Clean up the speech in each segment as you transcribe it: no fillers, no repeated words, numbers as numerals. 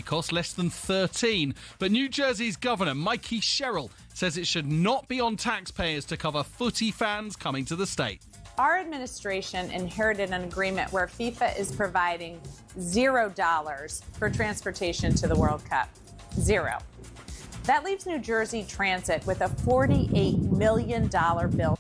cost less than 13. But New Jersey's Governor Mikey Sherrill says it should not be on taxpayers to cover footy fans coming to the state. Our administration inherited an agreement where FIFA is providing $0 for transportation to the World Cup. Zero. That leaves New Jersey Transit with a $48 million bill.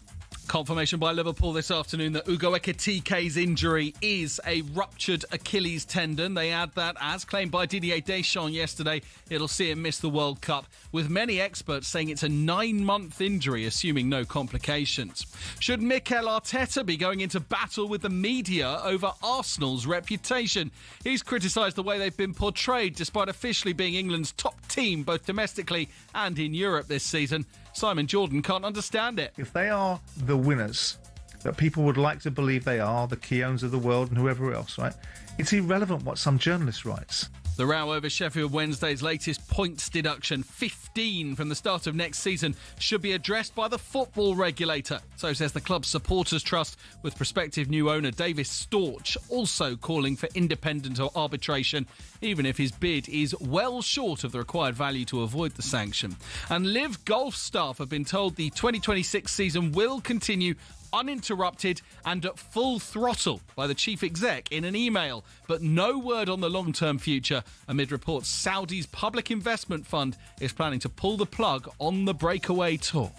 Confirmation by Liverpool this afternoon that Ugo Ekitike's injury is a ruptured Achilles tendon. They add that, as claimed by Didier Deschamps yesterday, it'll see him miss the World Cup, with many experts saying it's a 9-month injury, assuming no complications. Should Mikel Arteta be going into battle with the media over Arsenal's reputation? He's criticised the way they've been portrayed, despite officially being England's top team, both domestically and in Europe this season. Simon Jordan can't understand it. If they are the winners that people would like to believe they are, the Keowns of the world and whoever else, right? It's irrelevant what some journalist writes. The row over Sheffield Wednesday's latest points deduction, 15 from the start of next season, should be addressed by the football regulator. So says the club's supporters trust, with prospective new owner Davis Storch also calling for independent arbitration, even if his bid is well short of the required value to avoid the sanction. And Live Golf staff have been told the 2026 season will continue uninterrupted and at full throttle by the chief exec in an email, but no word on the long-term future amid reports Saudi's public investment fund is planning to pull the plug on the breakaway tour.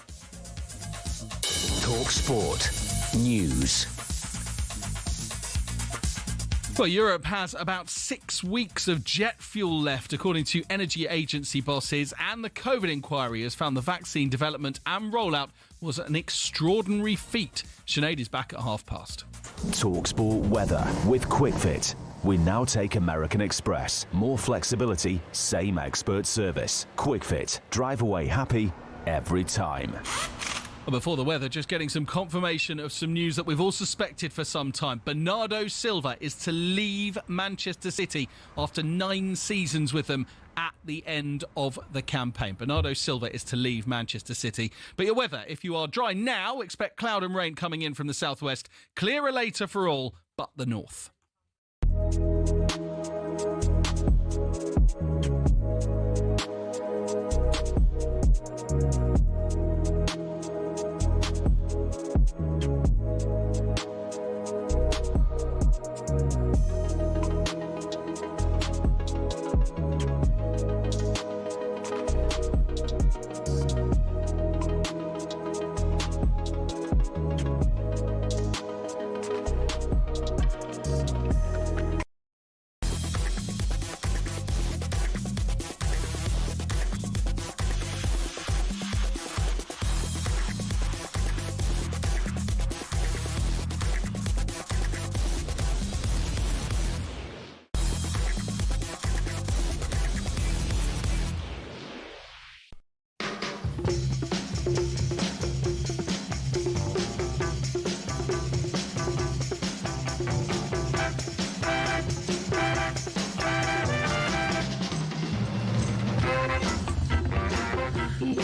talkSPORT News. Well, Europe has about 6 weeks of jet fuel left, according to energy agency bosses, and the COVID inquiry has found the vaccine development and rollout was an extraordinary feat. Sinead is back at past. talkSPORT weather with QuickFit. We now take American Express. More flexibility, same expert service. QuickFit. Drive away happy every time. Before the weather, just getting some confirmation of some news that we've all suspected for some time. Bernardo Silva is to leave Manchester City after 9 seasons with them at the end of the campaign. Bernardo Silva is to leave Manchester City. But your weather, if you are dry now, expect cloud and rain coming in from the southwest. Clearer later for all but the north.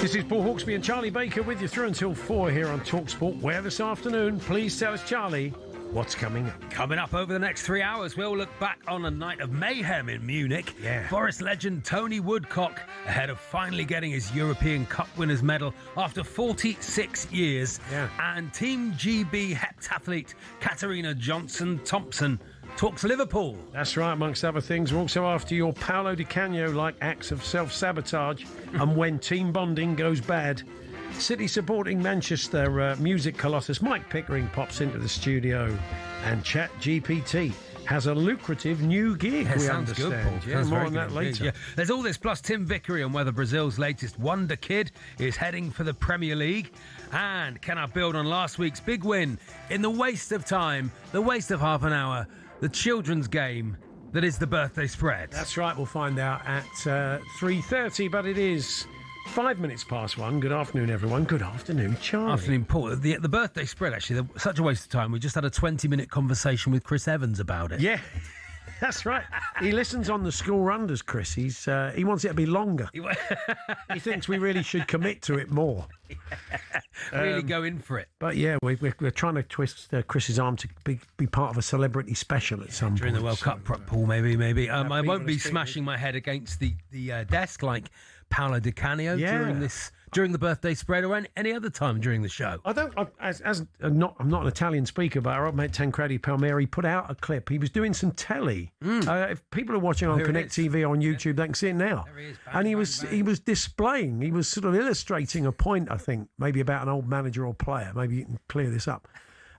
This is Paul Hawksbee and Charlie Baker with you through until 4 here on talkSPORT. Where this afternoon, please tell us, Charlie, what's coming up? Coming up over the next 3 hours, we'll look back on a night of mayhem in Munich. Yeah. Forest legend Tony Woodcock ahead of finally getting his European Cup winners medal after 46 years. Yeah. And Team GB heptathlete Katarina Johnson-Thompson talks Liverpool. That's right, amongst other things. We're also after your Paolo Di Canio-like acts of self-sabotage and when team bonding goes bad. City supporting Manchester music colossus Mike Pickering pops into the studio, and ChatGPT has a lucrative new gig, we sounds understand. good, Paul. Yeah, Sounds more very on good that indeed, later. yeah. There's all this, plus Tim Vickery on whether Brazil's latest wonder kid is heading for the Premier League. And can I build on last week's big win in the waste of time, the waste of half an hour, the children's game that is the birthday spread? That's right, we'll find out at 3:30, but it is 5 minutes past 1. Good afternoon, everyone. Good afternoon, Charlie. Afternoon, Paul. The birthday spread, actually, such a waste of time. We just had a 20-minute conversation with Chris Evans about it. Yeah. That's right. He listens on the school runners, Chris. He wants it to be longer. He thinks we really should commit to it more. Really go in for it. But yeah, we're trying to twist Chris's arm to be part of a celebrity special at some During point. the World Cup, Paul, maybe. I people won't be are speaking- smashing my head against the desk like Paolo Di Canio during the birthday spread or any other time during the show. I'm not an Italian speaker, but our old mate Tancredi Palmieri put out a clip. He was doing some telly. If people are watching on Here it Connect is. TV on YouTube, they can see it now. There he is. And he was displaying. He was sort of illustrating a point, I think, maybe about an old manager or player. Maybe you can clear this up.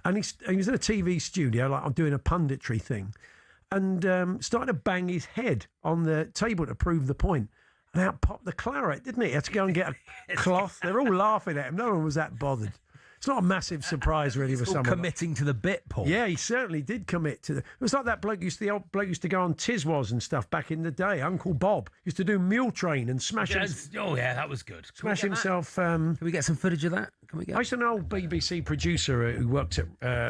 And he was in a TV studio, like I'm doing a punditry thing, and started to bang his head on the table to prove the point. And out popped the claret, didn't he? He had to go and get a cloth. They're all laughing at him. No one was that bothered. It's not a massive surprise, really, for someone. Committing to the bit, Paul. Yeah, he certainly did commit to it was like that the old bloke used to go on Tiswas and stuff back in the day. Uncle Bob used to do mule train and smash That was good. smash himself. Can we get some footage of that? Can we get? I used to know an old BBC producer who worked at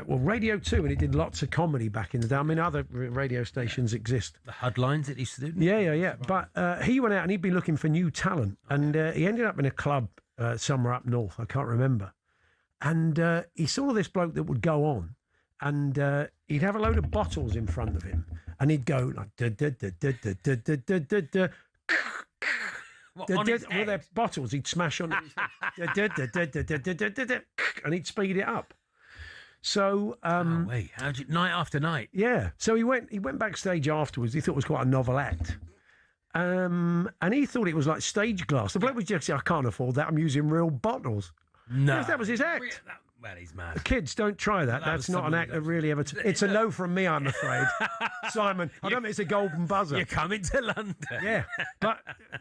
Radio 2, and he did lots of comedy back in the day. I mean, other radio stations exist. The headlines it used to do. Yeah. But he went out and he'd been looking for new talent, and he ended up in a club somewhere up north. I can't remember. And he saw this bloke that would go on, and he'd have a load of bottles in front of him, and he'd go like with their bottles, he'd smash on it, and he'd speed it up. So night after night. yeah. So he went backstage afterwards. He thought it was quite a novel act. And he thought it was like stage glass. The bloke was just, I can't afford that. I'm using real bottles. No. Yes, that was his act. Well, he's mad. Kids, don't try that. That's not an act that really ever... It's a no from me, I'm afraid. Simon, I don't think it's a golden buzzer. You're coming to London. Yeah, but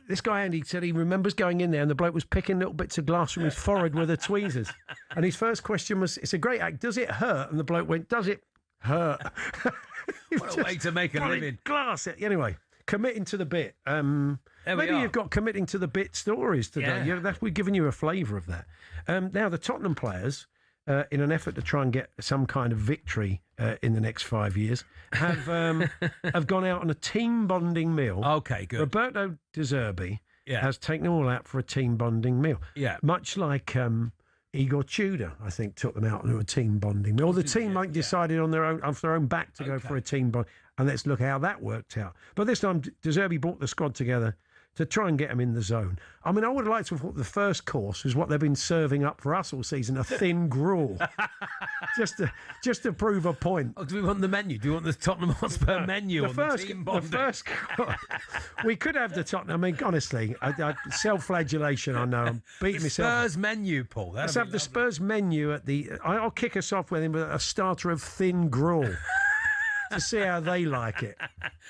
this guy, Andy, said he remembers going in there and the bloke was picking little bits of glass from his forehead with the tweezers. And his first question was, it's a great act, does it hurt? And the bloke went, does it hurt? What a way to make a living. Glass it. Anyway, committing to the bit. Maybe are. you've got committing to the bit stories today. Yeah. We've given you a flavour of that. Now, the Tottenham players... in an effort to try and get some kind of victory in the next 5 years, have gone out on a team bonding meal. Okay, good. Roberto De Zerbi has taken them all out for a team bonding meal. Yeah. Much like Igor Tudor, I think, took them out on a team bonding meal. Or the team decided on their own back to go for a team bond. And let's look how that worked out. But this time, De Zerbi brought the squad together to try and get them in the zone. I mean, I would have liked to have thought the first course was what they've been serving up for us all season, a thin gruel. just to prove a point. Oh, do we want the menu? Do we want the Tottenham Hotspur menu on the team bonding? The first we could have the Tottenham. I mean, honestly, self-flagellation, I know. I'm beating myself. Spurs menu, Paul. Let's have the Spurs menu at the... I'll kick us off with a starter of thin gruel to see how they like it.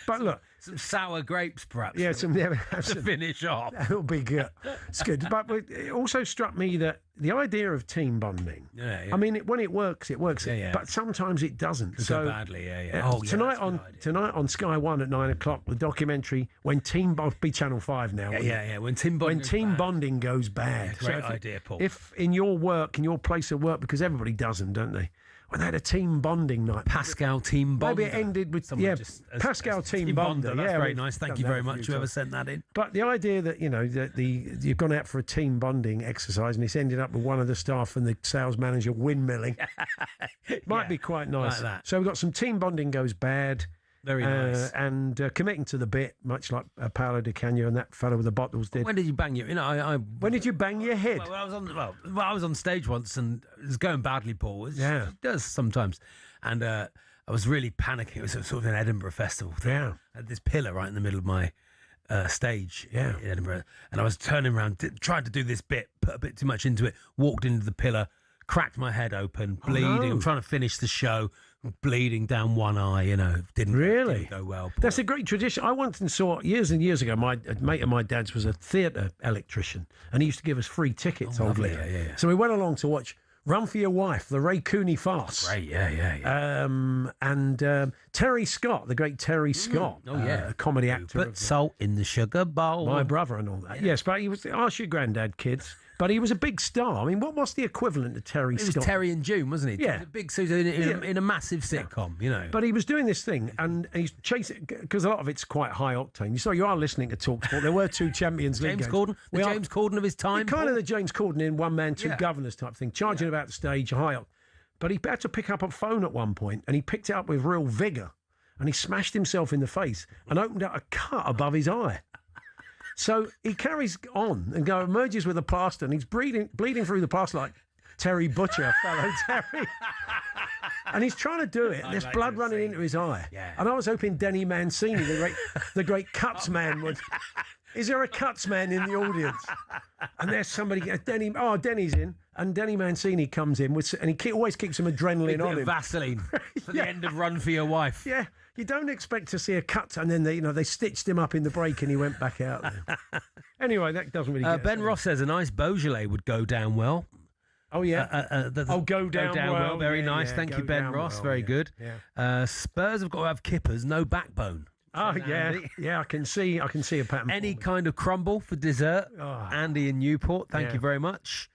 But look... Some sour grapes, perhaps. Yeah, to finish off. That'll be good. It's good. But it also struck me that the idea of team bonding. Yeah. I mean, when it works, it works. Yeah. But sometimes it doesn't. So badly. Yeah. Tonight on Sky One at 9 o'clock, the documentary when be Channel 5 now. Yeah. When team bonding goes bad. Great idea, Paul. If in your place of work, because everybody does them, don't they? When they had a team bonding night. Pascal team bonder. Maybe it ended with Pascal team bonder. That's very nice. Thank you very much, whoever sent that in. But the idea that, you've gone out for a team bonding exercise and it's ended up with one of the staff and the sales manager windmilling might be quite nice. Like that. So we've got some team bonding goes bad. Very nice. And committing to the bit, much like Paolo Di Canio and that fellow with the bottles did. When did you bang your... When did you bang your head? Well, I was on stage once and it was going badly, Paul. It does sometimes. And I was really panicking. It was sort of an Edinburgh festival thing. Yeah. I had this pillar right in the middle of my stage in Edinburgh. And I was turning around, tried to do this bit, put a bit too much into it, walked into the pillar, cracked my head open, bleeding. No. I'm trying to finish the show, bleeding down one eye, didn't go well. Paul. That's a great tradition. I once saw, years and years ago, a mate of my dad's was a theatre electrician, and he used to give us free tickets. Lovely, yeah. So we went along to watch Run for Your Wife, the Ray Cooney farce. Great, yeah. And Terry Scott, the great Terry Scott. A comedy actor. Put salt in the sugar bowl. My brother and all that. Yes, but he was, ask your granddad, kids. But he was a big star. I mean, what's the equivalent of Terry It was Scott? Terry and June, wasn't he? Yeah. It was a big season in a massive sitcom, you know. But he was doing this thing, and he's chasing, because a lot of it's quite high octane. So you are listening to talkSPORT. There were 2 Champions League James games. Corden, James Corden of his time. Kind of the James Corden in one man, two Yeah. governors type thing, charging about the stage, high up. But he had to pick up a phone at one point, and he picked it up with real vigour, and he smashed himself in the face and opened out a cut above his eye. So he carries on and emerges with a plaster, and he's bleeding through the plaster like Terry Butcher, fellow Terry. And he's trying to do it, and there's blood running into his eye. Yeah. And I was hoping Denny Mancini, the great cuts man, would. Is there a cuts man in the audience? And there's somebody, Denny's in, and Denny Mancini comes in, and he always keeps some adrenaline Bit on of him. Vaseline for the end of Run for Your Wife. Yeah, you don't expect to see a cut, and then they stitched him up in the break, and he went back out there. Anyway, that doesn't really. Get Ben Ross says a nice Beaujolais would go down well. Oh yeah. Go down well. Very Yeah, nice. yeah, Thank go you, Ben down Ross. well, Very yeah, good. yeah. Spurs have got to have kippers, no backbone. Oh Says yeah, Andy. yeah. I can see a pattern. Any kind of crumble for dessert. Oh. Andy in Newport. Thank Yeah. you very much.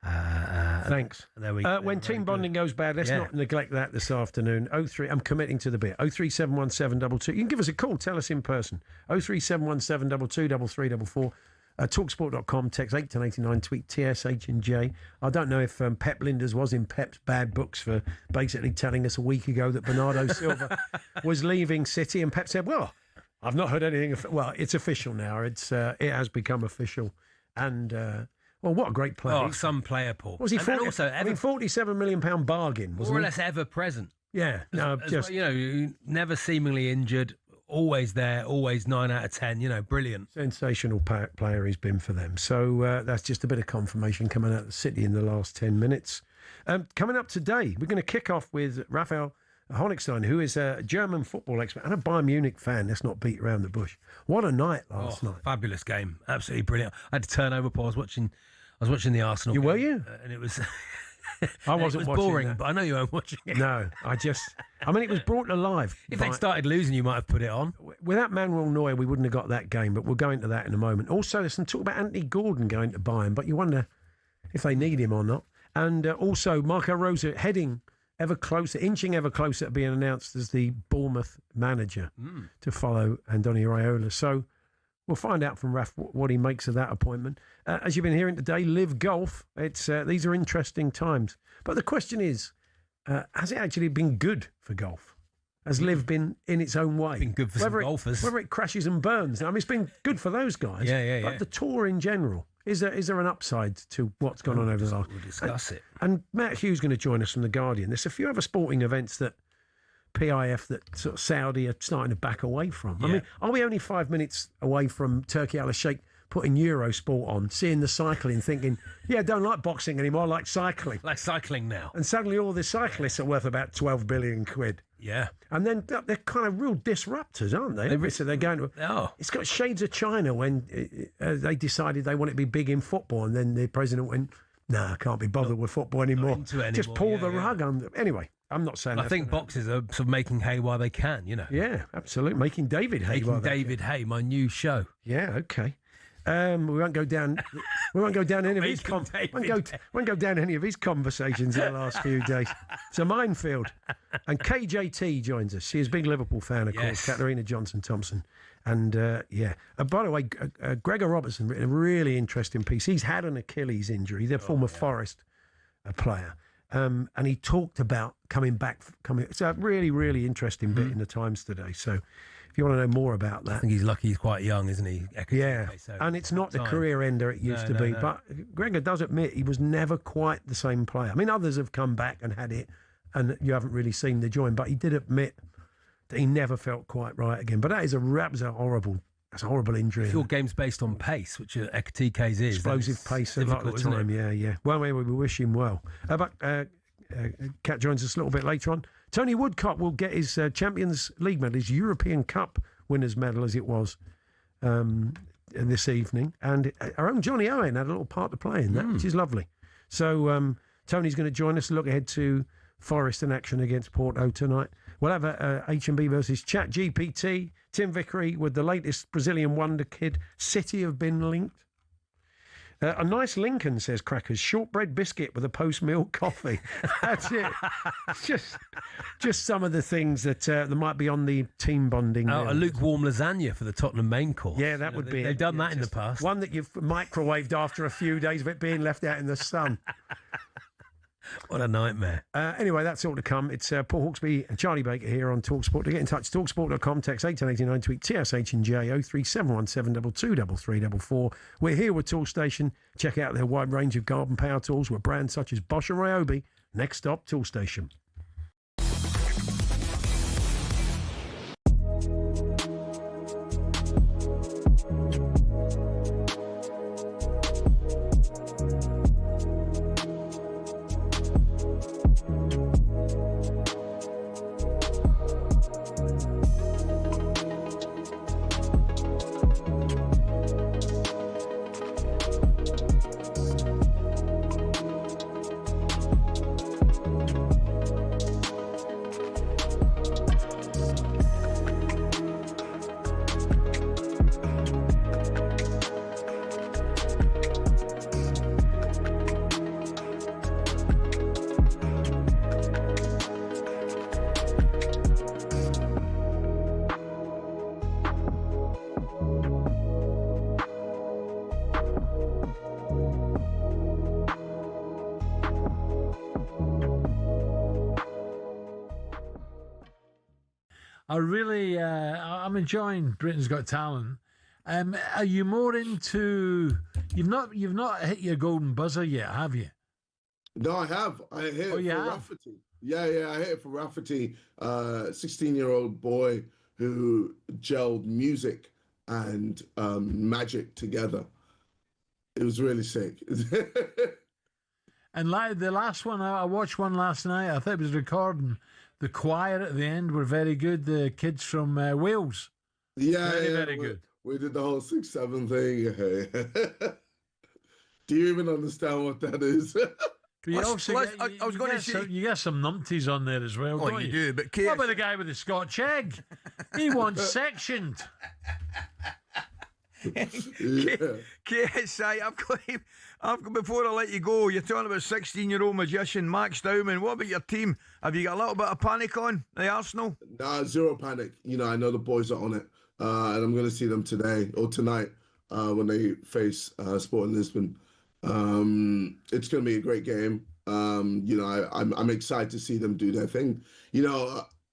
Thanks. There we When team bonding goes bad, let's not neglect that this afternoon. 03, I'm committing to the bit. 0371722. You can give us a call. Tell us in person. 03717223344. Talksport.com, text 81089, tweet TSH and J. I don't know if Pep Linders was in Pep's bad books for basically telling us a week ago that Bernardo Silva was leaving City, and Pep said, well, I've not heard anything. Well, it's official now. It has become official. And, well, what a great player. Oh, some player, Paul. Was he And 40, also, £47 million bargain, wasn't more or he? less ever present. Yeah. No, just... well, never seemingly injured, always there, always 9 out of 10, brilliant. Sensational player he's been for them. So that's just a bit of confirmation coming out of the City in the last 10 minutes. Coming up today, we're going to kick off with Raphael Honigstein, who is a German football expert and a Bayern Munich fan. Let's not beat around the bush. What a night last night. Fabulous game. Absolutely brilliant. I had to turn over, Paul. I was watching the Arsenal game. Were you? And it was... I wasn't it was watching boring, that. but I know you weren't watching it. No, it was brought to life. If they'd started losing, you might have put it on. Without Manuel Neuer, we wouldn't have got that game, but we'll go into that in a moment. Also, there's some talk about Anthony Gordon going to Bayern, but you wonder if they need him or not. And also, Marco Rosa inching ever closer to being announced as the Bournemouth manager to follow Andoni Iraola. So we'll find out from Raf what he makes of that appointment. As you've been hearing today, Live Golf. These are interesting times. But the question is, has it actually been good for golf? Has Live been in its own way? Been good for some golfers. Whether it crashes and burns. I mean, it's been good for those guys. Yeah. But the tour in general, is there an upside to what's gone on over the last? We'll discuss it. And Matt Hughes going to join us from The Guardian. There's a few other sporting events that PIF that sort of Saudi are starting to back away from. I mean, are we only 5 minutes away from Turkey Al-Sheikh putting Eurosport on, seeing the cycling, thinking, yeah, I don't like boxing anymore, I like cycling. Like cycling now. And suddenly all the cyclists are worth about 12 billion quid. Yeah. And then they're kind of real disruptors, aren't they? So they're going to... Oh. It's got shades of China when they decided they want to be big in football, and then the president went, I can't be bothered with football anymore. Just pull the rug under. Anyway, I'm not saying I think boxers are sort of making hay while they can, Yeah, absolutely. Making David hay. Hay, my new show. Yeah, okay. We won't go down. We won't go down any of his. Won't go down any of his conversations in the last few days. It's a minefield. And KJT joins us. She is a big Liverpool fan, of course. Katarina Johnson-Thompson. And by the way, Gregor Robertson written a really interesting piece. He's had an Achilles injury. They're former Forest player. And he talked about coming back. It's a really, really interesting bit in the Times today. So if you want to know more about that. I think he's lucky he's quite young, isn't he? And it's not the career ender it used to be. No. But Gregor does admit he was never quite the same player. I mean, others have come back and had it, and you haven't really seen the join. But he did admit that he never felt quite right again. But that's a horrible injury. If your game's based on pace, which Ekatike's is. Explosive pace a lot of the time, yeah. Well, we wish him well. But Kat joins us a little bit later on. Tony Woodcock will get his Champions League medal, his European Cup winners' medal, as it was this evening. And our own Johnny Owen had a little part to play in that, which is lovely. So Tony's going to join us, look ahead to Forest in action against Porto tonight. We'll have a H&B versus Chat GPT. Tim Vickery with the latest Brazilian wonder kid. City have been linked. A nice Lincoln, says Crackers. Shortbread biscuit with a post-meal coffee. That's it. Just some of the things that might be on the team bonding. A lukewarm lasagna for the Tottenham main course. Yeah, that would be. They've done that in the past. One that you've microwaved after a few days of it being left out in the sun. What a nightmare. Anyway, that's all to come. It's Paul Hawksbee and Charlie Baker here on talkSPORT. To get in touch, talksport.com, text 81089, tweet TSH and J 03717223344. We're here with Tool Station. Check out their wide range of garden power tools with brands such as Bosch and Ryobi. Next stop, Tool Station. I'm enjoying Britain's Got Talent. Are you more into? You've not hit your golden buzzer yet, have you? No, I have. I hit it for Rafferty. Yeah, I hit it for Rafferty, 16-year-old boy who gelled music and magic together. It was really sick. And like the last one, I watched one last night. I thought it was recording. The choir at the end were very good. The kids from Wales. Yeah, very good. We did the whole 6-7 thing. Do you even understand what that is? You get some numpties on there as well. Oh, you do. But what about the guy with the Scotch egg? He wants sectioned. KSI, I've got, before I let you go, you're talking about 16-year-old magician Max Dowman. What about your team? Have you got a little bit of panic on the Arsenal? Nah, zero panic. I know the boys are on it, and I'm going to see them today or tonight when they face Sporting Lisbon. It's going to be a great game. I'm excited to see them do their thing.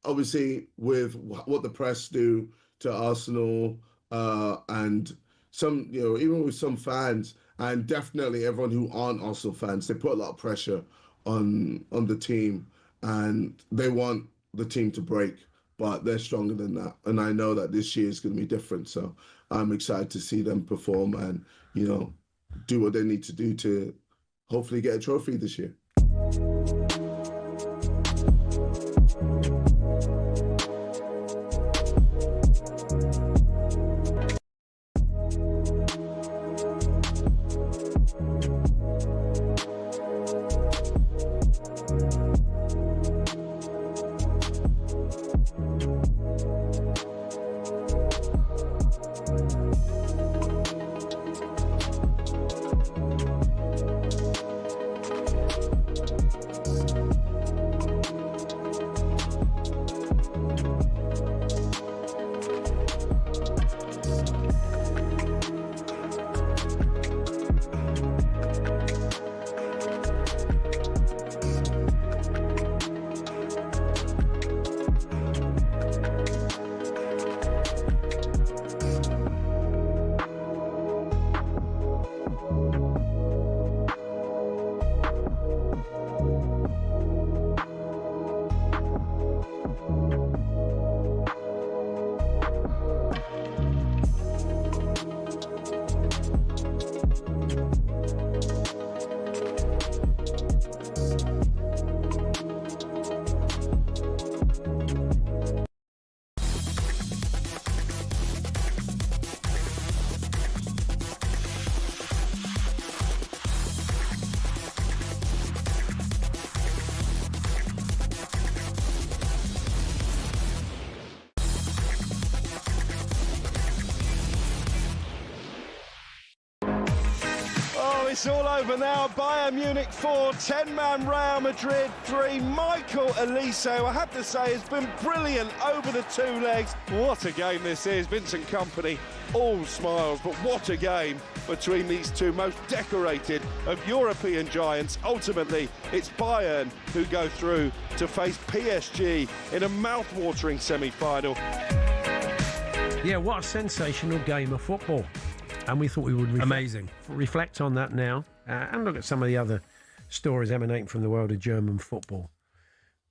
Obviously with what the press do to Arsenal. And some, even with some fans, and definitely everyone who aren't Arsenal fans, they put a lot of pressure on the team, and they want the team to break, but they're stronger than that. And I know that this year is going to be different. So I'm excited to see them perform and, do what they need to do to hopefully get a trophy this year. it's all over now. Bayern Munich 4, 10-man Real Madrid 3. Michael Olise, I have to say, has been brilliant over the two legs. What a game this is. Vincent Kompany, all smiles, but what a game between these two most decorated of European giants. Ultimately, it's Bayern who go through to face PSG in a mouth-watering semi-final. Yeah, what a sensational game of football. And we thought we would reflect on that now and look at some of the other stories emanating from the world of German football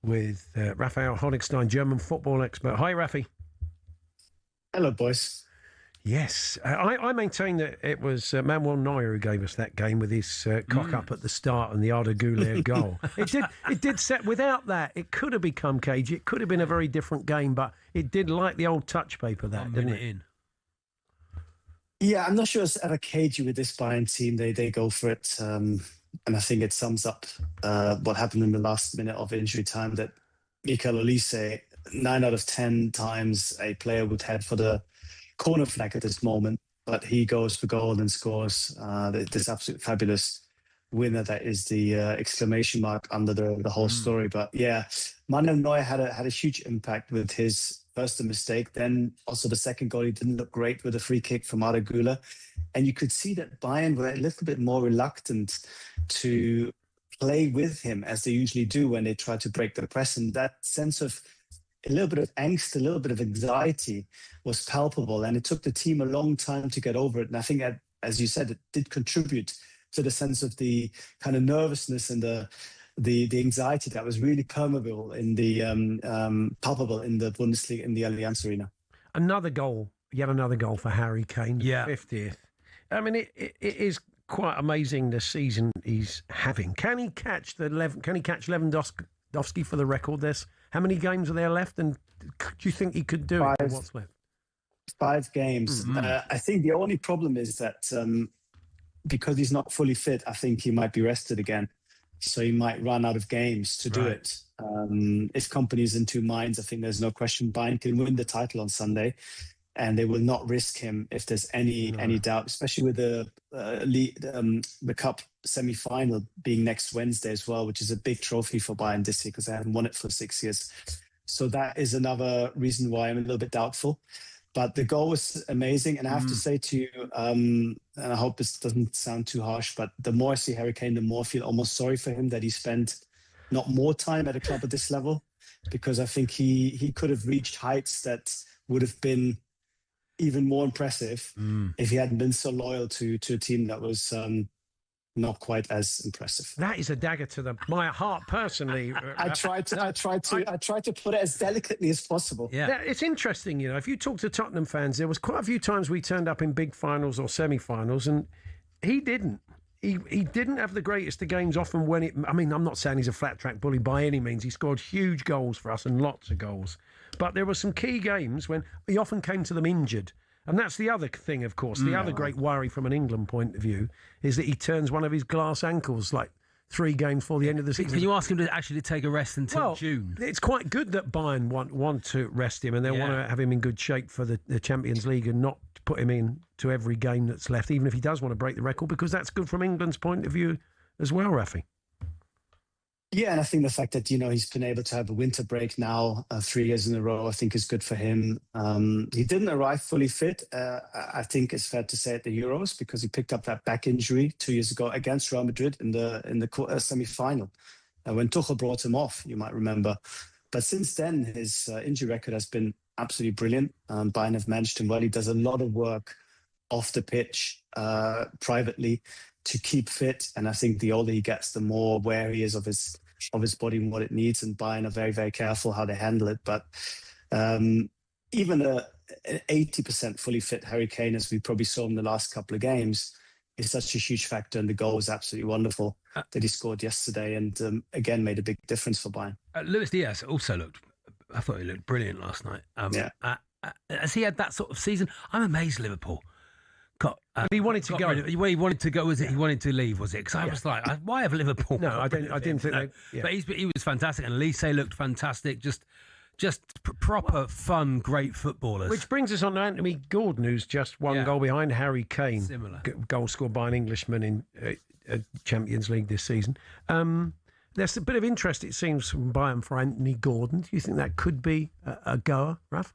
with Raphael Honigstein, German football expert. Hi, Rafi. Hello, boys. Yes, I maintain that it was Manuel Neuer who gave us that game with his cock up at the start and the Arda Güler goal. It did set. Without that, it could have become cagey. It could have been a very different game, but it did like the old touch paper that, didn't it? Yeah, I'm not sure it's ever cagey with this Bayern team. They go for it, and I think it sums up what happened in the last minute of injury time. That Michael Olise, 9 out of 10 times a player would head for the corner flag at this moment, but he goes for goal and scores this absolute fabulous winner. That is the exclamation mark under the whole story. But yeah, Manuel Neuer had a huge impact with his first mistake, then also the second goal. He didn't look great with a free kick from Arda Güler, and you could see that Bayern were a little bit more reluctant to play with him as they usually do when they try to break the press, and that sense of a little bit of angst, a little bit of anxiety was palpable, and it took the team a long time to get over it. And I think, as you said, it did contribute to the sense of the kind of nervousness and the anxiety that was really palpable in the Bundesliga, in the Allianz Arena. Yet another goal for Harry Kane. Yeah, 50th. I mean, it is quite amazing the season he's having. Can he catch Lewandowski for the record? How many games are there left, and do you think he could do it? What's left? 5 games. I think the only problem is that because he's not fully fit, I think he might be rested again. So he might run out of games to do it. If Kompany's in two minds, I think there's no question Bayern can win the title on Sunday, and they will not risk him if there's any doubt, especially with the Cup semi-final being next Wednesday as well, which is a big trophy for Bayern this year because they haven't won it for 6 years. So that is another reason why I'm a little bit doubtful. But the goal was amazing. And I have to say to you, and I hope this doesn't sound too harsh, but the more I see Harry Kane, the more I feel almost sorry for him that he spent not more time at a club at this level, because I think he could have reached heights that would have been even more impressive if he hadn't been so loyal to a team that was not quite as impressive. That is a dagger to my heart personally. I tried to put it as delicately as possible. Yeah, it's interesting. You know, if you talk to Tottenham fans, there was quite a few times we turned up in big finals or semi-finals, and he didn't. He didn't have the greatest of games often when it... I mean, I'm not saying he's a flat-track bully by any means. He scored huge goals for us and lots of goals. But there were some key games when he often came to them injured. And that's the other thing, of course. The other great worry from an England point of view is that he turns one of his glass ankles like 3 games before the end of the season. Can you ask him to actually take a rest until June? It's quite good that Bayern want to rest him, and they want to have him in good shape for the Champions League and not put him in to every game that's left, even if he does want to break the record, because that's good from England's point of view as well, Rafi. Yeah, and I think the fact that, he's been able to have a winter break now 3 years in a row, I think is good for him. He didn't arrive fully fit, I think it's fair to say, at the Euros, because he picked up that back injury 2 years ago against Real Madrid in the semi-final when Tuchel brought him off, you might remember. But since then, his injury record has been absolutely brilliant. Bayern have managed him well. He does a lot of work off the pitch, privately, to keep fit. And I think the older he gets, the more aware he is of his body and what it needs. And Bayern are very, very careful how they handle it. But even an 80% fully fit Harry Kane, as we probably saw in the last couple of games, is such a huge factor. And the goal was absolutely wonderful that he scored yesterday, and again made a big difference for Bayern. Luis Diaz also I thought he looked brilliant last night. Has he had that sort of season? I'm amazed Liverpool he wanted to go. Where he wanted to go, was it? He wanted to leave, was it? Because I was like, why have Liverpool? No, I didn't think that. But he was fantastic, and Olise looked fantastic. Just Just proper, fun, great footballers. Which brings us on to Anthony Gordon, who's just one goal behind Harry Kane. Similar. Goal scored by an Englishman in Champions League this season. There's a bit of interest, it seems, from Bayern for Anthony Gordon. Do you think that could be a goer, Raf?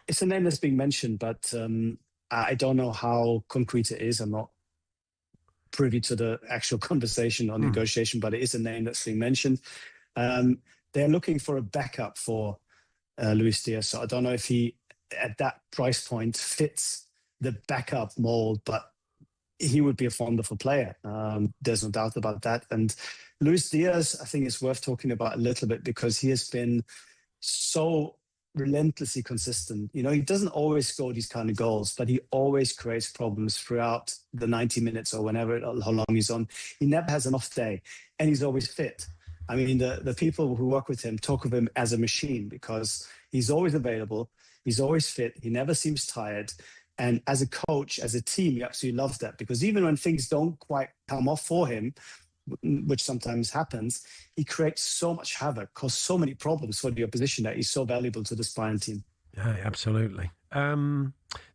It's a name that's being mentioned, but I don't know how concrete it is. I'm not privy to the actual conversation or negotiation, but it is a name that's being mentioned. They're looking for a backup for Luis Diaz. So I don't know if he, at that price point, fits the backup mold, but he would be a wonderful player. There's no doubt about that. And Luis Diaz, I think it's worth talking about a little bit because he has been so relentlessly consistent. You know, he doesn't always score these kind of goals, but he always creates problems throughout the 90 minutes or how long he's on. He never has an off day, and he's always fit. I mean, the people who work with him talk of him as a machine because he's always available, he's always fit, he never seems tired. And as a coach, as a team, he absolutely loves that because even when things don't quite come off for him, which sometimes happens, he creates so much havoc, causes so many problems for the opposition that he's so valuable to the Bayern team. Yeah, absolutely.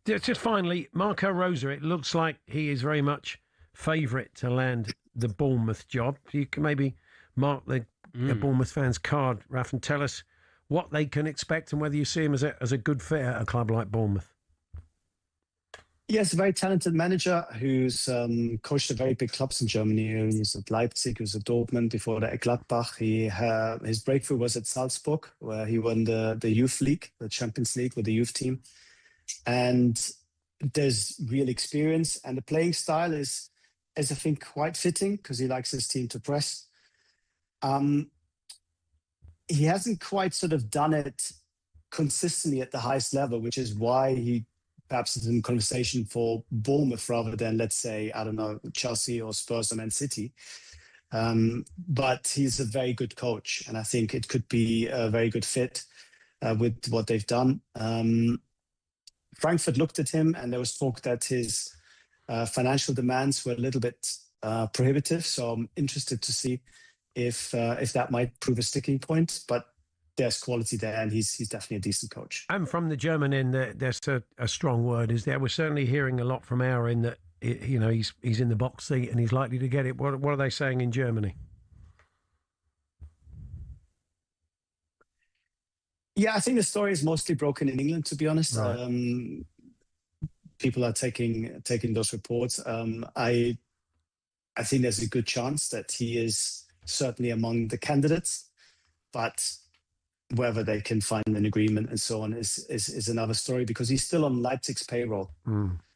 Just finally, Marco Rosa, it looks like he is very much favourite to land the Bournemouth job. You can maybe mark the Bournemouth fans' card, Raf, and tell us what they can expect and whether you see him as a good fit at a club like Bournemouth. Yes, a very talented manager who's coached at very big clubs in Germany. He was at Leipzig, he was at Dortmund, before that at Gladbach. His breakthrough was at Salzburg, where he won the Youth League, the Champions League with the youth team. And there's real experience. And the playing style is I think, quite fitting because he likes his team to press. He hasn't quite sort of done it consistently at the highest level, which is why he perhaps is in conversation for Bournemouth rather than, let's say, I don't know, Chelsea or Spurs or Man City. But he's a very good coach, and I think it could be a very good fit with what they've done. Frankfurt looked at him, and there was talk that his financial demands were a little bit prohibitive. So I'm interested to see if that might prove a sticking point. But there's quality there, and he's definitely a decent coach. And from the German end, there's a strong word, is there? We're certainly hearing a lot from our end that he's in the box seat and he's likely to get it. What are they saying in Germany? Yeah, I think the story is mostly broken in England, to be honest. Right. People are taking those reports. I think there's a good chance that he is certainly among the candidates, but whether they can find an agreement and so on is another story, because he's still on Leipzig's payroll.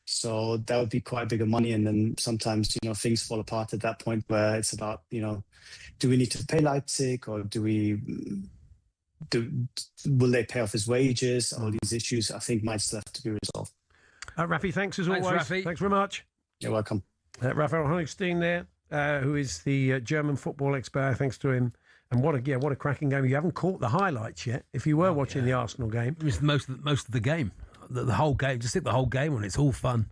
So that would be quite bigger money. And then sometimes, things fall apart at that point where it's about, do we need to pay Leipzig, or will they pay off his wages? All these issues, I think, might still have to be resolved. Rafi, thanks as always. Rafi. Thanks very much. You're welcome. Raphael Honigstein there, who is the German football expert. Thanks to him. And what a cracking game. You haven't caught the highlights yet. If you were watching the Arsenal game. It was most of the game. The whole game. Just stick the whole game on. It's all fun.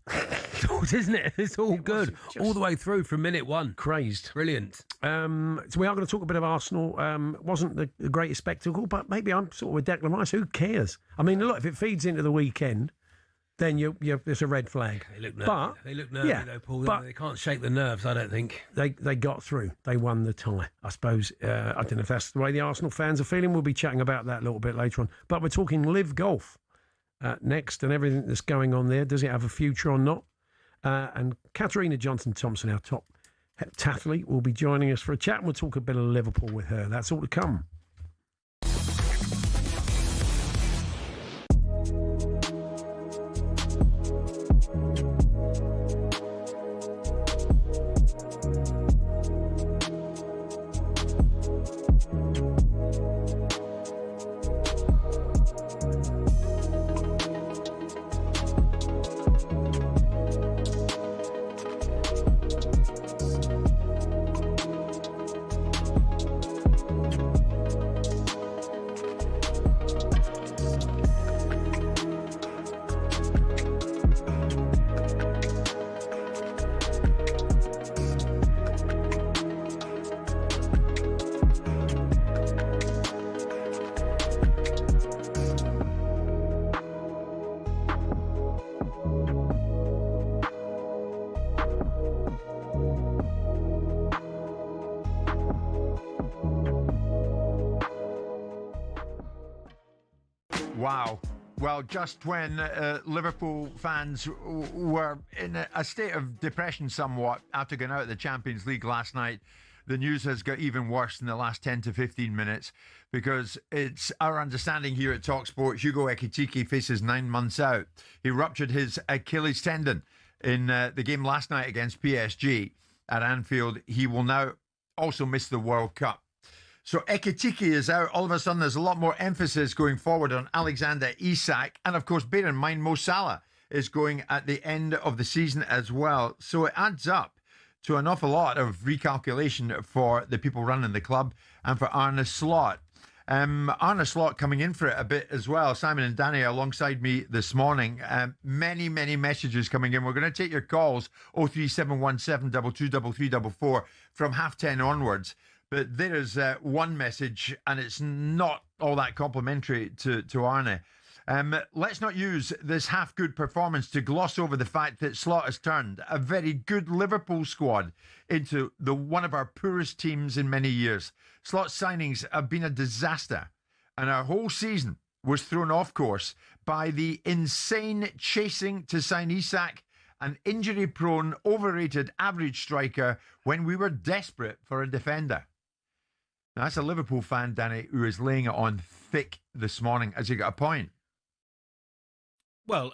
Isn't it? It's all good. All the way through from minute one. Crazed. Brilliant. So we are going to talk a bit of Arsenal. Wasn't the greatest spectacle, but maybe I'm sort of with Declan Rice. Who cares? I mean, look, if it feeds into the weekend, then there's a red flag. They look nervy, though, Paul. But they can't shake the nerves, I don't think. They got through. They won the tie, I suppose. I don't know if that's the way the Arsenal fans are feeling. We'll be chatting about that a little bit later on. But we're talking Live Golf next and everything that's going on there. Does it have a future or not? And Katarina Johnson-Thompson, our top heptathlete, will be joining us for a chat, and we'll talk a bit of Liverpool with her. That's all to come. Wow. Well, just when Liverpool fans were in a state of depression somewhat after going out of the Champions League last night, the news has got even worse in the last 10 to 15 minutes, because it's our understanding here at talkSPORT, Hugo Ekitike faces 9 months out. He ruptured his Achilles tendon in the game last night against PSG at Anfield. He will now also miss the World Cup. So Ekitike is out. All of a sudden, there's a lot more emphasis going forward on Alexander Isak. And of course, bear in mind, Mo Salah is going at the end of the season as well. So it adds up to an awful lot of recalculation for the people running the club and for Arne Slot. Arne Slot coming in for it a bit as well. Simon and Danny alongside me this morning. Many messages coming in. We're going to take your calls, 03717 223344 from 10:30 onwards. But there is one message, and it's not all that complimentary to Arne. Let's not use this half-good performance to gloss over the fact that Slot has turned a very good Liverpool squad into one of our poorest teams in many years. Slot's signings have been a disaster, and our whole season was thrown off course by the insane chasing to sign Isak, an injury-prone, overrated average striker, when we were desperate for a defender. Now, that's a Liverpool fan, Danny, who is laying it on thick this morning. Has he got a point? Well,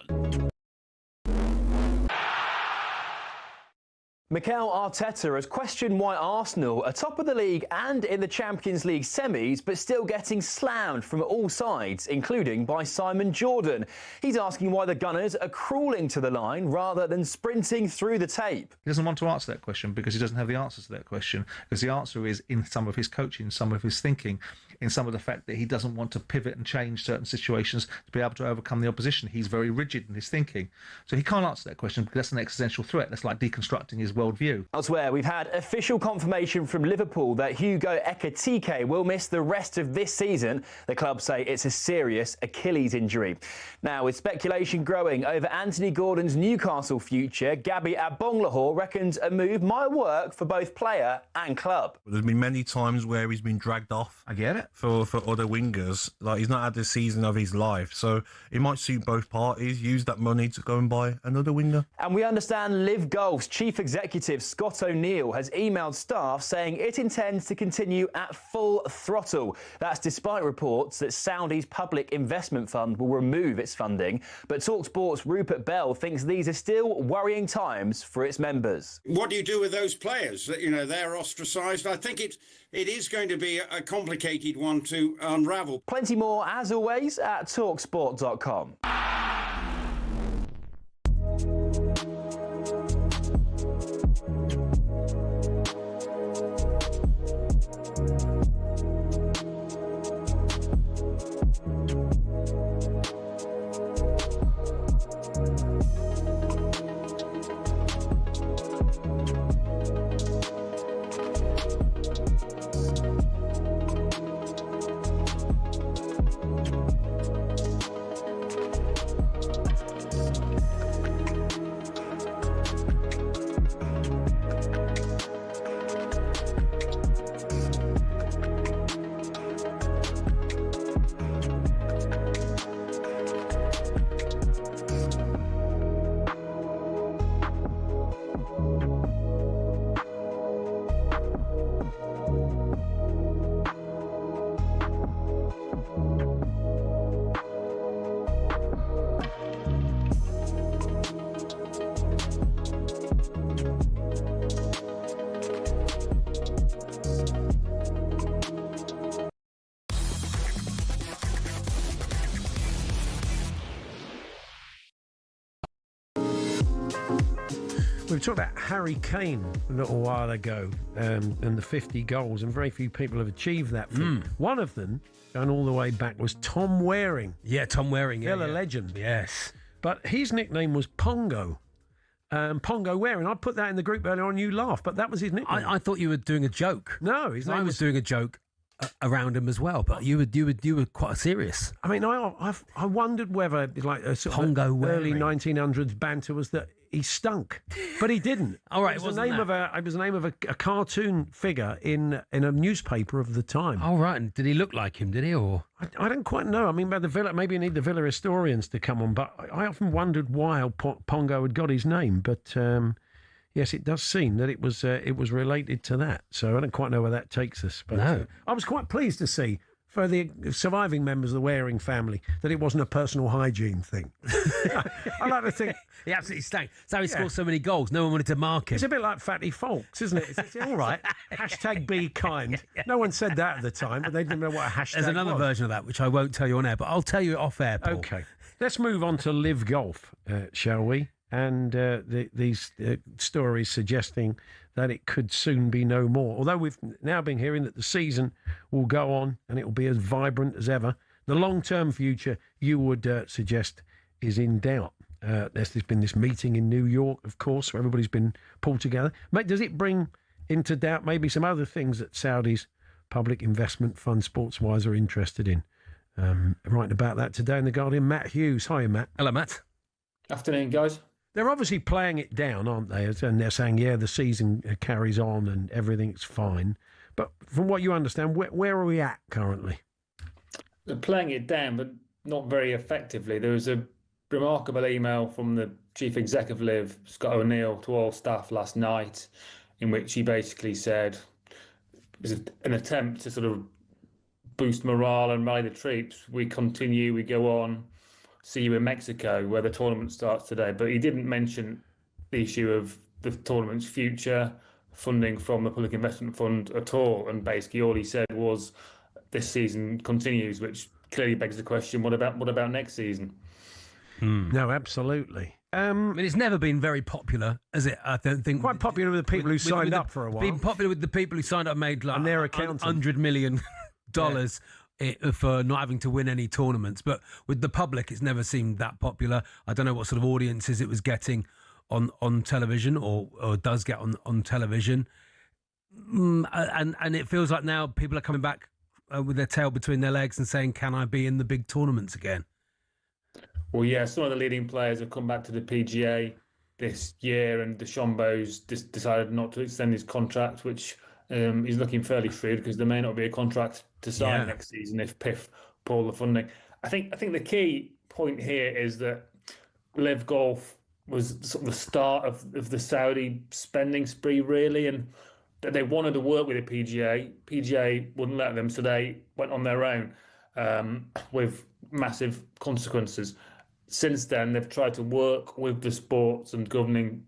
Mikel Arteta has questioned why Arsenal are top of the league and in the Champions League semis, but still getting slammed from all sides, including by Simon Jordan. He's asking why the Gunners are crawling to the line rather than sprinting through the tape. He doesn't want to answer that question because he doesn't have the answers to that question, because the answer is in some of his coaching, some of his thinking, in some of the fact that he doesn't want to pivot and change certain situations to be able to overcome the opposition. He's very rigid in his thinking. So he can't answer that question because that's an existential threat. That's like deconstructing his worldview. Elsewhere, we've had official confirmation from Liverpool that Hugo Ekitike will miss the rest of this season. The club say it's a serious Achilles injury. Now, with speculation growing over Anthony Gordon's Newcastle future, Gabby Agbonlahor reckons a move might work for both player and club. There's been many times where he's been dragged off. I get it. For other wingers. Like, he's not had the season of his life. So it might suit both parties. Use that money to go and buy another winger. And we understand Liv Golf's chief executive, Scott O'Neill, has emailed staff saying it intends to continue at full throttle. That's despite reports that Saudi's Public Investment Fund will remove its funding. But talkSPORT's Rupert Bell thinks these are still worrying times for its members. What do you do with those players? You know, they're ostracised. I think it is going to be a complicated one to unravel. Plenty more, as always, at talksport.com. We talked about Harry Kane a little while ago and the 50 goals, and very few people have achieved that feat. One of them, going all the way back, was Tom Waring. Yeah, Tom Waring. Still a legend. Yes. But his nickname was Pongo. Pongo Waring. I put that in the group earlier on, you laughed, but that was his nickname. I thought you were doing a joke. No, his name was doing a joke. around him as well. But you were quite serious. I mean, I wondered whether like a sort Pongo of early wearing. 1900s banter was that he stunk, but he didn't. All right, it was the name of a cartoon figure in a newspaper of the time. All right, and did he look like him? Did he? Or I don't quite know. I mean, by the Villa, maybe you need the Villa historians to come on. But I often wondered why Pongo had got his name. But yes, it does seem that it was related to that. So I don't quite know where that takes us. But No. I was quite pleased to see for the surviving members of the Waring family that it wasn't a personal hygiene thing. I like to think he absolutely stank. That's how he scored so many goals. No one wanted to mark him. it's a bit like Fatty Folks, isn't it? It's all right. Hashtag be kind. No one said that at the time, but they didn't know what a hashtag There's another was. version of that which I won't tell you on air, but I'll tell you off air, Paul. Okay. Let's move on to Live Golf, shall we? And these stories suggesting that it could soon be no more. Although we've now been hearing that the season will go on and it will be as vibrant as ever, the long-term future, you would suggest, is in doubt. There's been this meeting in New York, of course, where everybody's been pulled together. Mate, does it bring into doubt maybe some other things that Saudi's public investment fund, sports-wise, are interested in? Writing about that today in The Guardian, Matt Hughes. Hiya, Matt. Hello, Matt. Afternoon, guys. They're obviously playing it down, aren't they? And they're saying, yeah, the season carries on and everything's fine. But from what you understand, where are we at currently? They're playing it down, but not very effectively. There was a remarkable email from the chief exec of Liv, Scott O'Neill, to all staff last night, in which he basically said it was an attempt to sort of boost morale and rally the troops. We continue, we go on. See you in Mexico, where the tournament starts today. But he didn't mention the issue of the tournament's future, funding from the Public Investment Fund at all. And basically all he said was this season continues, which clearly begs the question, what about next season? No, absolutely. I mean, it's never been very popular, has it? I don't think. Quite popular with the people who signed up for a while. Been popular with the people who signed up, made like And their accountant. $100 million for not having to win any tournaments. But with the public, it's never seemed that popular. I don't know what sort of audiences it was getting on television or does get on television. And it feels like now people are coming back with their tail between their legs and saying, can I be in the big tournaments again? Well, yeah, some of the leading players have come back to the PGA this year, and DeChambeau's decided not to extend his contract, which he's looking fairly shrewd because there may not be a contract to sign next season if PIF pull the funding. I think the key point here is that Liv Golf was sort of the start of the Saudi spending spree, really, and that they wanted to work with the PGA. PGA wouldn't let them, so they went on their own with massive consequences. Since then, they've tried to work with the sports and governing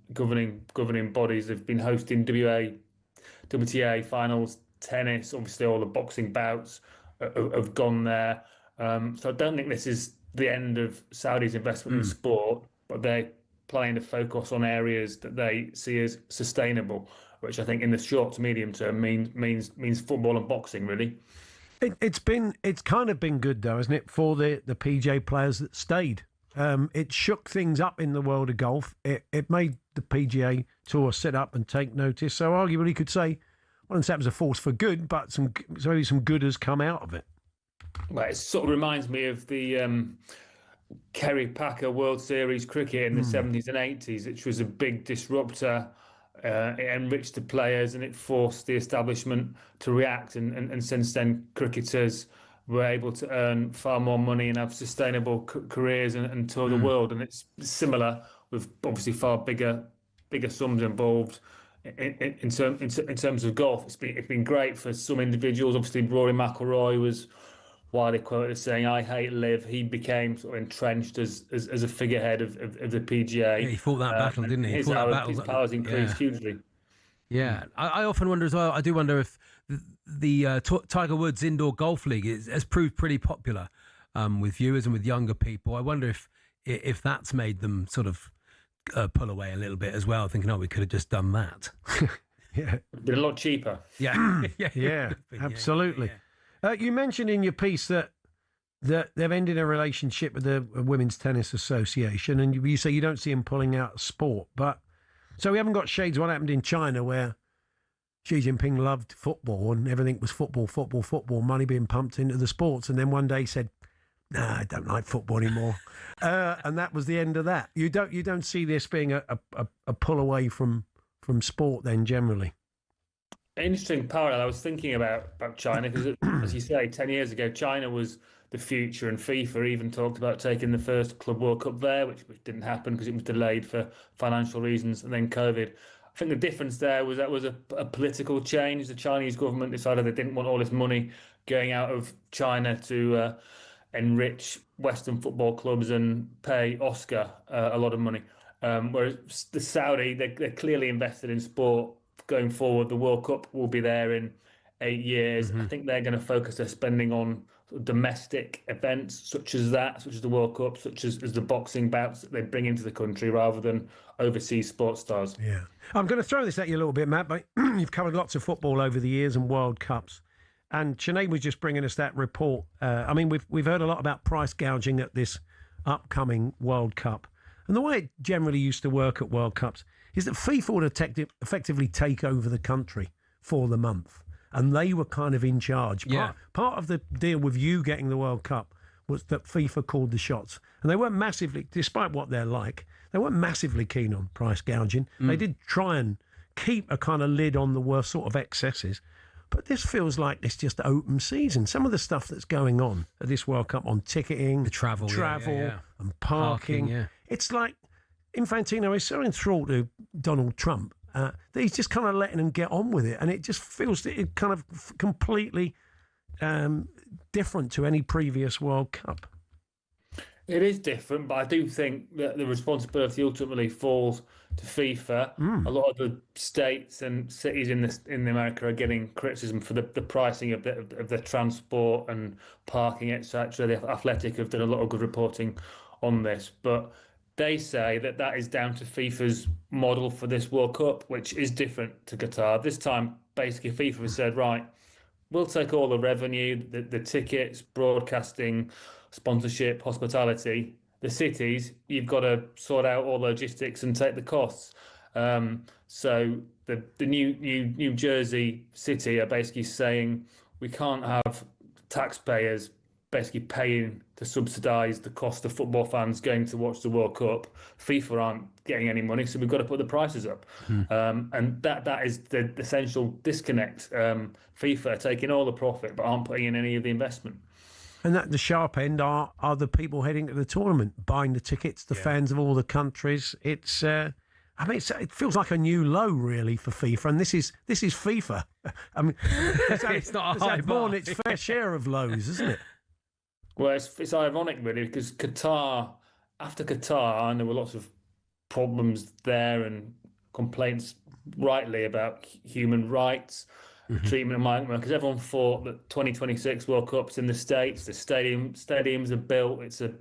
bodies. They've been hosting WTA finals, tennis, obviously all the boxing bouts have gone there. So I don't think this is the end of Saudi's investment in sport, but they're planning to focus on areas that they see as sustainable, which I think in the short to medium term means football and boxing, really. It's kind of been good though, hasn't it, for the PGA players that stayed. It shook things up in the world of golf. It made the PGA Tour sit up and take notice. So arguably you could say, well, that was a force for good, but maybe some good has come out of it. Well, it sort of reminds me of the Kerry Packer World Series cricket in the 70s and 80s, which was a big disruptor. It enriched the players and it forced the establishment to react. And since then, cricketers were able to earn far more money and have sustainable careers and tour the world. And it's similar with obviously far bigger sums involved in terms of golf. It's been great for some individuals. Obviously, Rory McIlroy was widely quoted as saying, "I hate Liv." He became sort of entrenched as a figurehead of the PGA. Yeah, he fought that battle, didn't he? His powers increased hugely. Yeah, I often wonder as well. I do wonder if the Tiger Woods Indoor Golf League has proved pretty popular with viewers and with younger people. I wonder if that's made them sort of pull away a little bit as well, thinking, "Oh, we could have just done that." Yeah, it'd been a lot cheaper. Yeah, yeah, absolutely. You mentioned in your piece that they've ended a relationship with the Women's Tennis Association, and you say you don't see them pulling out of sport. But so we haven't got shades of what happened in China, where Xi Jinping loved football and everything was football, money being pumped into the sports. And then one day he said, "Nah, I don't like football anymore," and that was the end of that. You don't see this being a pull away from sport then generally. Interesting parallel. I was thinking about China because, as you say, 10 years ago, China was the future, and FIFA even talked about taking the first Club World Cup there, which didn't happen because it was delayed for financial reasons, and then COVID. I think the difference there was that was a political change. The Chinese government decided they didn't want all this money going out of China to enrich Western football clubs and pay Oscar a lot of money. Whereas the Saudi, they're clearly invested in sport going forward. The World Cup will be there in 8 years. I think they're going to focus their spending on domestic events such as the World Cup, such as the boxing bouts that they bring into the country rather than overseas sports stars. Yeah. I'm going to throw this at you a little bit, Matt, but you've covered lots of football over the years and World Cups. And Sinead was just bringing us that report. I mean, we've heard a lot about price gouging at this upcoming World Cup. And the way it generally used to work at World Cups is that FIFA would effectively take over the country for the month. And they were kind of in charge. Part of the deal with you getting the World Cup was that FIFA called the shots. And they weren't massively, despite what they're like, they weren't massively keen on price gouging. They did try and keep a kind of lid on the worst sort of excesses. But this feels like it's just open season. Some of the stuff that's going on at this World Cup on ticketing, the travel and parking. It's like Infantino is so enthralled to Donald Trump that he's just kind of letting them get on with it. And it just feels it kind of completely different to any previous World Cup. It is different, but I do think that the responsibility ultimately falls to FIFA. A lot of the states and cities in America are getting criticism for the pricing of the transport and parking, etc. The Athletic have done a lot of good reporting on this, but they say that is down to FIFA's model for this World Cup, which is different to Qatar. This time, basically, FIFA has said, right, we'll take all the revenue, the tickets, broadcasting, sponsorship, hospitality. The cities, you've got to sort out all the logistics and take the costs. So the New Jersey city are basically saying we can't have taxpayers basically paying to subsidise the cost of football fans going to watch the World Cup. FIFA aren't getting any money, so we've got to put the prices up. And that is the essential disconnect. FIFA are taking all the profit but aren't putting in any of the investment. And at the sharp end are the people heading to the tournament, buying the tickets, the fans of all the countries. It's, it feels like a new low, really, for FIFA. And this is FIFA. I mean, it's not a high bar. Its fair share of lows, isn't it? Well, it's ironic, really, because after Qatar, and there were lots of problems there and complaints, rightly, about human rights, treatment of migrant workers. Everyone thought that 2026 World Cup's in the States. The stadiums are built. It's a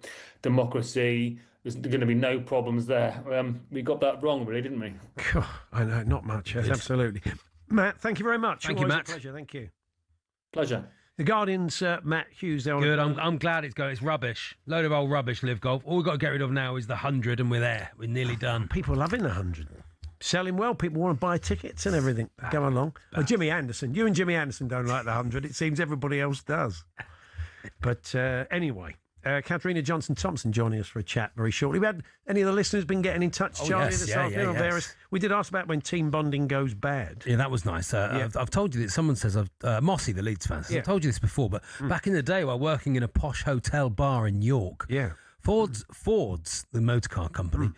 democracy. There's going to be no problems there. We got that wrong, really, didn't we? I know, not much. Yes, absolutely. Matt, thank you very much. Thank you, Matt. A pleasure. Thank you. Pleasure. The Guardian's Matt Hughes. Good. I'm glad it's going. It's rubbish. Load of old rubbish, Live Golf. All we've got to get rid of now is the 100, and we're there. We're nearly done. People are loving the 100. Selling well. People want to buy tickets and everything. Go along. Well, Jimmy Anderson. You and Jimmy Anderson don't like the 100. It seems everybody else does. But anyway, Katharina Johnson-Thompson joining us for a chat very shortly. We had any of the listeners been getting in touch, Charlie, this afternoon? Various. We did ask about when team bonding goes bad. Yeah, that was nice. I've told you that someone says, Mossy, the Leeds fan, says, I've told you this before, but back in the day while working in a posh hotel bar in York, Ford's, the motor car company,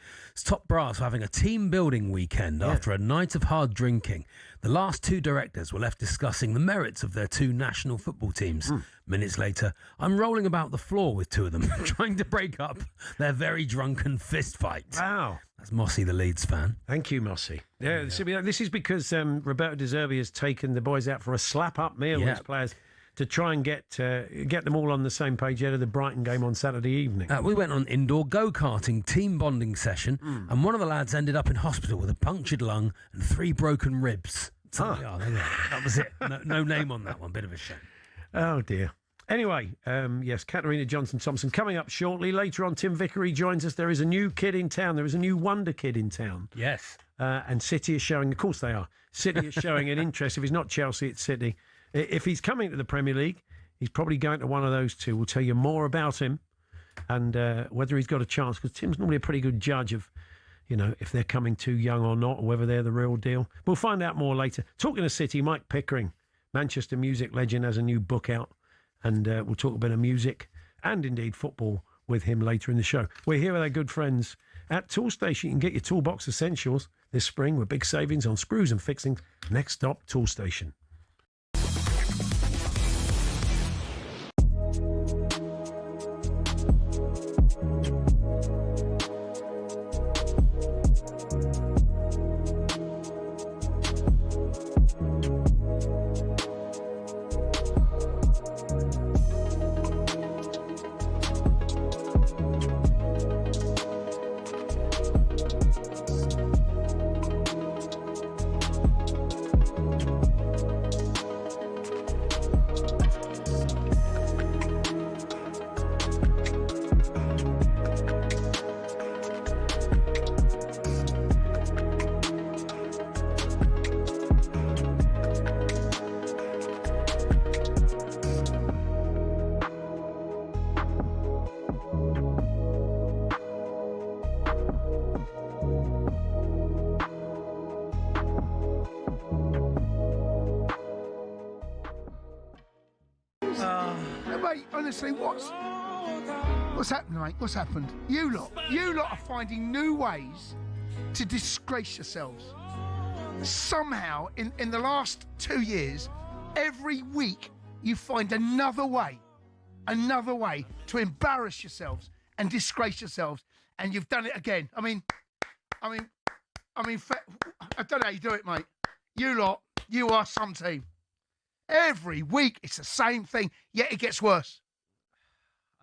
top brass were having a team building weekend after a night of hard drinking. The last two directors were left discussing the merits of their two national football teams. Minutes later, I'm rolling about the floor with two of them, trying to break up their very drunken fist fight. Wow. That's Mossy, the Leeds fan. Thank you, Mossy. Yeah. This is because Roberto De Zerbi has taken the boys out for a slap-up meal with his players to try and get them all on the same page ahead of the Brighton game on Saturday evening. We went on indoor go-karting team bonding session, and one of the lads ended up in hospital with a punctured lung and 3 broken ribs. That was it. No name on that one. Bit of a shame. Oh, dear. Anyway, yes, Katarina Johnson-Thompson coming up shortly. Later on, Tim Vickery joins us. There is a new kid in town. There is a new wonder kid in town. Yes. And City is showing, of course they are, City is showing an interest. If he's not Chelsea, it's City. If he's coming to the Premier League, he's probably going to one of those two. We'll tell you more about him and whether he's got a chance, because Tim's normally a pretty good judge of, if they're coming too young or not, or whether they're the real deal. We'll find out more later. Talking of City, Mike Pickering, Manchester music legend, has a new book out. And we'll talk a bit of music and indeed football with him later in the show. We're here with our good friends at Toolstation. You can get your toolbox essentials this spring with big savings on screws and fixings. Next stop, Toolstation. Mate, honestly, what's happened, mate? What's happened? You lot are finding new ways to disgrace yourselves. Somehow, in the last 2 years, every week you find another way to embarrass yourselves and disgrace yourselves, and you've done it again. I mean, I don't know how you do it, mate. You lot, you are some team. Every week it's the same thing, yet it gets worse.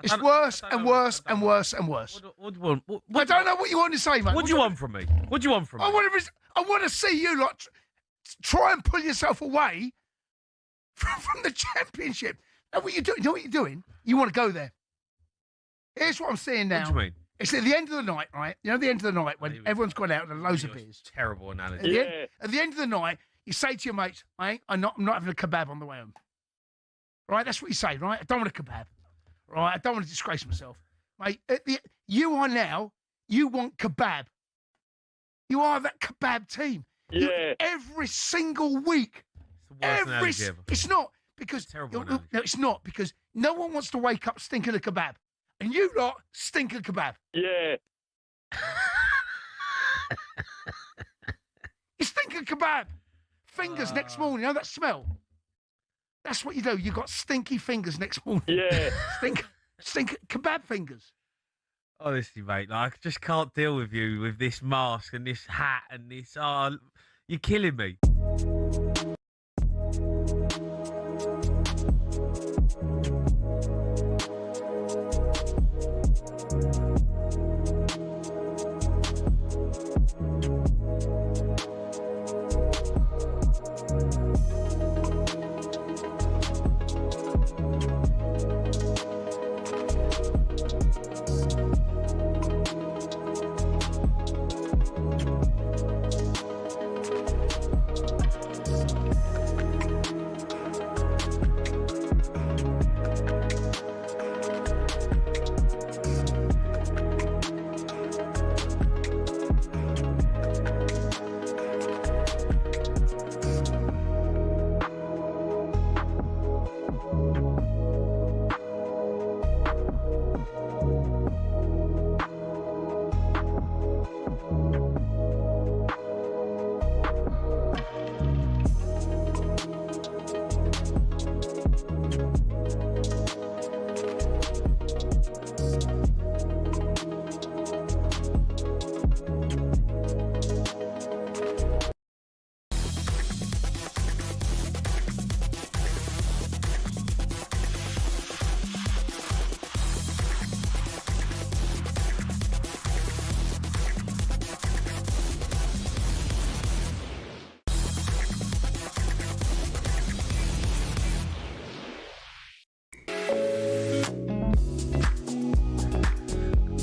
It's worse and worse and worse and worse. What do you want? I don't know what you want to say, mate. What do you want from me? What do you want from me? I want to see you lot try and pull yourself away from the championship. Now, what you do? You know what you're doing? You want to go there. Here's what I'm saying now. What do you mean? It's at the end of the night, right? You know, the end of the night when everyone's gone out and loads of beers. Terrible analogy. At the end of the night, you say to your mates, I'm not having a kebab on the way home. Right? That's what you say, right? I don't want a kebab. Right? I don't want to disgrace myself. Mate, you want kebab. You are that kebab team. Yeah. Every single week. It's not because no, it's not because no one wants to wake up stinking a kebab. And you lot stink a kebab. Yeah. You stink a kebab. Fingers next morning. You know that smell? That's what you do. You got stinky fingers next morning. Yeah. Stink kebab fingers. Honestly, mate, I just can't deal with you with this mask and this hat and this. You're killing me.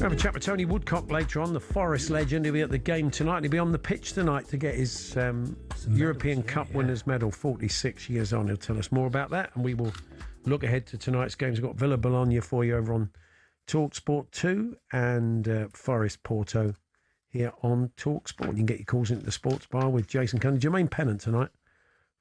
We'll have a chat with Tony Woodcock later on, the Forest legend. He'll be at the game tonight. He'll be on the pitch tonight to get his European Cup winners medal, 46 years on. He'll tell us more about that, and we will look ahead to tonight's games. We've got Villa Bologna for you over on talkSPORT 2 and Forest Porto here on talkSPORT. You can get your calls into the sports bar with Jason Cunningham. Jermaine Pennant tonight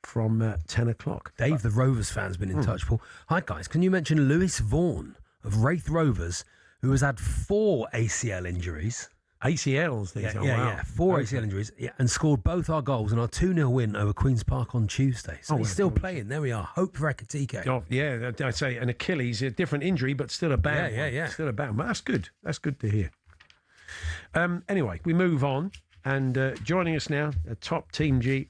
from 10 o'clock. Dave, the Rovers fan's been in touch, Paul. Hi, guys. Can you mention Lewis Vaughan of Wraith Rovers, who has had 4 ACL injuries? ACLs, these are. Wow. 4 ACL injuries, and scored both our goals in our 2-0 win over Queen's Park on Tuesday. So he's still playing. There we are. Hope for Ekatike. Oh, yeah, I'd say an Achilles, a different injury, but still a bad one. Yeah. Still a bad one. That's good. That's good to hear. Anyway, we move on. And joining us now, a top Team GB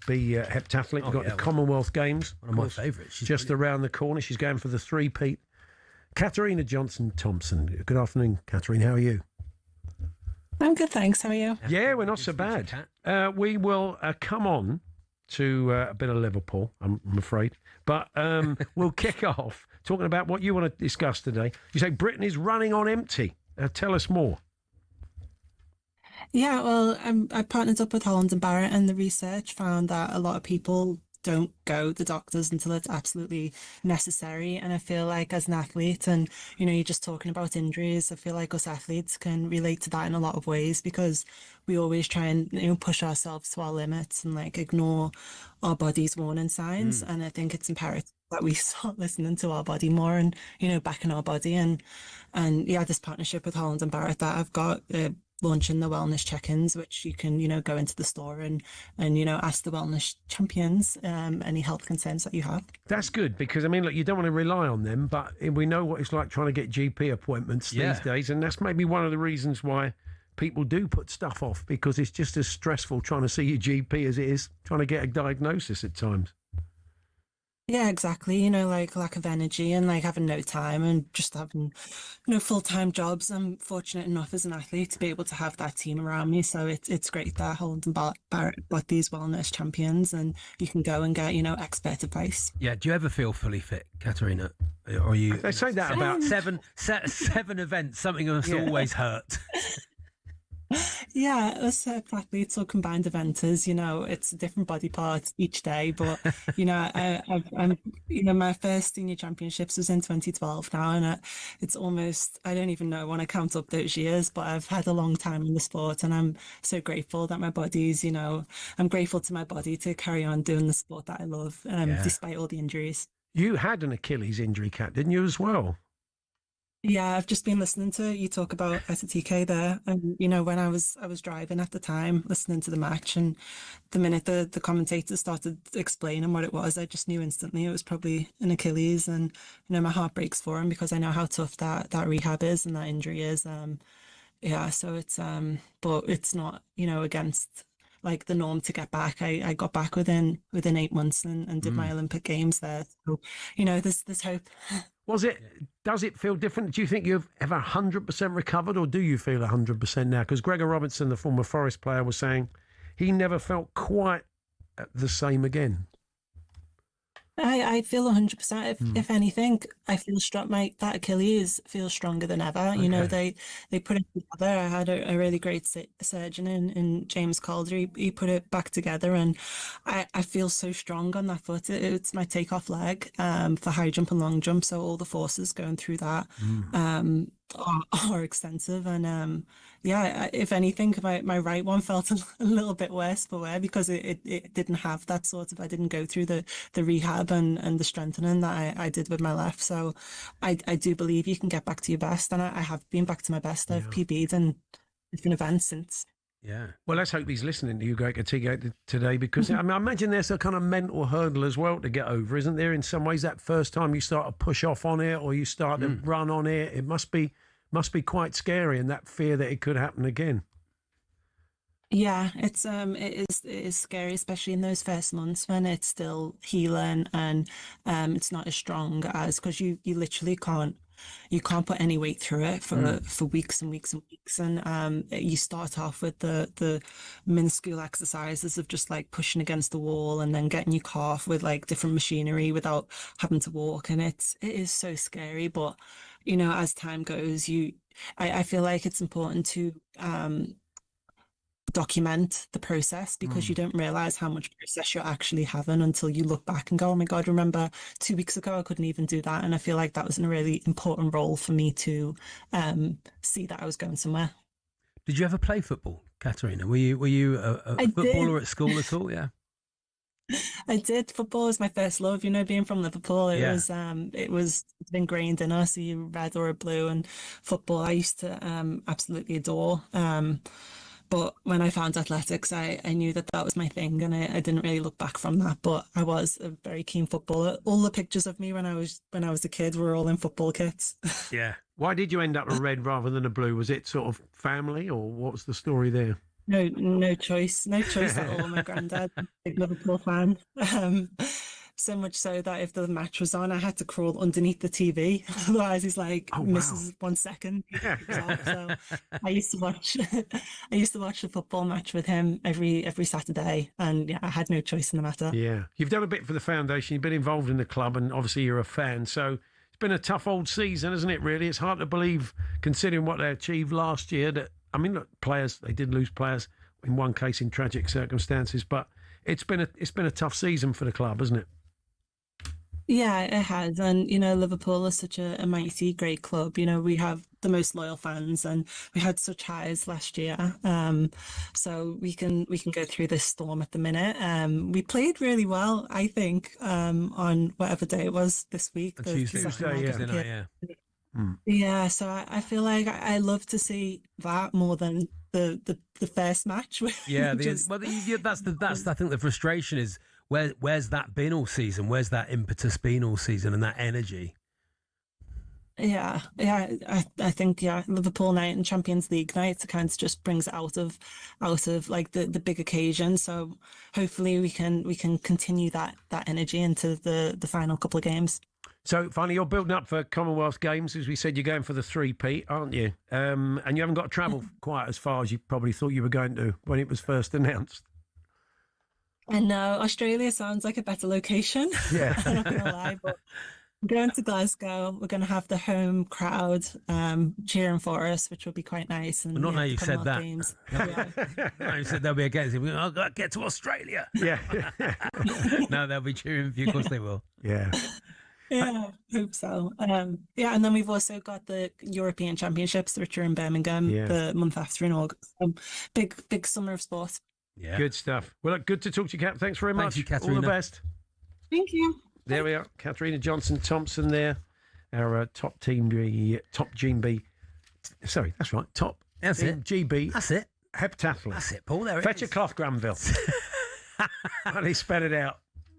heptathlete. We've got the Commonwealth Games. One of my favourites. Just around the corner. She's going for the 3-peat. Katarina Johnson-Thompson. Good afternoon, Katarina. How are you? I'm good, thanks. How are you? Yeah, we're not so bad. We will come on to a bit of Liverpool, I'm afraid. But we'll kick off talking about what you want to discuss today. You say Britain is running on empty. Tell us more. Yeah, well, I partnered up with Holland and Barrett, and the research found that a lot of people don't go to the doctors until it's absolutely necessary. And I feel like as an athlete, and you're just talking about injuries, I feel like us athletes can relate to that in a lot of ways, because we always try and push ourselves to our limits and like ignore our body's warning signs. And I think it's imperative that we start listening to our body more and backing our body. And yeah, this partnership with Holland and Barrett that I've got, launching the wellness check-ins, which you can go into the store and ask the wellness champions any health concerns that you have. That's good, because look, you don't want to rely on them, but we know what it's like trying to get GP appointments these days, and that's maybe one of the reasons why people do put stuff off, because it's just as stressful trying to see your GP as it is trying to get a diagnosis at times. Yeah, exactly. Like lack of energy and like having no time and just having, full-time jobs. I'm fortunate enough as an athlete to be able to have that team around me. So it's great that Holland and Barrett got these wellness champions, and you can go and get, expert advice. Yeah. Do you ever feel fully fit, Katarina? Or you? They say that about seven events. Something must always hurt. Yeah, us athletes or combined eventers, it's a different body part each day. But I'm my first senior championships was in 2012 now, and it's almost, I don't even know when I count up those years, but I've had a long time in the sport, and I'm so grateful that my body's, I'm grateful to my body to carry on doing the sport that I love, despite all the injuries. You had an Achilles injury, Kat, didn't you, as well? Yeah, I've just been listening to you talk about STK there, and when I was driving at the time, listening to the match, and the minute the commentator started explaining what it was, I just knew instantly it was probably an Achilles, and my heart breaks for him, because I know how tough that rehab is and that injury is. So it's but it's not against like the norm to get back. I got back within 8 months and did my Olympic Games there. So there's hope. Does it feel different? Do you think you've ever 100% recovered, or do you feel 100% now? Because Gregor Robertson, the former Forest player, was saying he never felt quite the same again. I feel 100%. If anything, I feel strong. That Achilles feels stronger than ever. Okay. They put it together. I had a really great surgeon in James Calder. He put it back together, and I feel so strong on that foot. It's my takeoff leg for high jump and long jump. So all the forces going through that are extensive, and if anything, my right one felt a little bit worse for wear, because it didn't have that sort of, I didn't go through the rehab and the strengthening that I did with my left. So I do believe you can get back to your best, and I have been back to my best. I've PB'd in different events since. Yeah. Well, let's hope he's listening to you, Greg Ekatike, today, because I imagine there's a kind of mental hurdle as well to get over, isn't there? In some ways, that first time you start to push off on it, or you start to run on it, it must be quite scary, and that fear that it could happen again. Yeah, it is scary, especially in those first months when it's still healing and it's not as strong as, because you literally can't put any weight through it for weeks and weeks and weeks. And you start off with the minuscule exercises of just like pushing against the wall and then getting your calf with like different machinery without having to walk. And it is so scary. But as time goes, you I feel like it's important to document the process, because you don't realize how much process you're actually having until you look back and go, oh my God, remember 2 weeks ago I couldn't even do that. And I feel like that was a really important role for me to see that I was going somewhere. Did you ever play football, Katerina? Were you a footballer at school at all? Yeah. I did. Football was my first love. Being from Liverpool, it was ingrained in us. You red or a blue, and football I used to absolutely adore. But when I found athletics, I knew that was my thing, and I didn't really look back from that. But I was a very keen footballer. All the pictures of me when I was a kid were all in football kits. Yeah. Why did you end up a red rather than a blue? Was it sort of family, or what was the story there? No choice at all. My granddad, big Liverpool fan. So much so that if the match was on, I had to crawl underneath the TV. Otherwise, he's like, misses 1 second. So I used to watch the football match with him every Saturday, and yeah, I had no choice in the matter. Yeah, you've done a bit for the foundation. You've been involved in the club, and obviously you're a fan. So it's been a tough old season, isn't it? Really, it's hard to believe, considering what they achieved last year. That look, they did lose players in one case in tragic circumstances, but it's been a tough season for the club, hasn't it? Yeah, it has. And, Liverpool is such a mighty, great club. We have the most loyal fans, and we had such highs last year. So we can go through this storm at the minute. We played really well, I think, on whatever day it was this week. Tuesday, yeah. Yeah, so I feel like I love to see that more than the first match. Yeah, that's I think the frustration is where's that been all season? Where's that impetus been all season, and that energy? Yeah. I think Liverpool night and Champions League night kind of just brings it out of like the big occasion. So hopefully we can continue that energy into the final couple of games. So finally, you're building up for Commonwealth Games. As we said, you're going for the 3-peat, aren't you? And you haven't got to travel quite as far as you probably thought you were going to when it was first announced. And no, Australia sounds like a better location. Yeah. I'm not going to lie, but we're going to Glasgow. We're going to have the home crowd cheering for us, which will be quite nice. And not now you've said that. Games. Now you said there'll be a game. I've got to get to Australia. Yeah. No, they'll be cheering for you. Of course they will. Yeah. Yeah, hope so. And then we've also got the European Championships, which are in Birmingham the month after in August. Big summer of sport. Yeah. Good stuff. Well, look, good to talk to you, Kat. Thanks very much. Thank you, Katerina. All the best. Thank you. There we are. Katerina Johnson-Thompson there. Our top Team GB. Sorry, that's right. Top That's Team it. GB. That's it. Heptathlon. That's it, Paul. There it Fetch is. a cloth, Granville. Well, he spelled it out.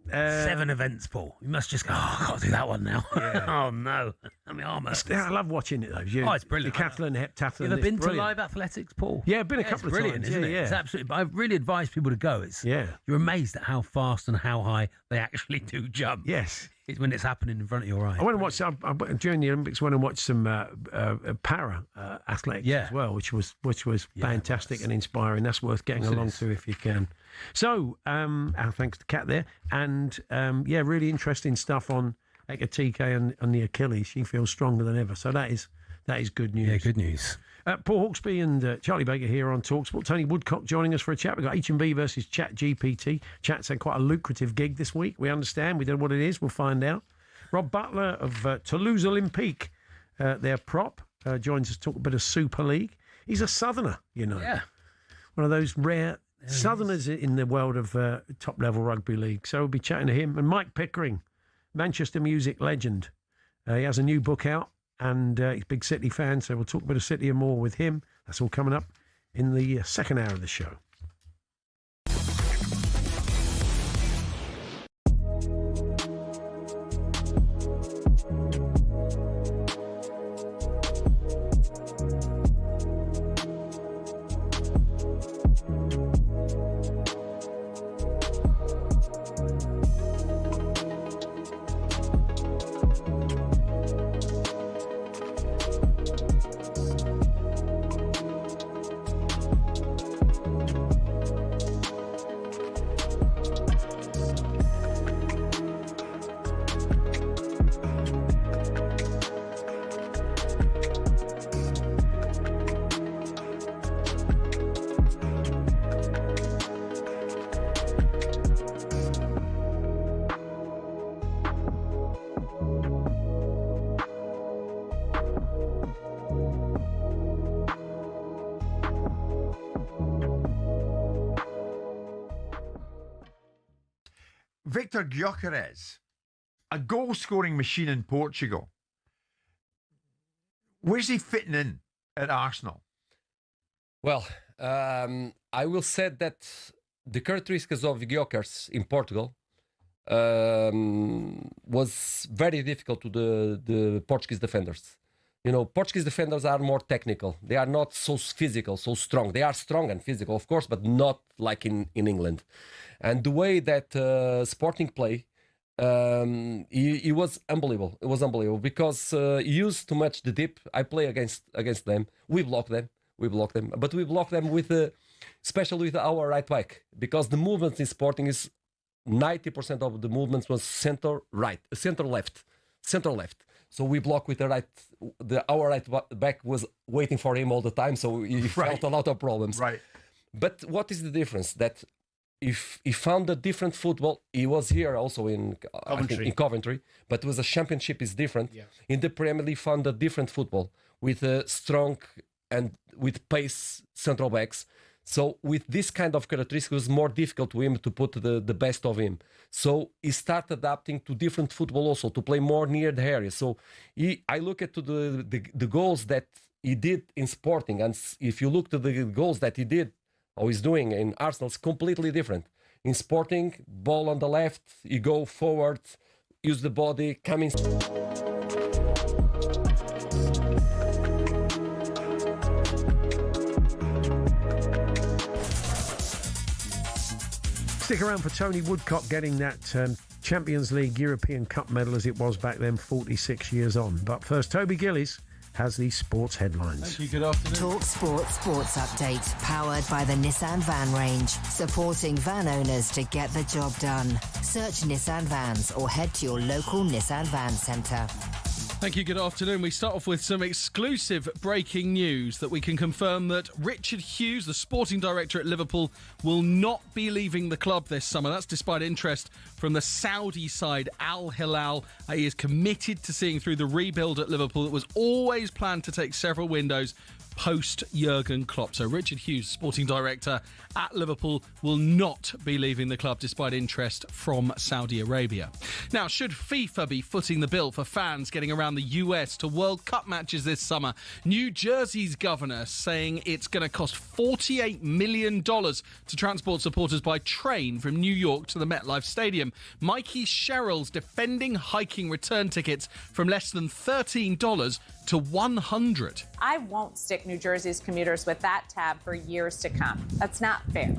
7 events, Paul. You must just go, I can't do that one now. Yeah. Oh, no. I'm armour. I love watching it, though. It's brilliant. Decathlon, heptathlon. You ever been brilliant. to live athletics, Paul? Yeah, I've been a couple of brilliant, times. Isn't it? Yeah. It's absolutely. I really advise people to go. You're amazed at how fast and how high they actually do jump. Yes. It's when it's happening in front of your eyes. I went and watched during the Olympics. Went and watched some para athletics as well, which was fantastic and inspiring. That's worth getting along to if you can. So, thanks to Kat there, and really interesting stuff on Ekatike and the Achilles. She feels stronger than ever. So that is good news. Yeah, good news. Paul Hawksbee and Charlie Baker here on talkSPORT. Tony Woodcock joining us for a chat. We've got H&B versus ChatGPT. Chat's had quite a lucrative gig this week. We understand. We don't know what it is. We'll find out. Rob Butler of Toulouse Olympique, their prop, joins us to talk a bit of Super League. He's a Southerner, Yeah. One of those rare Southerners in the world of top-level rugby league. So we'll be chatting to him. And Mike Pickering, Manchester music legend. He has a new book out. And he's a big City fan, so we'll talk a bit of City and more with him. That's all coming up in the second hour of the show. Victor Gyökeres, a goal-scoring machine in Portugal. Where's he fitting in at Arsenal? Well, I will say that the characteristics of Gyökeres in Portugal was very difficult to the Portuguese defenders. Portuguese defenders are more technical. They are not so physical, so strong. They are strong and physical, of course, but not like in England. And the way that Sporting play, it was unbelievable. It was unbelievable because he used to match the deep. I play against them. We block them, but we block them with, especially with our right back, because the movements in Sporting is 90% of the movements was center left. So we block with the right. Our right back was waiting for him all the time, so he felt a lot of problems. Right. But what is the difference? That if he found a different football, he was here also in Coventry, but it was a championship is different. Yeah. In the Premier League, found a different football with a strong and with pace central backs. So with this kind of characteristics, it was more difficult to him to put the best of him. So he started adapting to different football also, to play more near the area. So I look at the goals that he did in Sporting, and if you look to the goals that he did, or he's doing in Arsenal, it's completely different. In Sporting, ball on the left, you go forward, use the body, coming. Stick around for Tony Woodcock getting that Champions League European Cup medal as it was back then, 46 years on. But first, Toby Gillies has these sports headlines. Thank you, good afternoon. talkSPORT Sports Update, powered by the Nissan Van range, supporting van owners to get the job done. Search Nissan Vans or head to your local Nissan Van Centre. Thank you, good afternoon. We start off with some exclusive breaking news that we can confirm that Richard Hughes, the sporting director at Liverpool, will not be leaving the club this summer. That's despite interest from the Saudi side, Al Hilal. He is committed to seeing through the rebuild at Liverpool. It was always planned to take several windows post Jurgen Klopp. So Richard Hughes, sporting director at Liverpool, will not be leaving the club despite interest from Saudi Arabia. Now, should FIFA be footing the bill for fans getting around the US to World Cup matches this summer? New Jersey's governor saying it's going to cost $48 million to transport supporters by train from New York to the MetLife Stadium. Mikey Sherrill's defending hiking return tickets from less than $13 to $100. I won't stick New Jersey's commuters with that tab for years to come. That's not fair.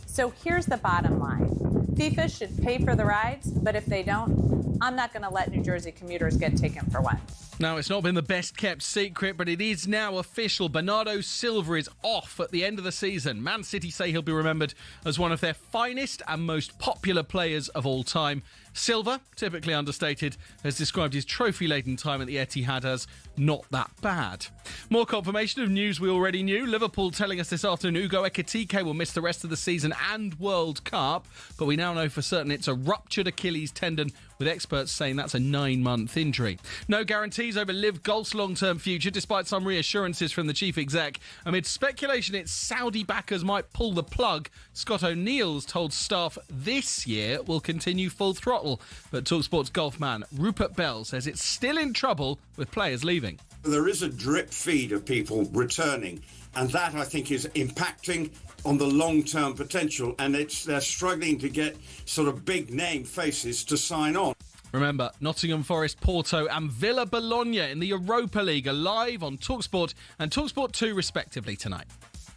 So here's the bottom line. FIFA should pay for the rides, but if they don't, I'm not going to let New Jersey commuters get taken for one. Now, it's not been the best kept secret, but it is now official. Bernardo Silva is off at the end of the season. Man City say he'll be remembered as one of their finest and most popular players of all time. Silva, typically understated, has described his trophy-laden time at the Etihad as not that bad. More confirmation of news we already knew. Liverpool telling us this afternoon Ugo Ekitike will miss the rest of the season and World Cup, but we now know for certain it's a ruptured Achilles tendon, with experts saying that's a 9-month injury. No guarantees over Liv Golf's long-term future, despite some reassurances from the chief exec. Amid speculation its Saudi backers might pull the plug, Scott O'Neill's told staff this year will continue full throttle. But talkSPORT's golf man Rupert Bell says it's still in trouble with players leaving. There is a drip feed of people returning, and that, I think, is impacting on the long-term potential, and they're struggling to get sort of big-name faces to sign on. Remember, Nottingham Forest, Porto and Villa Bologna in the Europa League are live on talkSPORT and talkSPORT 2 respectively tonight.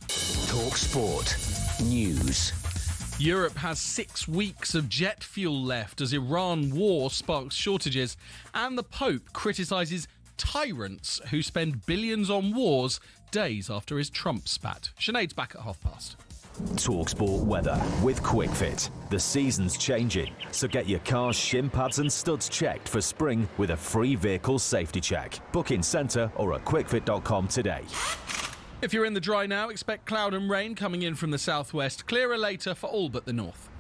talkSPORT News. Europe has 6 weeks of jet fuel left as Iran war sparks shortages, and the Pope criticises tyrants who spend billions on wars days after his Trump spat. Sinead's back at past. talkSPORT weather with QuickFit. The season's changing, so get your car's shim pads and studs checked for spring with a free vehicle safety check. Book in centre or at quickfit.com today. If you're in the dry now, expect cloud and rain coming in from the southwest. Clearer later for all but the north.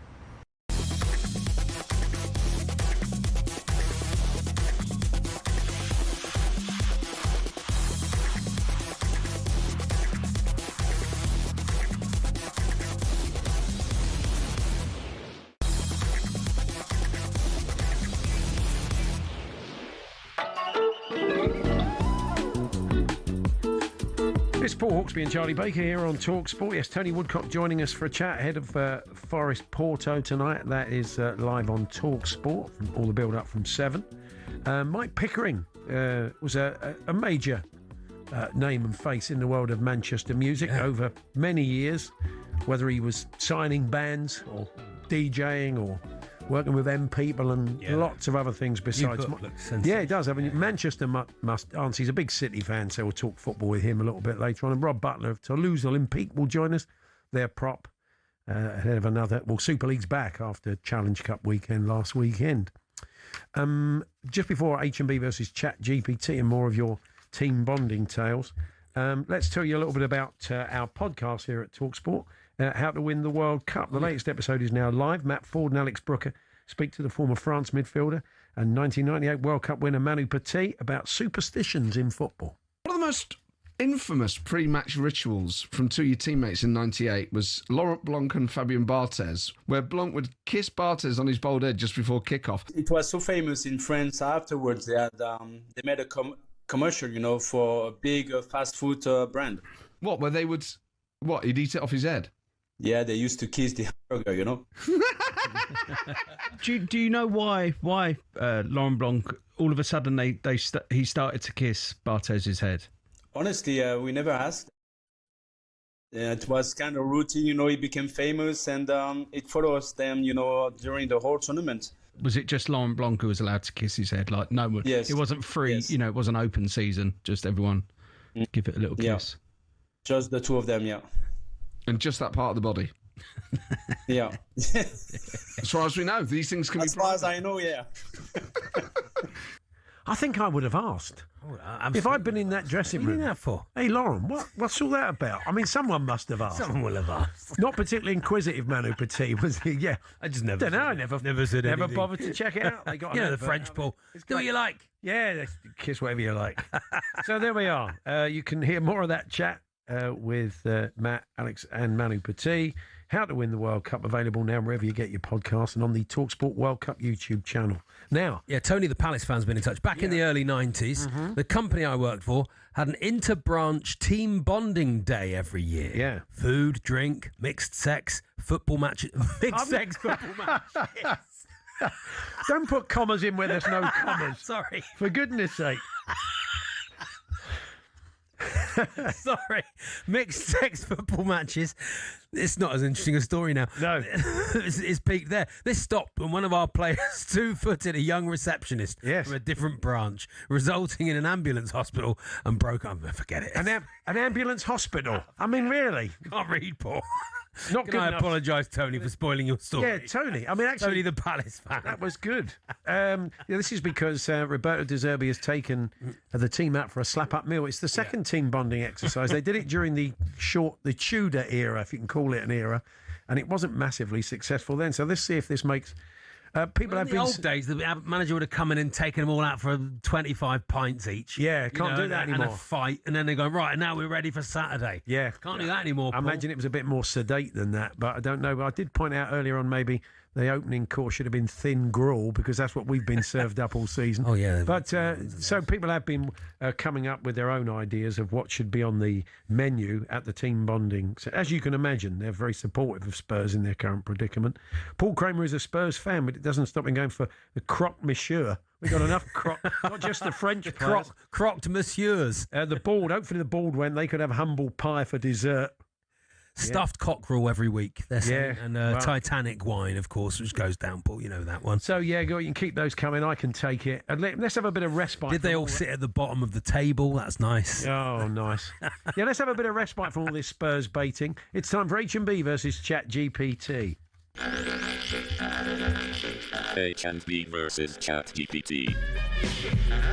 It's Paul Hawksbee and Charlie Baker here on talkSPORT. Yes, Tony Woodcock joining us for a chat ahead of Forest Porto tonight. That is live on talkSPORT, all the build-up from 7. Mike Pickering was a major name and face in the world of Manchester music over many years, whether he was signing bands or DJing or working with M people and lots of other things besides. Yeah, he does. I mean, Manchester must answer. He's a big City fan, so we'll talk football with him a little bit later on. And Rob Butler of Toulouse Olympique will join us. Their prop ahead of another. Well, Super League's back after Challenge Cup weekend last weekend. Just before H&B versus Chat GPT and more of your team bonding tales, let's tell you a little bit about our podcast here at talkSPORT. How to Win the World Cup. The latest episode is now live. Matt Ford and Alex Brooker speak to the former France midfielder and 1998 World Cup winner Manu Petit about superstitions in football. One of the most infamous pre-match rituals from two of your teammates in '98 was Laurent Blanc and Fabien Barthez, where Blanc would kiss Barthez on his bald head just before kickoff. It was so famous in France. Afterwards, they had they made a commercial, for a big fast food brand. What? Where they would he'd eat it off his head? Yeah, they used to kiss the hamburger, Do you know why Laurent Blanc all of a sudden he started to kiss Barthez's head? Honestly, we never asked. It was kind of routine, he became famous and it follows them, during the whole tournament. Was it just Laurent Blanc who was allowed to kiss his head? Like no one? Yes. It wasn't free, Yes. It wasn't open season. Just everyone give it a little kiss. Just the two of them, yeah. And just that part of the body? Yeah. As far as we know, these things can be... As far as I know, yeah. I think I would have asked. If I'd been in that dressing room. What are you doing that for? Hey, Lauren, what's all that about? I mean, someone must have asked. Someone will have asked. Not particularly inquisitive, Manu Petit, was he? Yeah. I just never... Don't know, I never said never anything. bothered to check it out. They got the French Paul. Do what you like. Yeah, kiss whatever you like. So there we are. You can hear more of that chat with Matt, Alex and Manu Petit. How to Win the World Cup, available now wherever you get your podcasts and on the talkSPORT World Cup YouTube channel. Now, Tony the Palace fan's been in touch. Back in the early 90s, the company I worked for had an inter-branch team bonding day every year. Yeah. Food, drink, mixed sex, football matches. Mixed sex football matches. Don't put commas in where there's no commas. Sorry. For goodness sake. Sorry. Mixed sex football matches. It's not as interesting a story now. No. It's peaked there. This stopped when one of our players two-footed a young receptionist from a different branch, resulting in an ambulance hospital and broke up. Forget it. An ambulance hospital? I mean, really? Can't read, Paul. Not Can good I enough. apologise, Tony, for spoiling your story? Yeah, Tony. I mean, actually, Tony the Palace fan. That was good. This is because Roberto De Zerbi has taken the team out for a slap-up meal. It's the second team bonding exercise. They did it during the Tudor era, if you can call it an era, and it wasn't massively successful then. So let's see if this makes... people have in the old days, the manager would have come in and taken them all out for 25 pints each. Yeah, can't do that anymore. And a fight, and then they go, right, now we're ready for Saturday. Yeah. Can't do that anymore, I Paul. imagine it was a bit more sedate than that, but I don't know. But I did point out earlier on maybe the opening course should have been thin gruel because that's what we've been served up all season. Oh, yeah. But so people have been coming up with their own ideas of what should be on the menu at the team bonding. So as you can imagine, they're very supportive of Spurs in their current predicament. Paul Kramer is a Spurs fan, but it doesn't stop him going for the croque monsieur. We've got enough croque, not just the French players. Croqued messieurs. The bald, hopefully the bald went. They could have humble pie for dessert. Stuffed cockerel every week, they're saying. Yeah, And well. Titanic wine, of course, which goes down, Paul. You know that one. So, you can keep those coming. I can take it. And let's have a bit of respite. Did they all sit at the bottom of the table? That's nice. Oh, nice. Let's have a bit of respite from all this Spurs baiting. It's time for H&B versus Chat GPT. H&B versus ChatGPT.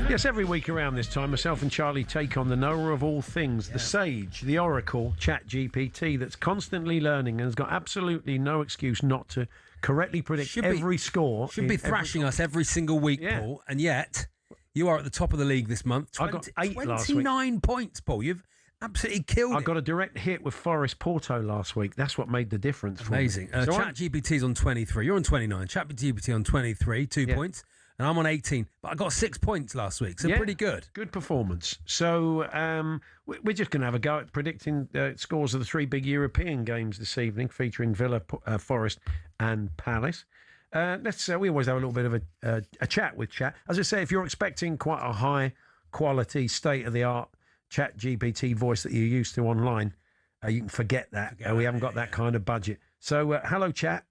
Yes, every week around this time, myself and Charlie take on the knower of all things, the sage, the oracle, ChatGPT, that's constantly learning and has got absolutely no excuse not to correctly predict every score. Should be thrashing us every single week, Paul, and yet you are at the top of the league this month. I got 8 last week. 29 points, Paul. You've absolutely killed it. I got a direct hit with Forest Porto last week. That's what made the difference for Amazing. me. So ChatGPT's on 23. You're on 29. ChatGPT on 23, 2 points. and I'm on 18. But I got 6 points last week, so pretty good. Good performance. So we're just going to have a go at predicting scores of the 3 big European games this evening, featuring Villa, Forest and Palace. We always have a little bit of a chat with Chat. As I say, if you're expecting quite a high quality, state-of-the-art Chat GPT voice that you're used to online, you can forget that. We haven't got that kind of budget. So, hello, Chat.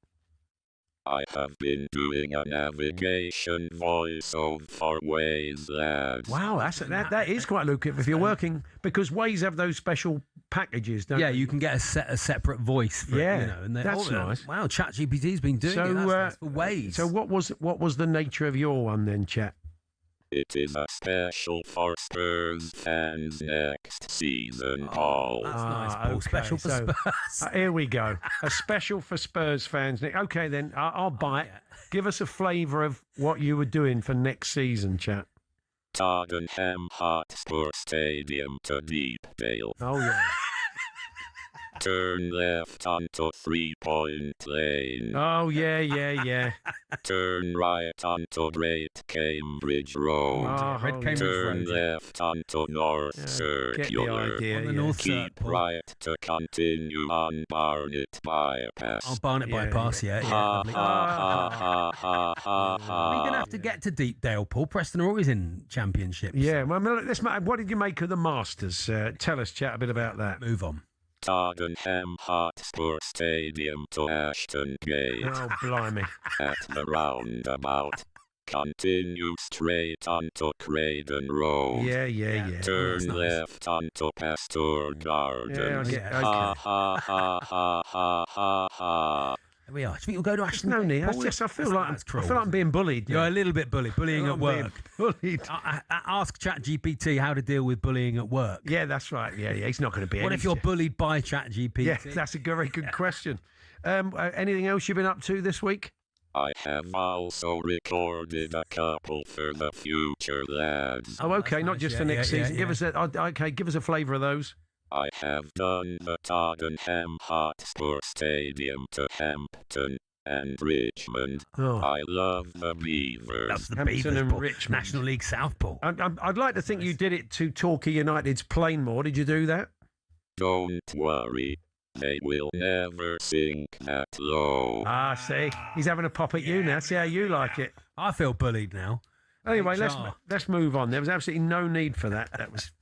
I have been doing a navigation voiceover for Waze, lads. Wow, that is quite lucrative if you're working, because Waze have those special packages, don't they? You can get a separate voice for it, and that's nice. Wow, ChatGPT's been doing it. That's nice for Waze. So what was the nature of your one then, Chat? It is a special for Spurs fans next season, Paul. That's nice, Paul. Okay. Special for Spurs. Here we go. A special for Spurs fans. Okay, then, I'll buy it. Give us a flavour of what you were doing for next season, Chat. Tottenham Hotspur Stadium to Deepdale. Oh, yeah. Turn left onto 3-point lane. Oh, yeah. Turn right onto Great Cambridge Road. Turn left onto North Circular. Keep right to continue on Barnet Bypass. Oh, Barnet Bypass, yeah. We're going to have to get to Deepdale, Paul. Preston are always in championships. Yeah, well, what did you make of the Masters? Tell us, Chat, a bit about that. Move on. Tottenham Hotspur Stadium to Ashton Gate. Oh, blimey. At the roundabout. Continue straight onto Craydon Road. Yeah. Turn left onto Pasteur Gardens. Yeah, There we are. Do you think we'll go to Ashton? No need. Paul? I feel like I'm being bullied. You're a little bit bullying at work. Bullied. Ask ChatGPT how to deal with bullying at work. Yeah, that's right. Yeah. He's not going to be. What if you're bullied by ChatGPT? Yeah, that's a very good question. Anything else you've been up to this week? I have also recorded a couple for the future, lads. Oh, okay, not just for next season. Give us a flavour of those. I have done the Tottenham Hotspur Stadium to Hampton and Richmond. I love the Beavers. That's the Hampton Beavers, and Paul. Richmond. National League Southpaw. I'd like to think you did it to Torquay United's Plainmoor. Did you do that? Don't worry. They will never sink that low. Ah, see? He's having a pop at you now. See how you like it. I feel bullied now. Anyway, let's move on. There was absolutely no need for that. That was...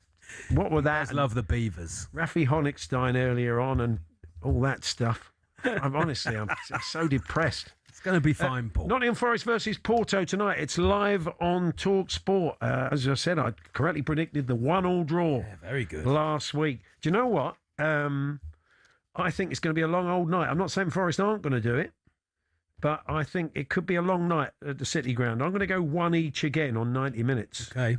What were that? I love the Beavers. Rafi Honigstein earlier on and all that stuff. I'm so depressed. It's going to be fine, Paul. Nottingham Forest versus Porto tonight. It's live on talkSPORT. As I said, I correctly predicted the 1-1 draw. Yeah, very good. Last week. Do you know what? I think it's going to be a long old night. I'm not saying Forest aren't going to do it, but I think it could be a long night at the City Ground. I'm going to go 1 each again on 90 minutes. Okay.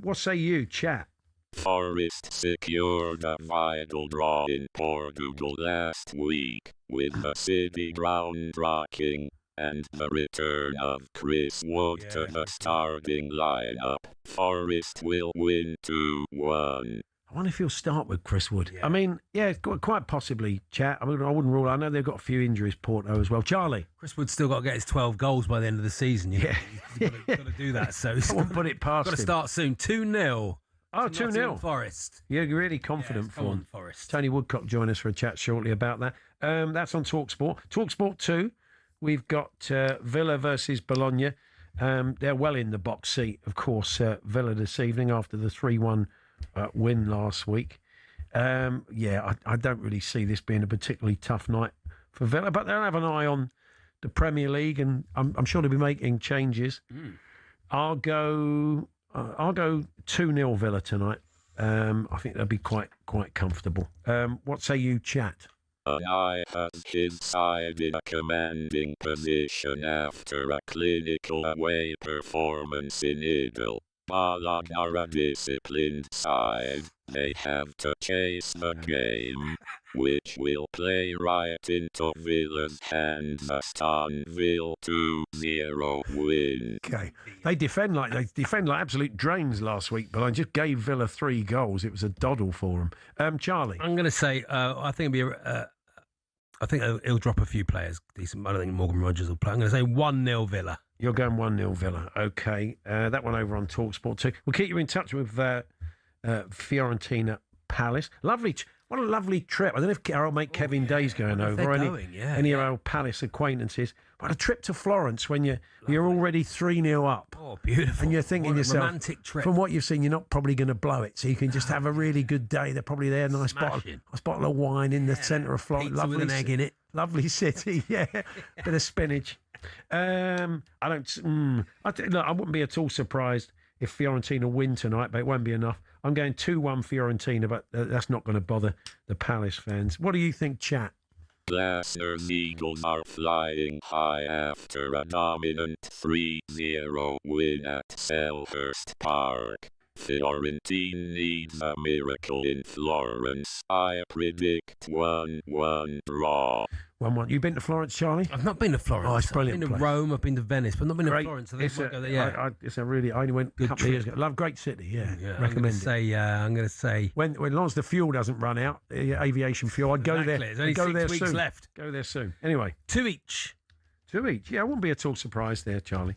What say you, Chat? Forest secured a vital draw in Portugal last week, with the City Ground rocking and the return of Chris Wood to the starting lineup. Forest will win 2-1. I wonder if he'll start with Chris Wood. Yeah. I mean, quite possibly, Chat. I wouldn't rule. I know they've got a few injuries, Porto as well. Charlie, Chris Wood's still got to get his 12 goals by the end of the season. He's got to do that. So I won't put it past him. Got to start soon. 2-0. Oh, 2-0. Forest. You're really confident for him. Forest. Tony Woodcock join us for a chat shortly about that. That's on talkSPORT. talkSPORT 2, we've got Villa versus Bologna. They're well in the box seat, of course, Villa this evening after the 3-1 win last week. I don't really see this being a particularly tough night for Villa, but they'll have an eye on the Premier League, and I'm sure they'll be making changes. I'll go 2-0 Villa tonight. I think they'll be quite comfortable. What say you, Chat? I has his side in a commanding position after a clinical away performance in Idle. Ballad are a disciplined side. They have to chase the game, which will play right into Villa's hands. A Stanville 2-0 win. Okay, they defend like absolute drains last week, but I just gave Villa 3 goals. It was a doddle for them. Charlie, I'm going to say I think it'll be. I think he'll drop a few players. Decent. I don't think Morgan Rogers will play. I'm going to say 1-0 Villa. You're going 1-0 Villa. Okay. That one over on talkSPORT too. We'll keep you in touch with Fiorentina Palace. What a lovely trip. I don't know if our old mate Kevin Day's going over or any of our Palace acquaintances. What a trip to Florence when you're already 3-0 up. Oh, beautiful. And you're thinking What a yourself, romantic trip. from what you've seen, you're not probably going to blow it. So you can just have a really good day. They're probably there. Nice bottle of wine in the centre of Florence. Pizza with an egg in it. Lovely city, yeah. Bit of spinach. I wouldn't be at all surprised if Fiorentina win tonight, but it won't be enough. I'm going 2-1 Fiorentina, but that's not going to bother the Palace fans. What do you think, chat? Leicester's Eagles are flying high after a dominant 3-0 win at Selhurst Park. Fiorentina needs a miracle in Florence. I predict 1-1 draw. 1-1. You been to Florence, Charlie? I've not been to Florence. Oh, it's brilliant. I've been to Rome, I've been to Venice, but not been to Great. Florence. I think I might go there. Yeah. It's a really. I only went a couple of years ago. Love, great city. Yeah, recommend it. I'm going to say when as long as the fuel doesn't run out, aviation fuel, I'd go there. There's only go 6 there weeks soon. left. Go there soon. Anyway, 2 each. 2 each. Yeah, I wouldn't be at all surprised there, Charlie.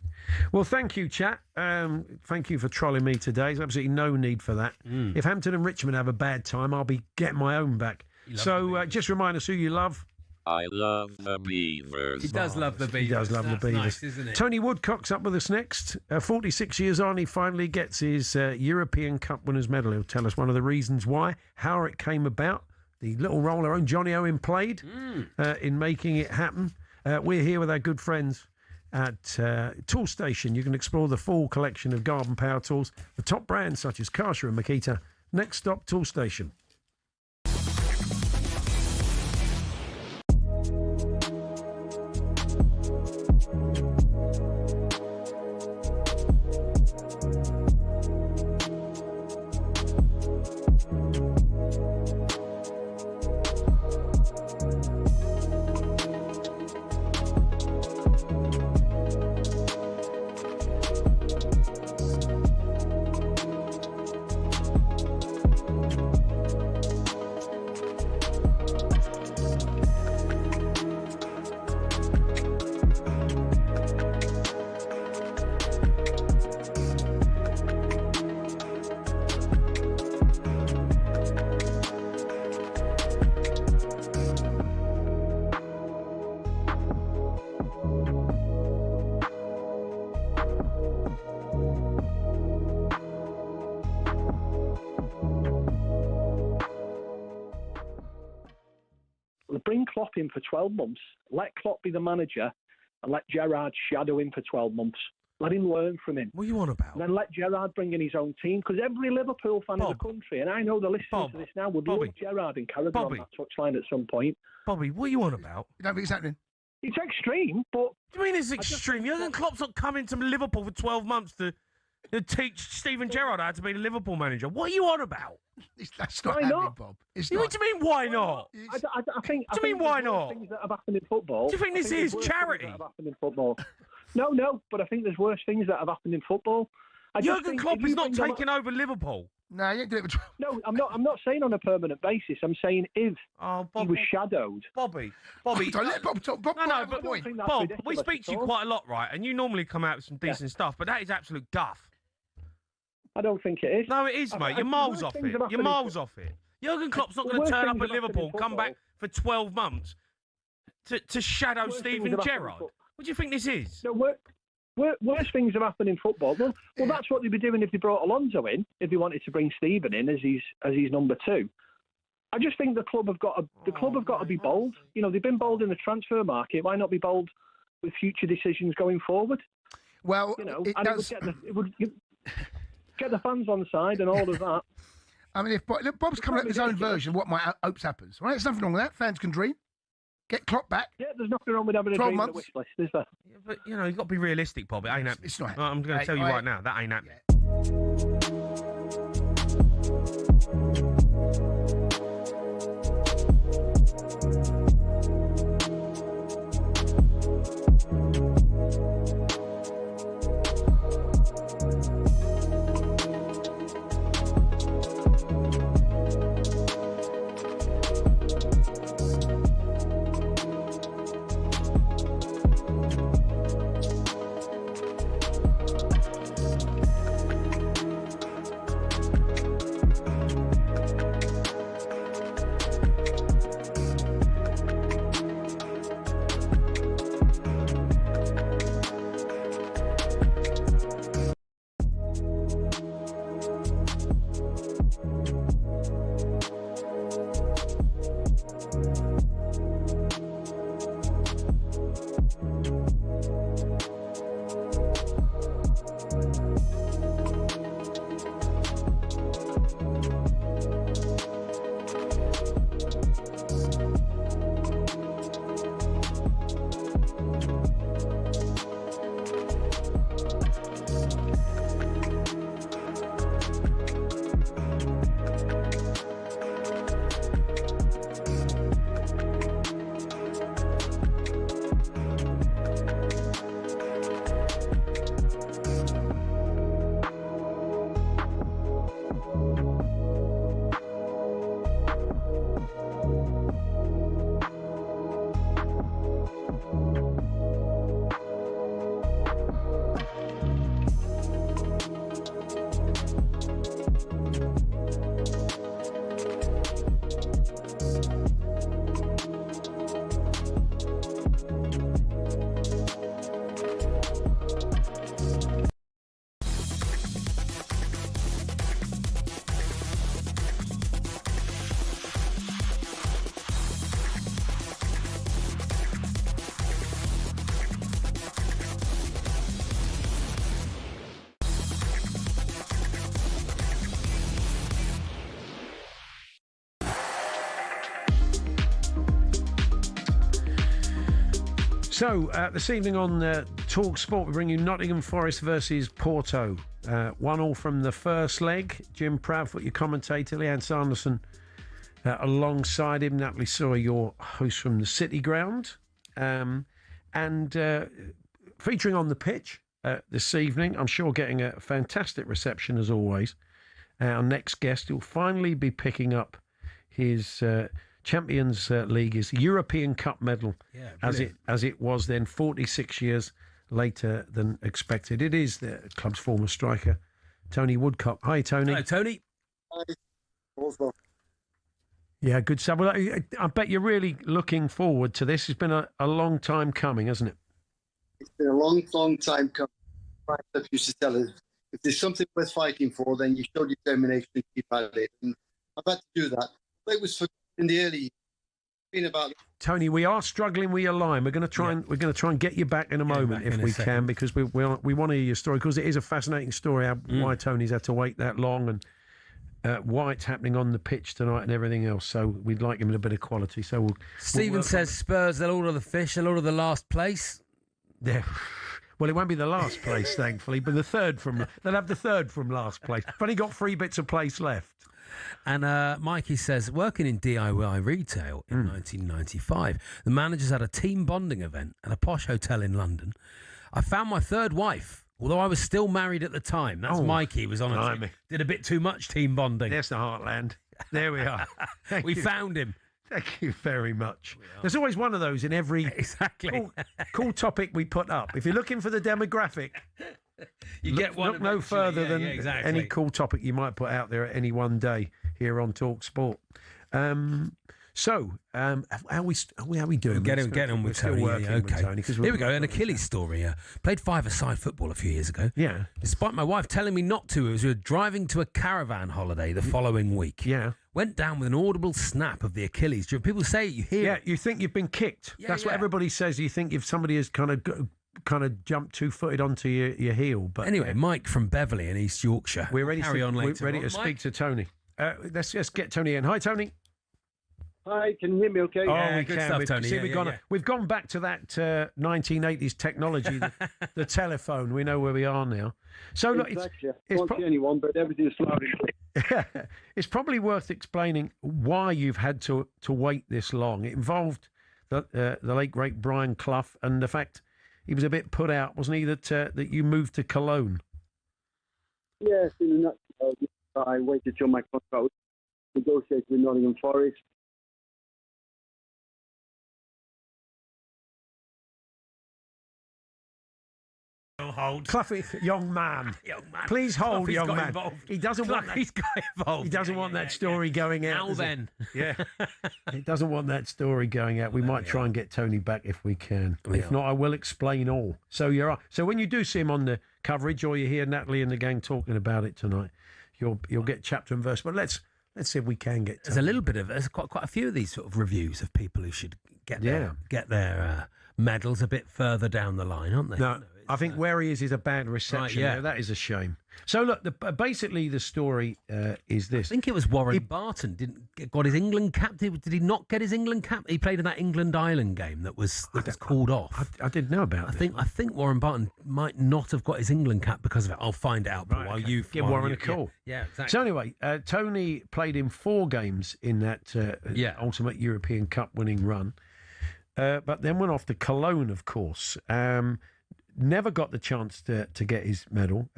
Well, thank you, chat. Thank you for trolling me today. There's absolutely no need for that. If Hampton and Richmond have a bad time, I'll be getting my own back. So just remind us who you love. I love the Beavers. He does love the Beavers. He does love the Beavers. Nice, isn't it? Tony Woodcock's up with us next. 46 years on, he finally gets his European Cup Winners' Medal. He'll tell us one of the reasons why, how it came about, the little role our own Johnny Owen played in making it happen. We're here with our good friends at Tool Station. You can explore the full collection of garden power tools, the top brands such as Karsha and Makita. Next stop, Tool Station. Bring Klopp in for 12 months, let Klopp be the manager, and let Gerrard shadow him for 12 months. Let him learn from him. What are you on about? And then let Gerrard bring in his own team, because every Liverpool fan in the country, and I know they're listening to this now, would love Gerrard and Carragher on that touchline at some point. Bobby, what are you on about? You don't think it's happening? It's extreme, but... What do you mean it's extreme? Jurgen Klopp's not coming to Liverpool for 12 months to teach Steven Gerrard how to be the Liverpool manager. What are you on about? That's not happening, Bob. It's not. What do you mean, why not? I think. What do you mean, why not? Things that have happened in football. Do you think this is charity? That have happened in football. No, but I think there's worse things that have happened in football. Jurgen Klopp is not taking over Liverpool. No, you ain't doing it. No, I'm not. I'm not saying on a permanent basis. I'm saying if he was shadowed. Bobby. Don't let Bob talk. Bob, No, but Bob, we speak to you quite a lot, right? And you normally come out with some decent stuff, but that is absolute guff. I don't think it is. No, it is, mate. You're miles off it. You're miles off it. Jurgen Klopp's not going to turn up at Liverpool, come back for 12 months to shadow Steven Gerrard. What do you think this is? No, worse things have happened in football. Well, that's what they'd be doing if they brought Alonso in, if they wanted to bring Steven in as his number two. I just think the club have got to be bold. You know, they've been bold in the transfer market. Why not be bold with future decisions going forward? Well, you know, it would get the fans on side and all of that. I mean, if Bob's coming up with his own version, what my hopes happens, right? There's nothing wrong with that. Fans can dream. Get Klopp back. Yeah, there's nothing wrong with having a 12 dream months. on the wish list, is there? Yeah, but, you know, you've got to be realistic, Bob. It ain't happening. It's not. I'm going to tell you right now, that ain't happening. So, this evening on talkSPORT, we bring you Nottingham Forest versus Porto. 1-1 from the first leg. Jim Proudfoot, your commentator, Leanne Sanderson alongside him. Natalie Sawyer, your host from the City Ground. And featuring on the pitch this evening, I'm sure getting a fantastic reception as always. Our next guest will finally be picking up his Champions League, his European Cup medal, as it was then 46 years later than expected. It is the club's former striker, Tony Woodcock. Hi, Tony. Hello, Tony. Hi. Oslo. Yeah, good stuff. Well, I bet you're really looking forward to this. It's been a long time coming, hasn't it? It's been a long, long time coming. Right, that used to tell us, if there's something worth fighting for, then you show determination to keep at it. And I've had to do that. But it was for in the early. Been about. Tony, we are struggling with your line. We're going to try and get you back in a moment if we can, because we want to hear your story, because it is a fascinating story why Tony's had to wait that long and why it's happening on the pitch tonight and everything else. So we'd like him in a bit of quality. So Stephen says Spurs, they'll order the fish, they'll order the last place. Yeah. Well, it won't be the last place, thankfully, but they'll have the third from last place. I've only got 3 bits of place left. And Mikey says, working in DIY retail in 1995, the managers had a team bonding event at a posh hotel in London. I found my third wife, although I was still married at the time. That's Mikey. Was on did a bit too much team bonding. There's the heartland. There we are. We found him. Thank you very much. There's always one of those in every cool topic we put up. If you're looking for the demographic, look no further than any cool topic you might put out there at any one day here on talkSPORT. How are we doing? Get on with Tony. Okay. Tony, here we go. An Achilles story. Played five-a-side football a few years ago. Yeah. Despite my wife telling me not to, as we were driving to a caravan holiday the following week. Yeah. Went down with an audible snap of the Achilles. People say you hear. Yeah, you think you've been kicked. That's what everybody says. You think if somebody has kind of jumped 2-footed onto your heel. But anyway, Mike from Beverley in East Yorkshire. We're ready. We're ready to speak to Tony. Let's just get Tony in. Hi, Tony. Hi, can you hear me okay? Oh, we good can. Stuff, Tony. We've gone back to that 1980s technology, the telephone. We know where we are now. So look, exactly. I won't see anyone, but everything's loud and clear. It's probably worth explaining why you've had to wait this long. It involved the late great Brian Clough and the fact he was a bit put out, wasn't he, that you moved to Cologne? Yes, in a nutshell, I waited till my contract was negotiated with Nottingham Forest. Hold. Cloughy, young man. Please hold, Cloughie's young man. Involved. He doesn't want that. He's got involved. He doesn't want that story going out. Now then. Yeah. He doesn't want that story going out. We might try and get Tony back if we can. If not, I will explain all. So when you do see him on the coverage, or you hear Natalie and the gang talking about it tonight, you'll get chapter and verse. But let's see if we can get. There's quite a few of these sort of reviews of people who should get their medals a bit further down the line, aren't they? No. I think where he is a bad reception. Right, that is a shame. So look, basically the story is this. I think it was Warren Barton got his England cap. Did he not get his England cap? He played in that England-Ireland game that was called off. I didn't know about. I think Warren Barton might not have got his England cap because of it. I'll find out. But while you give Warren a call. Yeah, exactly. So anyway, Tony played in 4 games in that ultimate European Cup winning run, but then went off to Cologne, of course. Never got the chance to get his medal.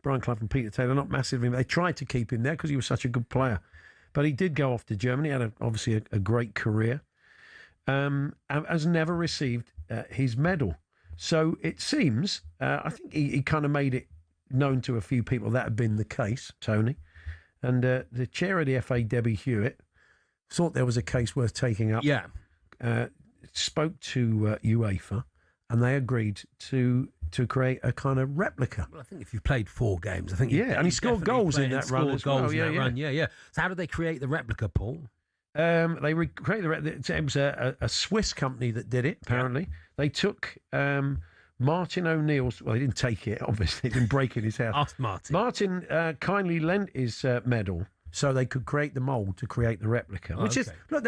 Brian Clough and Peter Taylor, not massively. They tried to keep him there because he was such a good player. But he did go off to Germany, had obviously a great career, and has never received his medal. So it seems, I think he kind of made it known to a few people that had been the case, Tony. And the chair of the FA, Debbie Hewitt, thought there was a case worth taking up. Yeah. Spoke to UEFA. And they agreed to create a kind of replica. Well, I think if you've played 4 games, I think and he scored goals in that run as well. Yeah. So how did they create the replica, Paul? They created the replica. It was a Swiss company that did it. Apparently, they took Martin O'Neill's. Well, they didn't take it. Obviously, they didn't break in his house. Ask Martin. Martin kindly lent his medal so they could create the mould to create the replica. Which is look,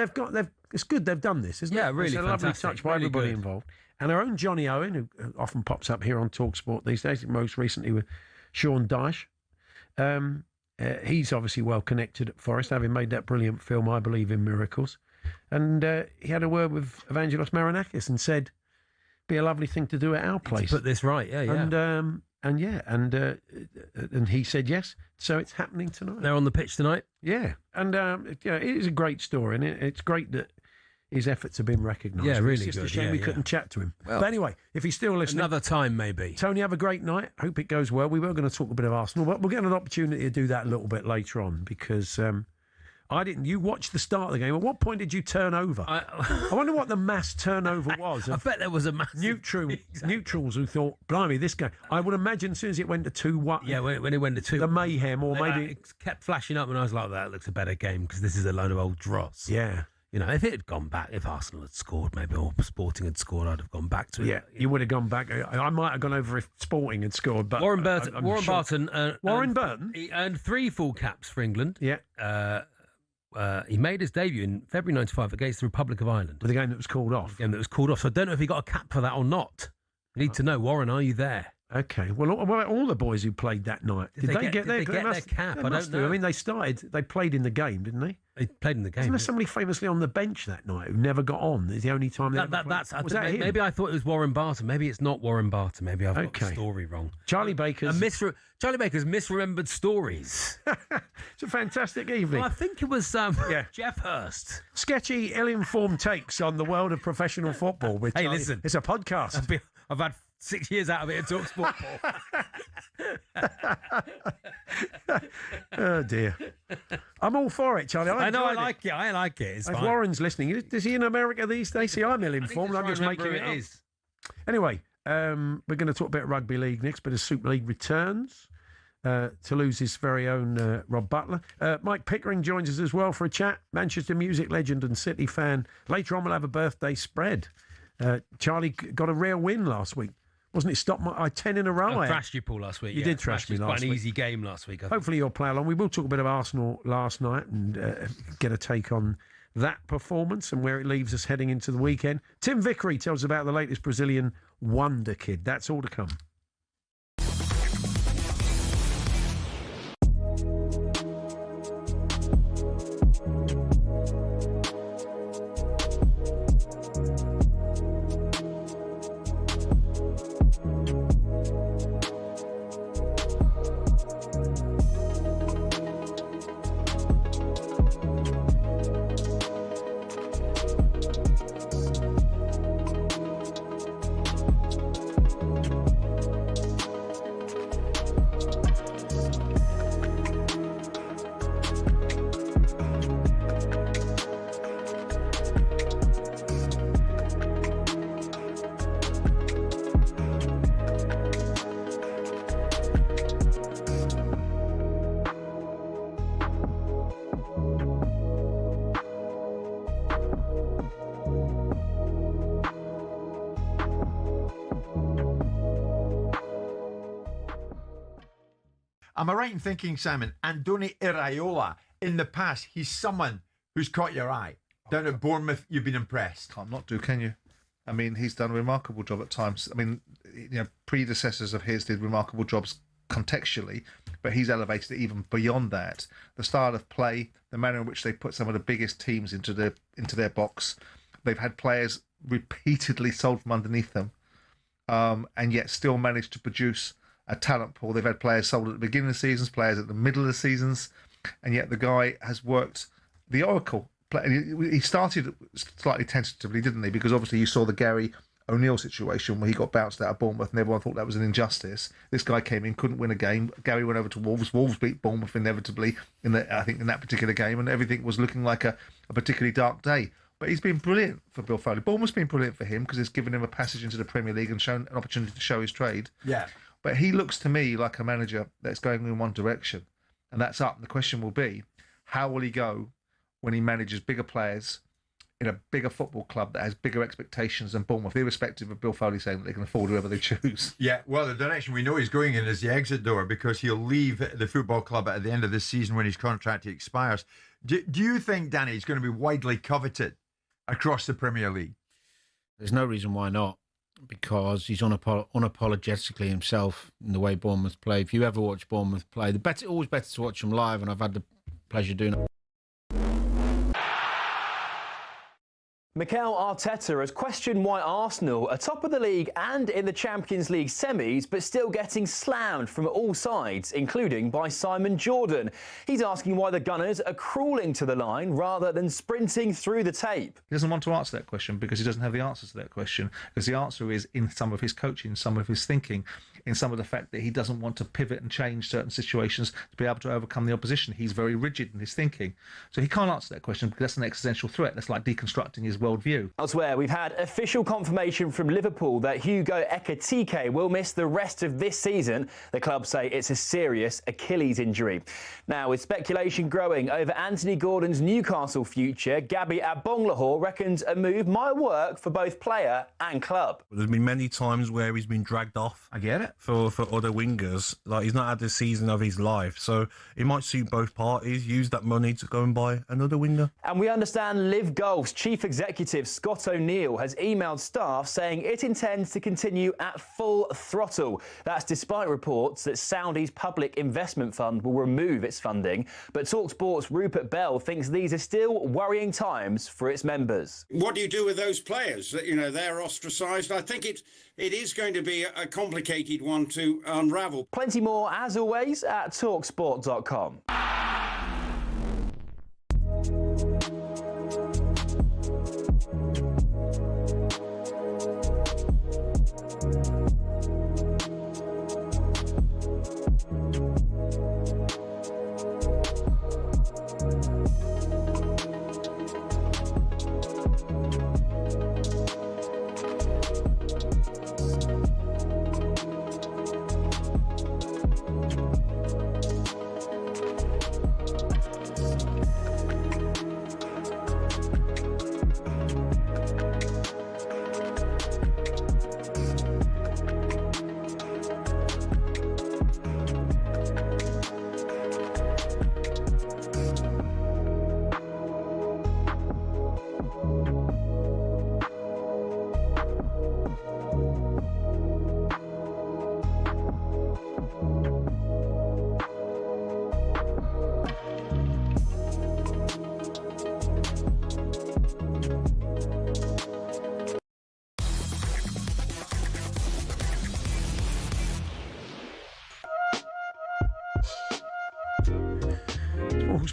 it's good they've done this, isn't it? Yeah, really It's a lovely fantastic, touch by really everybody good. involved. And our own Johnny Owen, who often pops up here on talkSPORT these days, most recently with Sean Dyche. He's obviously well connected at Forest, having made that brilliant film, I Believe in Miracles. And he had a word with Evangelos Marinakis and said, be a lovely thing to do at our place. To put this right, yeah. And he said yes, so it's happening tonight. They're on the pitch tonight. Yeah, and it is a great story, and it's great that his efforts have been recognised. Yeah, really It's just good. a shame we couldn't chat to him. Well, but anyway, if he's still listening, another time maybe. Tony, have a great night. Hope it goes well. We were going to talk a bit of Arsenal, but we'll get an opportunity to do that a little bit later on because I didn't. You watched the start of the game. At what point did you turn over? I wonder what the mass turnover was. I bet there was a mass neutrals who thought, blimey, this game. I would imagine as soon as it went to 2-1. Yeah, when it went to 2, the mayhem, or maybe it kept flashing up, and I was like, "That looks a better game because this is a load of old dross." Yeah. You know, if it had gone back, if Arsenal had scored, maybe, or Sporting had scored, I'd have gone back to it. Yeah, you would have gone back. I might have gone over if Sporting had scored. But Warren Burton, Warren Burton, he earned 3 full caps for England. Yeah. He made his debut in February '95 against the Republic of Ireland. With a game that was called off. So I don't know if he got a cap for that or not. I need to know, Warren, are you there? Okay. Well, what about all the boys who played that night? Did they get their cap? They I must don't do. know. I mean, they played in the game, didn't they? They played in the game. Wasn't there somebody famously on the bench that night who never got on? It's the only time they was that him? Maybe I thought it was Warren Barton. Maybe it's not Warren Barton. Maybe I've got the story wrong. Charlie Baker's misremembered stories. It's a fantastic evening. Well, I think it was Jeff Hurst. Sketchy, ill-informed takes on the world of professional football. With Hey, Charlie. listen. It's a podcast. I've had 6 years out of it at talkSPORT, Paul. Oh, dear. I'm all for it, Charlie. I like it. I like it. It's if fine. Warren's listening, is he in America these days? See, I'm ill-informed. I'm just making it up. Anyway, we're going to talk a bit of rugby league next, but as Super League returns, Toulouse's very own Rob Butler. Mike Pickering joins us as well for a chat. Manchester music legend and City fan. Later on, we'll have a birthday spread. Charlie got a rare win last week. Wasn't it? Stopped my 10 in a row. I thrashed you, Paul, last week. You did thrash me last week. Quite an easy game last week. Hopefully you'll play along. We will talk a bit of Arsenal last night and get a take on that performance and where it leaves us heading into the weekend. Tim Vickery tells us about the latest Brazilian wonder kid. That's all to come. Am I right in thinking, Simon, Andoni Iraola, in the past, he's someone who's caught your eye? Down at Bournemouth, you've been impressed. Can't not do, can you? I mean, he's done a remarkable job at times. I mean, predecessors of his did remarkable jobs contextually, but he's elevated it even beyond that. The style of play, the manner in which they put some of the biggest teams into their box. They've had players repeatedly sold from underneath them, and yet still managed to produce a talent pool. They've had players sold at the beginning of the seasons, players at the middle of the seasons, and yet the guy has worked the oracle. He started slightly tentatively, didn't he? Because obviously you saw the Gary O'Neill situation where he got bounced out of Bournemouth and everyone thought that was an injustice. This guy came in, couldn't win a game. Gary went over to Wolves. Wolves beat Bournemouth inevitably in that particular game, and everything was looking like a particularly dark day. But he's been brilliant for Bill Foley. Bournemouth's been brilliant for him because it's given him a passage into the Premier League and shown an opportunity to show his trade. Yeah. But he looks to me like a manager that's going in one direction, and that's up. The question will be, how will he go when he manages bigger players in a bigger football club that has bigger expectations than Bournemouth, irrespective of Bill Foley saying that they can afford whoever they choose? Yeah, well, the direction we know he's going in is the exit door because he'll leave the football club at the end of this season when his contract expires. Do you think, Danny, he's going to be widely coveted across the Premier League? There's no reason why not, because he's unapologetically himself in the way Bournemouth play. If you ever watch Bournemouth play, always better to watch them live, and I've had the pleasure doing it. Mikel Arteta has questioned why Arsenal are top of the league and in the Champions League semis, but still getting slammed from all sides, including by Simon Jordan. He's asking why the Gunners are crawling to the line rather than sprinting through the tape. He doesn't want to answer that question because he doesn't have the answers to that question, because the answer is in some of his coaching, some of his thinking, in some of the fact that he doesn't want to pivot and change certain situations to be able to overcome the opposition. He's very rigid in his thinking. So he can't answer that question because that's an existential threat. That's like deconstructing his worldview. Elsewhere, we've had official confirmation from Liverpool that Hugo Ekitike will miss the rest of this season. The club say it's a serious Achilles injury. Now, with speculation growing over Anthony Gordon's Newcastle future, Gabby Agbonlahor reckons a move might work for both player and club. There's been many times where he's been dragged off. I get it. For other wingers. Like, he's not had the season of his life. So it might suit both parties. Use that money to go and buy another winger. And we understand Liv Golf's chief executive, Scott O'Neill, has emailed staff saying it intends to continue at full throttle. That's despite reports that Saudi's public investment fund will remove its funding. But talkSPORT's Rupert Bell thinks these are still worrying times for its members. What do you do with those players? You know, they're ostracised. I think it is going to be a complicated one to unravel. Plenty more, as always, at talksport.com.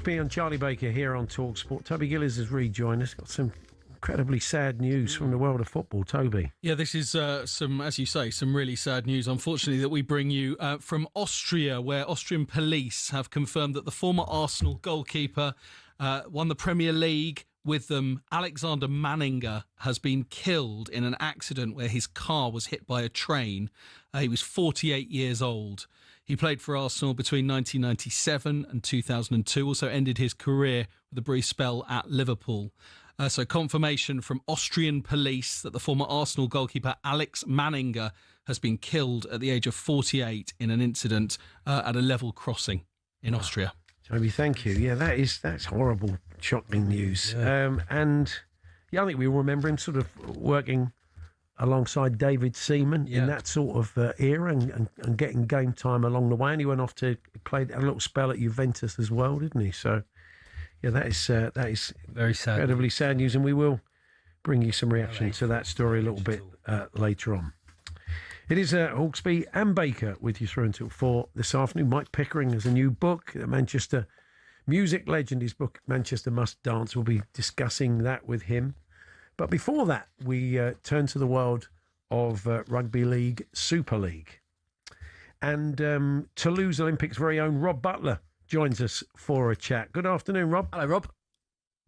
Hawksbee and Charlie Baker here on talkSPORT. Toby Gillies has rejoined us. Got some incredibly sad news from the world of football. Toby. Yeah, this is some, as you say, some really sad news, unfortunately, that we bring you from Austria, where Austrian police have confirmed that the former Arsenal goalkeeper won the Premier League with them. Alexander Manninger has been killed in an accident where his car was hit by a train. He was 48 years old. He played for Arsenal between 1997 and 2002, also ended his career with a brief spell at Liverpool. So confirmation from Austrian police that the former Arsenal goalkeeper Alex Manninger has been killed at the age of 48 in an incident at a level crossing in Austria. Toby, thank you. Yeah, that's horrible, shocking news. Yeah. And I think we remember him sort of working alongside David Seaman in that sort of era and getting game time along the way. And he went off to play a little spell at Juventus as well, didn't he? So, yeah, that is very sad, incredibly sad news. And we will bring you some reaction to that story a little bit later on. It is Hawksbee and Baker with you through until 4 this afternoon. Mike Pickering has a new book, a Manchester music legend. His book, Manchester Must Dance. We'll be discussing that with him. But before that, we turn to the world of Rugby League, Super League. And Toulouse Olympics' very own Rob Butler joins us for a chat. Good afternoon, Rob. Hello, Rob.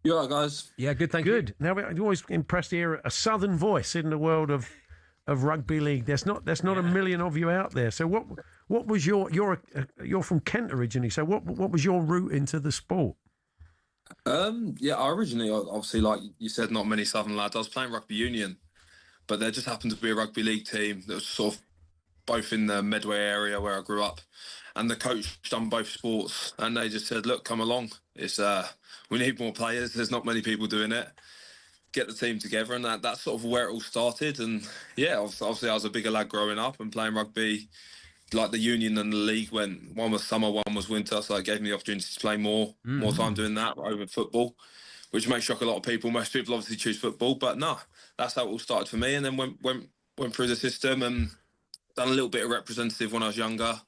You all right, guys? Yeah, good, thank you. Good. Now, I'm always impressed to hear a southern voice in the world of Rugby League. There's not a million of you out there. So what was you're from Kent originally, so what was your route into the sport? I originally, obviously, like you said, not many southern lads. I was playing rugby union, but there just happened to be a rugby league team that was sort of both in the Medway area where I grew up, and the coach done both sports, and they just said, "Look, come along. It's we need more players. There's not many people doing it." get the team together, and that's sort of where it all started. And yeah, obviously I was a bigger lad growing up and playing rugby. Like the union and the league went, one was summer, one was winter, so it gave me the opportunity to play more time doing that over football, which may shock a lot of people. Most people obviously choose football, but no, that's how it all started for me. And then went through the system and done a little bit of representative when I was younger.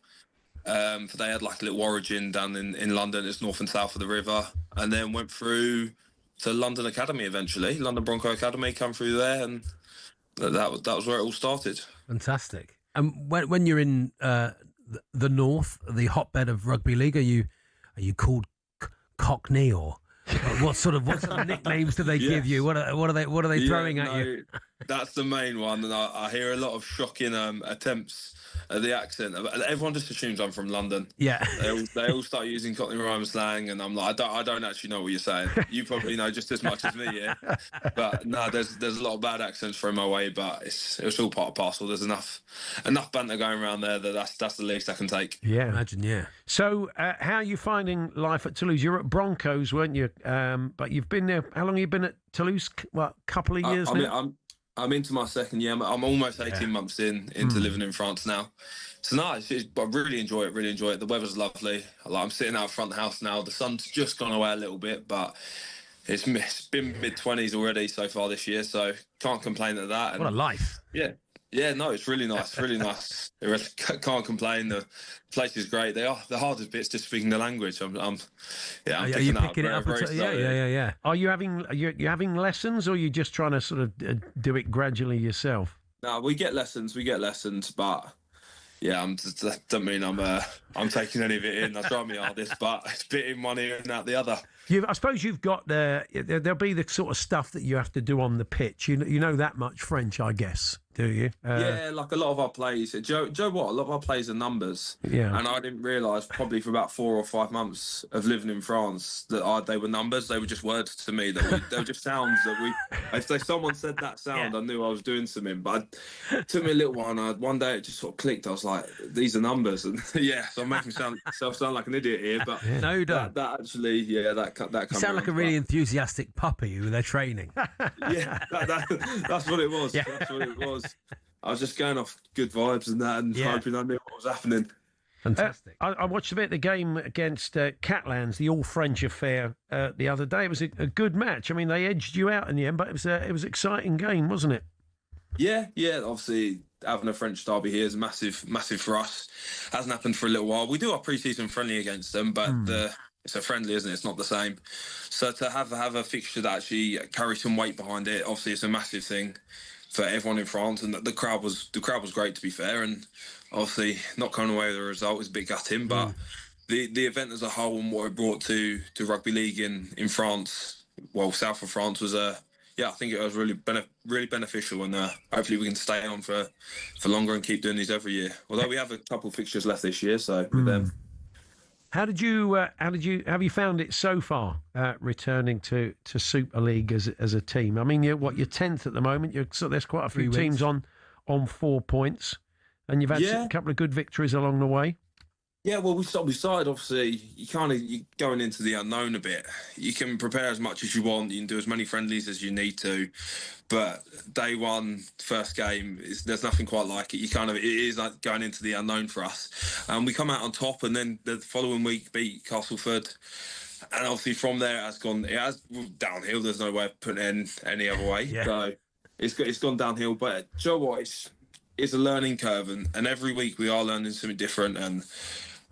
For they had like a little origin down in London. It's north and south of the river, and then went through to London Academy eventually, London Bronco Academy, come through there, and that was where it all started. Fantastic. And when you're in the north, the hotbed of rugby league, are you called Cockney or what sort of nicknames do they give you? What are they throwing at you? That's the main one, and I hear a lot of shocking attempts at the accent. Everyone just assumes I'm from London. Yeah, they all start using Cockney rhyme slang, and I'm like, I don't actually know what you're saying. You probably know just as much as me, yeah. But no, there's a lot of bad accents thrown my way, but it's all part and parcel. There's enough banter going around there that's the least I can take. Yeah, imagine. Yeah. So, how are you finding life at Toulouse? You're at Broncos, weren't you? But you've been there. How long have you been at Toulouse? What, a couple of years now? I'm into my second year. I'm almost 18 months into living in France now. So no, I really enjoy it. Really enjoy it. The weather's lovely. Like, I'm sitting out front of the house now. The sun's just gone away a little bit, but it's been mid-20s already so far this year. So can't complain at that. What a life! Yeah, no, it's really nice. Really nice. I really can't complain. The place is great. The hardest bit's just speaking the language. I'm picking it up. Yeah. Are you having lessons, or are you just trying to sort of do it gradually yourself? No, we get lessons, but yeah, don't mean I'm taking any of it in. I try my hardest, but it's bit in one ear and out the other. I suppose you've got there'll be the sort of stuff that you have to do on the pitch. You know that much French, I guess, do you? Yeah, like a lot of our plays. Joe, what? A lot of our plays are numbers. Yeah. And I didn't realise probably for about 4 or 5 months of living in France that they were numbers. They were just words to me. They were just sounds if someone said that sound, I knew I was doing something. But it took me a little while. And one day it just sort of clicked. I was like, these are numbers. And yeah, so I'm making myself sound like an idiot here. But no, you don't. That actually, that you sound like a really enthusiastic puppy who they're training. Yeah, that's what it was. Yeah. That's what it was. I was just going off good vibes and that, and hoping I knew what was happening. Fantastic. I watched a bit of the game against Catalans, the all-French affair, the other day. It was a good match. I mean, they edged you out in the end, but it was an exciting game, wasn't it? Yeah. Obviously, having a French derby here is massive for us. Hasn't happened for a little while. We do our pre-season friendly against them, but it's a friendly, isn't it? It's not the same. So to have a fixture that actually carries some weight behind it, obviously, it's a massive thing for everyone in France, and the crowd was great, to be fair, and obviously not coming away with the result was a bit gutting, but the event as a whole and what it brought to rugby league in France, well, south of France, was I think it was really beneficial, and hopefully we can stay on for longer and keep doing these every year. Although we have a couple of fixtures left this year, so with them. How have you found it so far, returning to Super League as a team? I mean, you're 10th at the moment. There's quite a few teams on 4 points, and you've had a couple of good victories along the way. Yeah, well, we started, obviously, you're going into the unknown a bit. You can prepare as much as you want. You can do as many friendlies as you need to. But day one, first game, there's nothing quite like it. It is like going into the unknown for us. And we come out on top, and then the following week beat Castleford. And obviously from there, it has downhill. There's no way of putting it any other way. Yeah. So it's gone downhill. But do you know what? It's a learning curve. And every week we are learning something different. And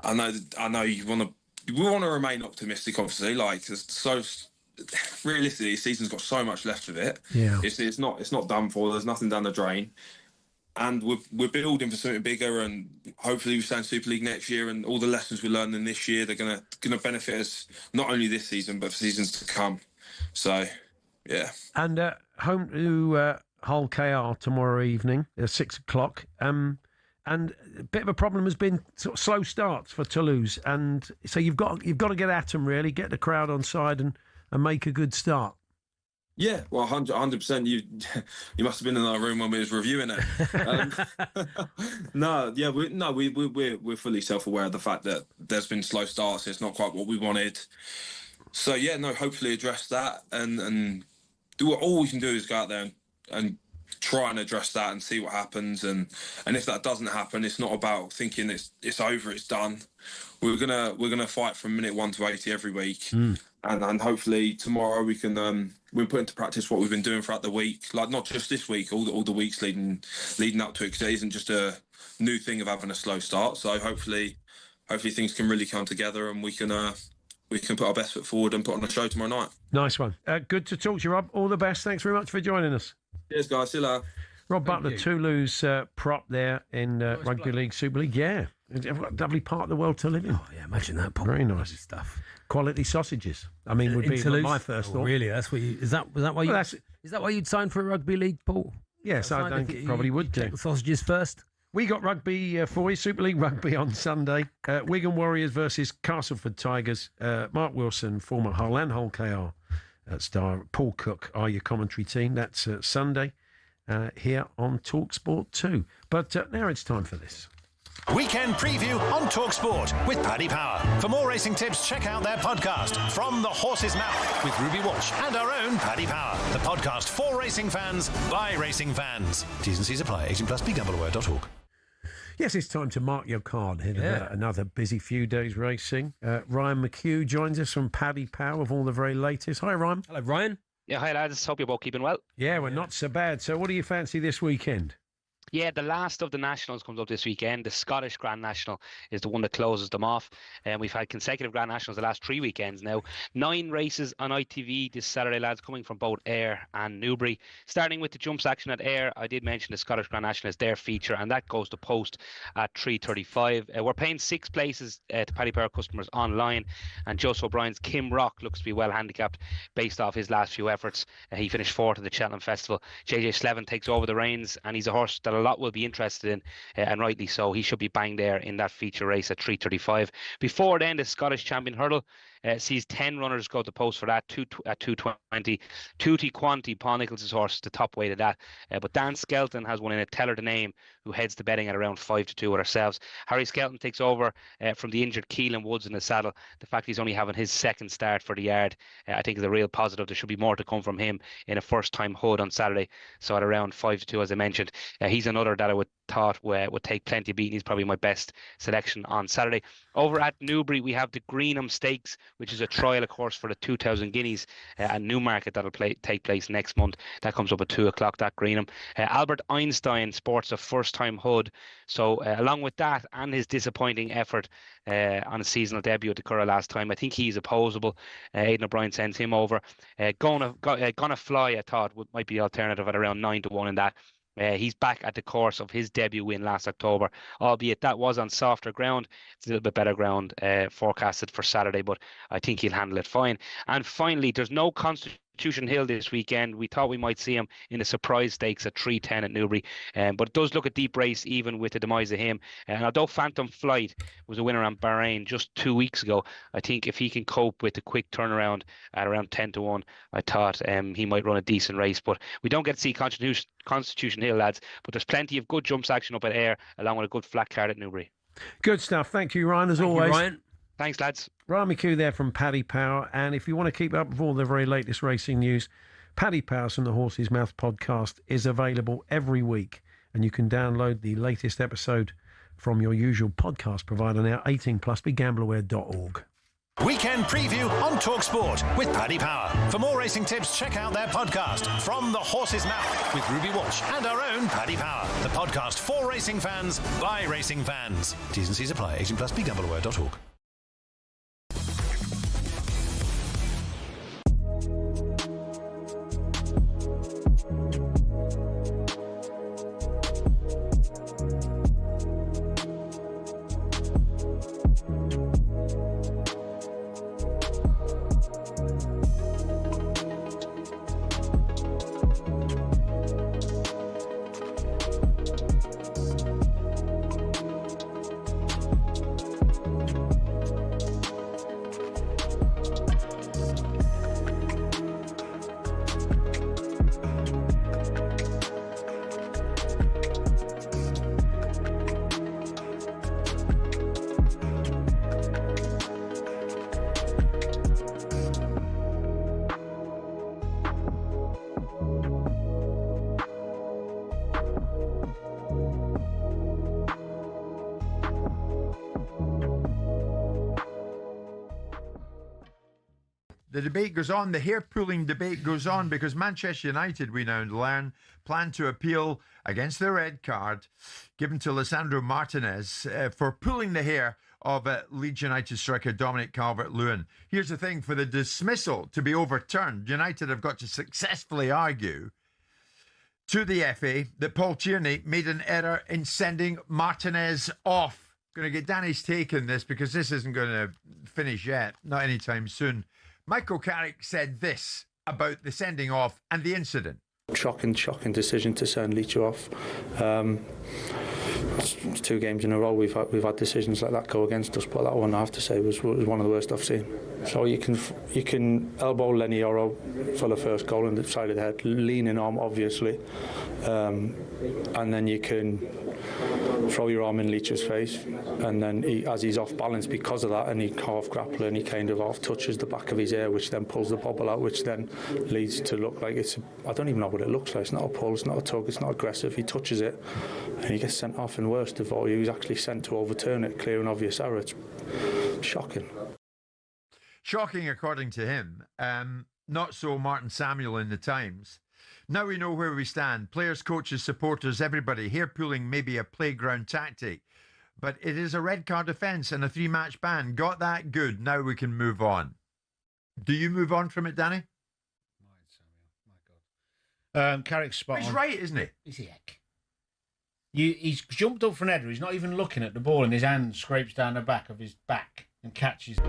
I know we want to remain optimistic, obviously. Like, so realistically, the season's got so much left of it. Yeah, it's not done for. There's nothing down the drain, and we're building for something bigger. And hopefully, we stay in Super League next year. And all the lessons we're learning this year, they're gonna benefit us not only this season but for seasons to come. So, yeah. And home to Hull KR tomorrow evening at 6:00. And a bit of a problem has been sort of slow starts for Toulouse, and so you've got to get at them, really, get the crowd on side and make a good start. Yeah, well, 100%. You must have been in our room when we was reviewing it. We're fully self-aware of the fact that there's been slow starts. It's not quite what we wanted. So yeah, no, hopefully address that and all we can do is go out there and try and address that and see what happens. And if that doesn't happen, it's not about thinking it's over, it's done. We're gonna fight from minute 1 to 80 every week, and hopefully tomorrow we can we put into practice what we've been doing throughout the week, like not just this week, all the weeks leading up to it, because it isn't just a new thing of having a slow start. So hopefully things can really come together and we can put our best foot forward and put on a show tomorrow night. Nice one. Good to talk to you, Rob. All the best. Thanks very much for joining us. Cheers, guys. See you later. Rob Butler, Toulouse prop there in Rugby League, Super League. Yeah. What a lovely part of the world to live in. Oh, yeah, imagine that, Paul. Very nice stuff. Quality sausages. I mean, would be Toulouse? my first thought. Really? That's what you... Is that why you'd sign for a Rugby League, Paul? Yes, I think probably would do. Take the sausages first. We got rugby for you, Super League Rugby on Sunday. Wigan Warriors versus Castleford Tigers. Mark Wilson, former Hull and Hull KR star, Paul Cook are your commentary team. That's Sunday here on talkSPORT 2. But now it's time for this. Weekend preview on talkSPORT with Paddy Power. For more racing tips, check out their podcast, From the Horse's Mouth, with Ruby Walsh and our own Paddy Power. The podcast for racing fans, by racing fans. T's and C's apply. 18 plus BeGambleAware.org. Yes, it's time to mark your card ahead of another busy few days racing. Ryan McHugh joins us from Paddy Power with all the very latest. Hi, Ryan. Hello, Ryan. Yeah, hi, lads. Hope you're both keeping well. Yeah, we're not so bad. So what do you fancy this weekend? Yeah, the last of the Nationals comes up this weekend. The Scottish Grand National is the one that closes them off. And we've had consecutive Grand Nationals the last 3 weekends now. 9 races on ITV this Saturday, lads, coming from both Ayr and Newbury. Starting with the jumps action at Ayr, I did mention the Scottish Grand National is their feature, and that goes to post at 3:35. We're paying 6 places to Paddy Power customers online, and Joseph O'Brien's Kim Rock looks to be well handicapped based off his last few efforts. He finished 4th at the Cheltenham Festival. JJ Slevin takes over the reins, and he's a horse that a lot will be interested in, and rightly so. He should be bang there in that feature race at 3:35. Before then, the Scottish Champion Hurdle sees 10 runners go to post for that at 2:20. Tutti Quanti, Paul Nicholls' horse, the top weight of that. But Dan Skelton has one in it, Teller the Name, who heads the betting at around 5-2 with ourselves. Harry Skelton takes over from the injured Keelan Woods in the saddle. The fact he's only having his second start for the yard, I think is a real positive. There should be more to come from him in a first-time hood on Saturday. So at around 5-2, as I mentioned, he's another that I would take plenty of beating. He's probably my best selection on Saturday. Over at Newbury, we have the Greenham Stakes, which is a trial, of course, for the 2,000 guineas at Newmarket that'll take place next month. That comes up at 2 o'clock, that Greenham. Albert Einstein sports a first-time hood. So along with that and his disappointing effort on a seasonal debut at the Curragh last time, I think he's opposable. Aidan O'Brien sends him over. Gonna Fly, I thought, might be the alternative at around 9-1 in that. He's back at the course of his debut win last October, albeit that was on softer ground. It's a little bit better ground forecasted for Saturday, but I think he'll handle it fine. And finally, there's no Constitution Hill this weekend. We thought we might see him in the surprise stakes at 3:10 at Newbury, but it does look a deep race even with the demise of him. And although Phantom Flight was a winner on Bahrain just 2 weeks ago, I think if he can cope with the quick turnaround at around 10-1, I thought he might run a decent race. But we don't get to see Constitution Hill, lads, but there's plenty of good jumps action up at Ayr, along with a good flat card at Newbury. Good stuff. Thank you, Ryan, as always. Ryan. Thanks, lads. Ryan McHugh there from Paddy Power. And if you want to keep up with all the very latest racing news, Paddy Power's From the Horse's Mouth podcast is available every week. And you can download the latest episode from your usual podcast provider now, 18 plus, BeGambleAware.org. Weekend preview on talkSPORT with Paddy Power. For more racing tips, check out their podcast, From the Horse's Mouth, with Ruby Walsh and our own Paddy Power. The podcast for racing fans, by racing fans. T's and C's apply. 18 plus, BeGambleAware.org. The debate goes on. The hair pulling debate goes on because Manchester United, we now learn, plan to appeal against the red card given to Lisandro Martinez for pulling the hair of Leeds United striker Dominic Calvert-Lewin. Here's the thing, for the dismissal to be overturned, United have got to successfully argue to the FA that Paul Tierney made an error in sending Martinez off. Going to get Danny's take on this because this isn't going to finish yet, not anytime soon. Michael Carrick said this about the sending off and the incident. Shocking decision to send Leach off. It's 2 games in a row we've had decisions like that go against us, but that one I have to say was one of the worst I've seen. So you can elbow Lenny Oro for the first goal in the side of the head, leaning on obviously, and then you can throw your arm in Leach's face, and then as he's off balance because of that, and he half grapple and he kind of half touches the back of his ear, which then pulls the bobble out, which then leads to look like I don't even know what it looks like. It's not a pull, it's not a tug, it's not aggressive. He touches it and he gets sent off, and worst of all, he was actually sent to overturn it, clear and obvious error. It's shocking. Shocking according to him. Not so Martin Samuel in the Times. Now we know where we stand. Players, coaches, supporters, everybody. Hair pulling may be a playground tactic, but it is a red card offence and a 3-match ban. Got that? Good. Now we can move on. Do you move on from it, Danny? Carrick's spot He's on. right, isn't he? Is he heck? He's jumped up for an header. He's not even looking at the ball, and his hand scrapes down the back of his back and catches.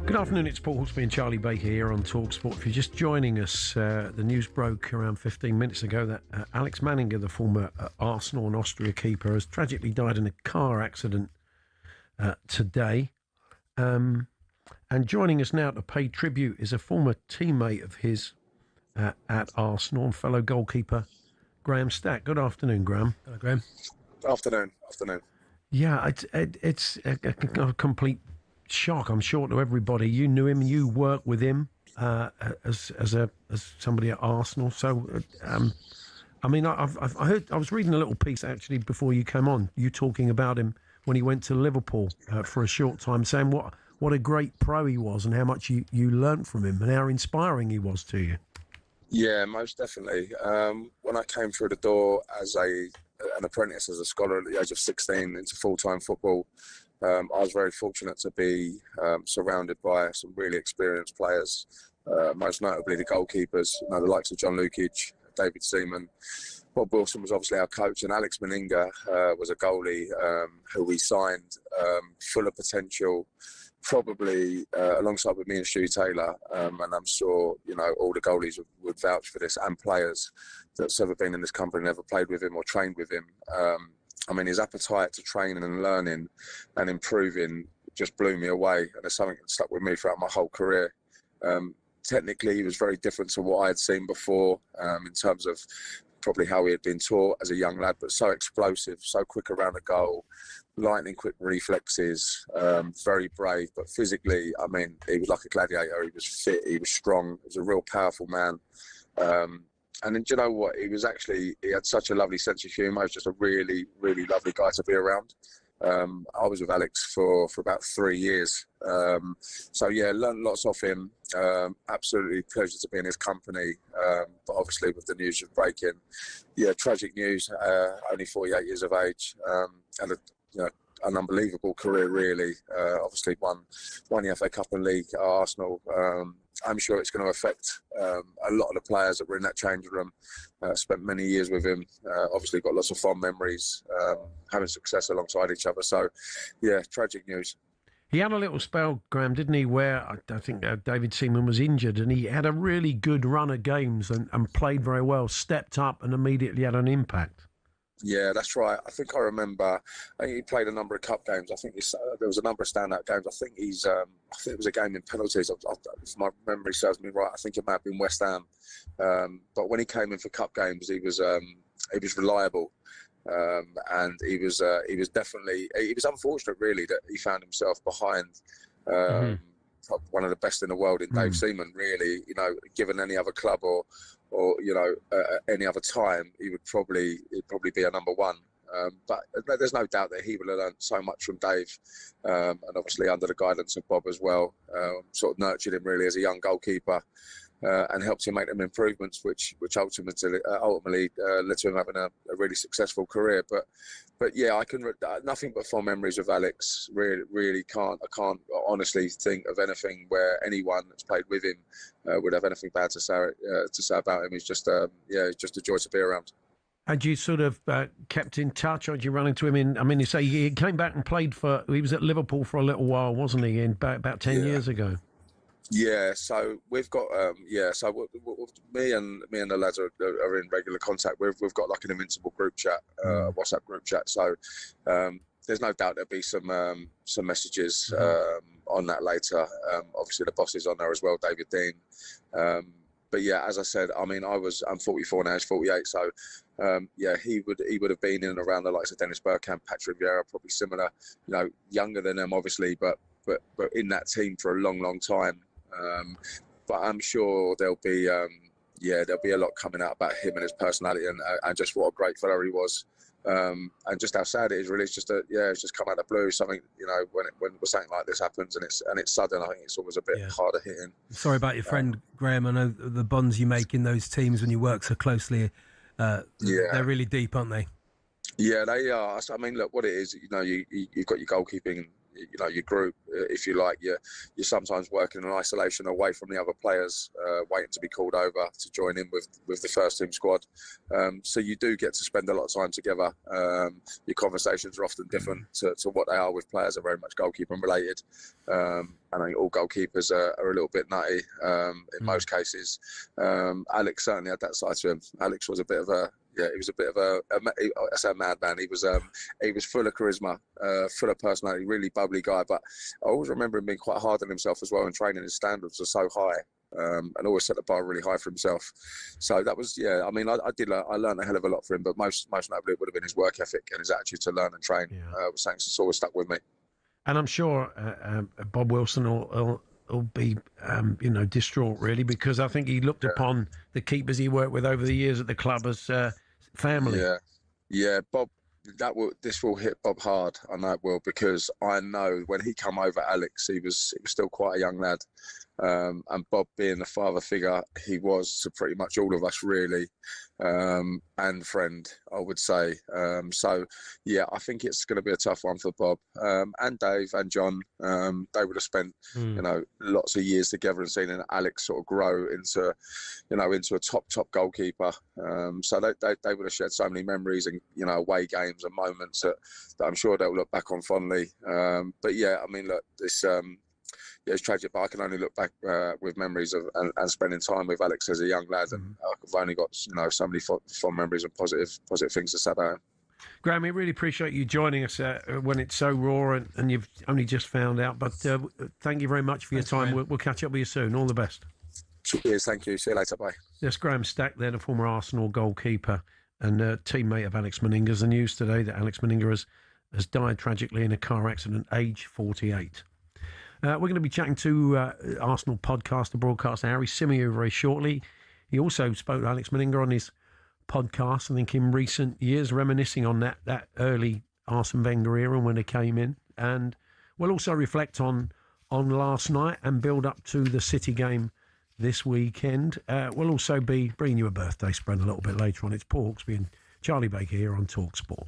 Good afternoon, it's Paul Hawksbee and Charlie Baker here on talkSPORT. If you're just joining us, the news broke around 15 minutes ago that Alex Manninger, the former Arsenal and Austria keeper, has tragically died in a car accident today. And joining us now to pay tribute is a former teammate of his at Arsenal and fellow goalkeeper, Graham Stack. Good afternoon, Graham. Hello, Graham. Afternoon. Yeah, it's a complete shock, I'm sure, to everybody. You knew him, you worked with him as somebody at Arsenal. So, I mean, I heard, I was reading a little piece actually before you came on. You talking about him when he went to Liverpool for a short time, saying what a great pro he was and how much you learnt from him and how inspiring he was to you. Yeah, most definitely. When I came through the door as an apprentice, as a scholar at the age of 16 into full-time football, I was very fortunate to be surrounded by some really experienced players, most notably the goalkeepers, the likes of John Lukic, David Seaman. Bob Wilson was obviously our coach, and Alex Manninger was a goalie who we signed, full of potential, probably alongside with me and Stu Taylor. And I'm sure, all the goalies would vouch for this, and players that's ever been in this company, never played with him or trained with him. I mean, his appetite to training and learning and improving just blew me away. And it's something that stuck with me throughout my whole career. Technically, he was very different to what I had seen before in terms of probably how he had been taught as a young lad, but so explosive, so quick around the goal, lightning quick reflexes, very brave, but physically, I mean, he was like a gladiator. He was fit, he was strong, he was a real powerful man. And then, do you know what? He had such a lovely sense of humour. He was just a really, really lovely guy to be around. I was with Alex for about 3 years. So, yeah, learned lots off him. Absolutely pleasure to be in his company. But obviously with the news of breaking, yeah, tragic news, only 48 years of age. And an unbelievable career, really. Obviously won the FA Cup and League at Arsenal. I'm sure it's going to affect a lot of the players that were in that changing room. Spent many years with him. Obviously got lots of fond memories, having success alongside each other. So, yeah, tragic news. He had a little spell, Graham, didn't he, where I think David Seaman was injured, and he had a really good run of games and played very well, stepped up and immediately had an impact. Yeah, that's right. I think I remember. He played a number of cup games. I think there was a number of standout games. I think I think it was a game in penalties. If my memory serves me right, I think it might have been West Ham. But when he came in for cup games, he was reliable, and he was definitely. He was unfortunate, really, that he found himself behind. One of the best in the world in Dave Seaman, really. Given any other club or any other time, he'd probably be a number one. But there's no doubt that he will have learned so much from Dave, and obviously under the guidance of Bob as well. Sort of nurtured him really as a young goalkeeper, and helped him make them improvements, which ultimately led to him having a really successful career. But yeah, I can nothing but fond memories of Alex. Really I can't honestly think of anything where anyone that's played with him would have anything bad to say about him. He's just just a joy to be around. Had you sort of kept in touch, or did you run into him you say he came back and played he was at Liverpool for a little while, wasn't he, about 10 years ago? Yeah, so we've got me and the lads are in regular contact. We've got like an invincible group chat, WhatsApp group chat. So there's no doubt there'll be some messages on that later. Obviously the boss is on there as well, David Dean. But yeah, as I said, I mean, I'm 44 now, he's 48, so he would have been in and around the likes of Dennis Bergkamp, Patrick Vieira, probably similar, younger than them obviously, but in that team for a long time. But I'm sure there'll be a lot coming out about him and his personality and just what a great fellow he was. And just how sad it is, really. It's just it's just come out of the blue. Something, when something like this happens and it's sudden, I think it's always a bit harder hitting. Sorry about your friend Graham. I know the bonds you make in those teams when you work so closely. They're really deep, aren't they? Yeah, they are. I mean, look, what it is, you've got your goalkeeping. Your group, if you like, you're sometimes working in isolation away from the other players, waiting to be called over to join in with the first team squad. So you do get to spend a lot of time together. Your conversations are often different to what they are with players that are very much goalkeeper related. And I think all goalkeepers are a little bit nutty in most cases. Alex certainly had that side to him. Alex was a bit of a madman. He was full of charisma, full of personality, really bubbly guy. But I always remember him being quite hard on himself as well, and training. His standards are so high, and always set the bar really high for himself. So that was, I mean, I learned a hell of a lot from him, but most notably it would have been his work ethic and his attitude to learn and train. Was something that's always stuck with me. And I'm sure Bob Wilson will be, distraught really, because I think he looked upon the keepers he worked with over the years at the club as family. Yeah, Bob. This will hit Bob hard. I know it will, because I know when he come over, Alex, he was still quite a young lad, and Bob, being the father figure he was to pretty much all of us, really, and friend, I would say. So yeah, I think it's going to be a tough one for Bob, and Dave and John. They would have spent lots of years together and seen Alex sort of grow into a top goalkeeper. So they would have shared so many memories and away games and moments that I'm sure they'll look back on fondly. But yeah, I mean, look, this. It's tragic, but I can only look back with memories of and spending time with Alex as a young lad, and I've only got so many fond memories and positive things to say about him. Graham, we really appreciate you joining us when it's so raw and you've only just found out. But thank you very much for your time. We'll catch up with you soon. All the best. Cheers, thank you. See you later. Bye. Yes, Graham Stack, then a former Arsenal goalkeeper and teammate of Alex Meninga's. The news today that Alex Meninga has died tragically in a car accident, age 48. We're going to be chatting to Arsenal podcaster, broadcaster Harry Symeou very shortly. He also spoke to Alex Meninga on his podcast, I think, in recent years, reminiscing on that early Arsene Wenger era when they came in. And we'll also reflect on last night and build up to the City game this weekend. We'll also be bringing you a birthday spread a little bit later on. It's Paul Hawksbee and Charlie Baker here on talkSPORT.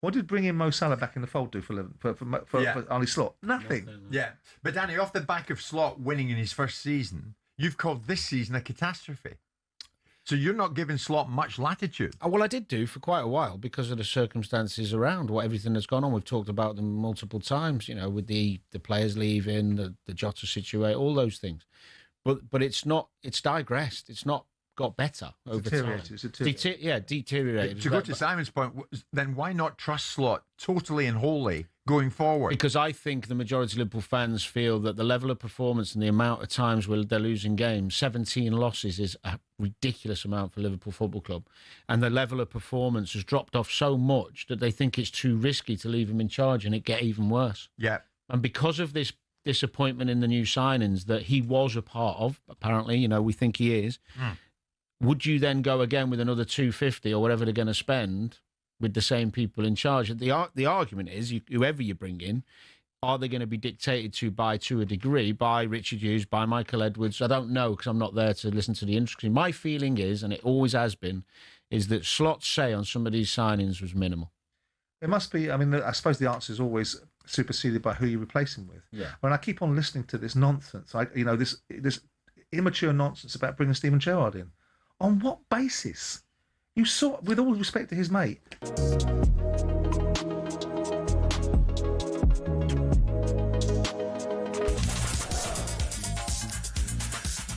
What did bringing Mo Salah back in the fold do for Arne Slot? Nothing. Yeah. But Danny, off the back of Slot winning in his first season, you've called this season a catastrophe. So you're not giving Slot much latitude. Well, I did do for quite a while because of the circumstances around everything that's gone on. We've talked about them multiple times, with the players leaving, the Jota situation, all those things. But it's digressed. It's not got better over time. Deteriorated. To go to Simon's point, then why not trust Slot totally and wholly going forward? Because I think the majority of Liverpool fans feel that the level of performance and the amount of times where they're losing games, 17 losses is a ridiculous amount for Liverpool Football Club. And the level of performance has dropped off so much that they think it's too risky to leave him in charge and it get even worse. Yeah. And because of this disappointment in the new signings that he was a part of, apparently, we think he is, would you then go again with another 250 or whatever they're going to spend with the same people in charge? The argument is, whoever you bring in, are they going to be dictated to a degree, by Richard Hughes, by Michael Edwards? I don't know because I'm not there to listen to the industry. My feeling is, and it always has been, is that Slot's say on some of these signings was minimal. It must be. I mean, I suppose the answer is always superseded by who you replace him with. Yeah. When I keep on listening to this nonsense, this immature nonsense about bringing Stephen Gerrard in. On what basis? You saw, with all respect to his mate.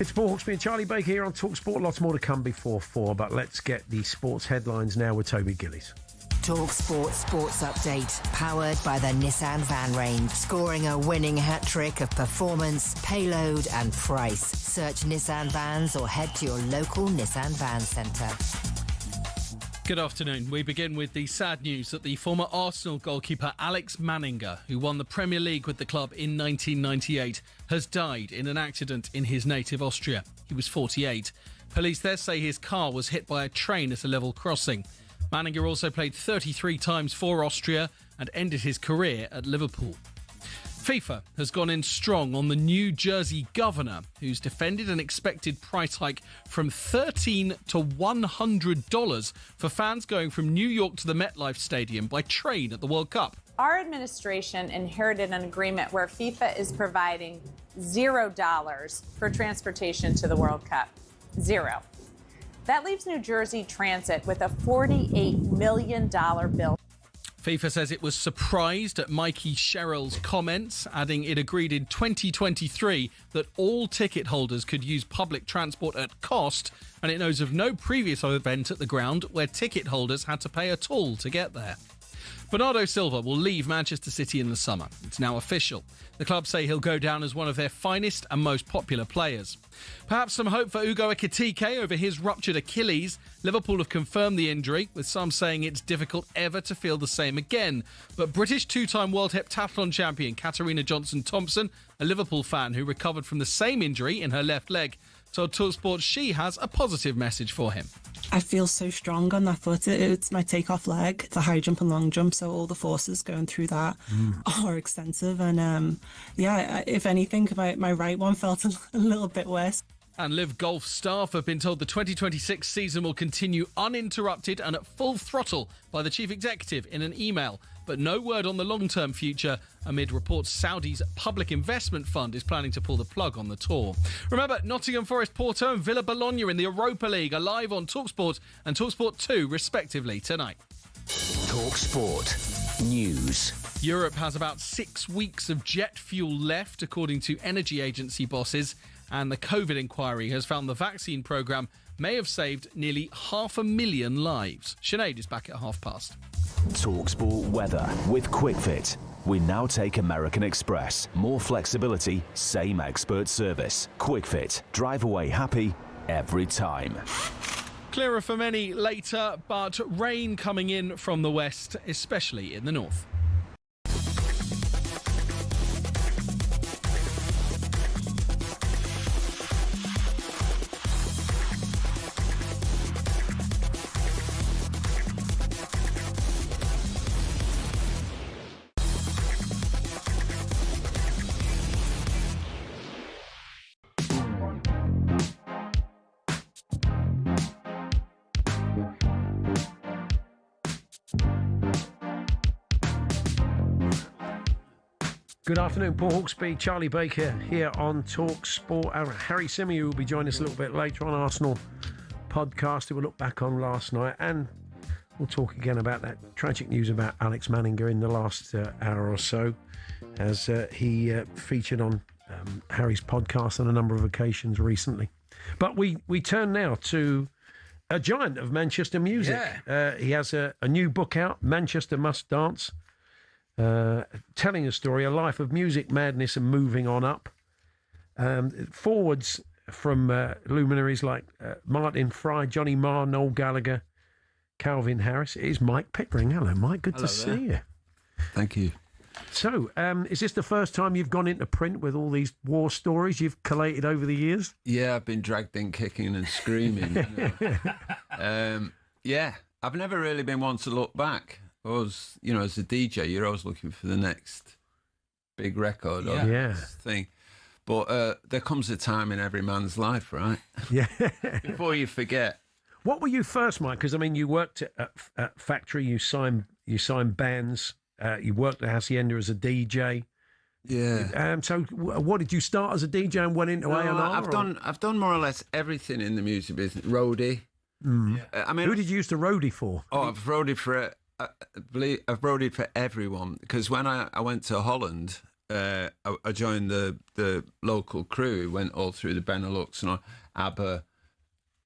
It's Paul Hawksbee and Charlie Baker here on talkSPORT. Lots more to come before 4, but let's get the sports headlines now with Toby Gillies. talkSPORT Sports Update, powered by the Nissan van range. Scoring a winning hat-trick of performance, payload and price. Search Nissan vans or head to your local Nissan van centre. Good afternoon. We begin with the sad news that the former Arsenal goalkeeper Alex Meninga, who won the Premier League with the club in 1998, has died in an accident in his native Austria. He was 48. Police there say his car was hit by a train at a level crossing. Meninga also played 33 times for Austria and ended his career at Liverpool. FIFA has gone in strong on the New Jersey governor, who's defended an expected price hike from $13 to $100 for fans going from New York to the MetLife Stadium by train at the World Cup. Our administration inherited an agreement where FIFA is providing $0 for transportation to the World Cup. Zero. That leaves New Jersey Transit with a $48 million bill. FIFA says it was surprised at Mikey Sherrill's comments, adding it agreed in 2023 that all ticket holders could use public transport at cost, and it knows of no previous event at the ground where ticket holders had to pay at all to get there. Bernardo Silva will leave Manchester City in the summer. It's now official. The club say he'll go down as one of their finest and most popular players. Perhaps some hope for Ugo Ekitike over his ruptured Achilles. Liverpool have confirmed the injury, with some saying it's difficult ever to feel the same again. But British two-time world heptathlon champion Katarina Johnson-Thompson, a Liverpool fan who recovered from the same injury in her left leg, told talkSPORT she has a positive message for him. I feel so strong on that foot. It's my takeoff leg. It's a high jump and long jump, so all the forces going through that are extensive. And if anything, my right one felt a little bit worse. And Live Golf staff have been told the 2026 season will continue uninterrupted and at full throttle by the chief executive in an email. But no word on the long-term future amid reports Saudi's public investment fund is planning to pull the plug on the tour. Remember, Nottingham Forest, Porto and Villa Bologna in the Europa League are live on talkSPORT and talkSPORT 2 respectively tonight. talkSPORT News. Europe has about 6 weeks of jet fuel left, according to energy agency bosses, and the COVID inquiry has found the vaccine programme may have saved nearly 500,000 lives. Sinead is back at past. talkSPORT weather with QuickFit. We now take American Express. More flexibility, same expert service. QuickFit. Drive away happy every time. Clearer for many later, but rain coming in from the west, especially in the north. Good afternoon, Paul Hawksbee, Charlie Baker here on talkSPORT. Harry Symeou will be joining us a little bit later on Arsenal podcast. We'll look back on last night and we'll talk again about that tragic news about Alex Manninger in the last hour or so, as he featured on Harry's podcast on a number of occasions recently. But we turn now to a giant of Manchester music. Yeah. He has a new book out, Manchester Must Dance. Telling a story, a life of music, madness and moving on up. Forwards from luminaries like Martin Fry, Johnny Marr, Noel Gallagher, Calvin Harris. It is Mike Pickering. Hello, Mike. Good to see you. Thank you. So, is this the first time you've gone into print with all these war stories you've collated over the years? Yeah, I've been dragged in kicking and screaming. Yeah, I've never really been one to look back. As a DJ, you're always looking for the next big record or thing. But there comes a time in every man's life, right? Yeah. Before you forget. What were you first, Mike? Because, I mean, you worked at Factory, you signed bands, you worked at Hacienda as a DJ. Yeah. So what, did you start as a DJ and went into A&R? I've done more or less everything in the music business. Roadie. Mm. I mean, who did you used to roadie for? Oh, I've roadied for I've roadied for everyone, because when I went to Holland, I joined the local crew who went all through the Benelux and ABBA,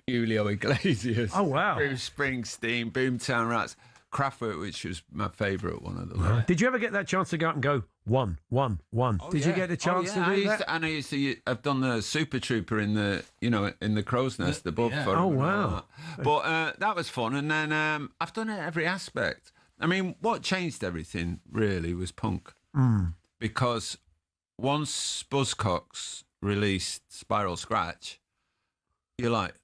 Julio Iglesias, oh wow, Bruce Springsteen, Boomtown Rats, Kraftwerk, which was my favourite one of them. Did you ever get that chance to go out and go 1, 1, 1? Did you get a chance to do that? I've done the Super Trooper in the Crow's Nest above. Yeah. Oh wow! But that was fun, and then I've done it every aspect. I mean, what changed everything really was punk, because once Buzzcocks released Spiral Scratch, you're like,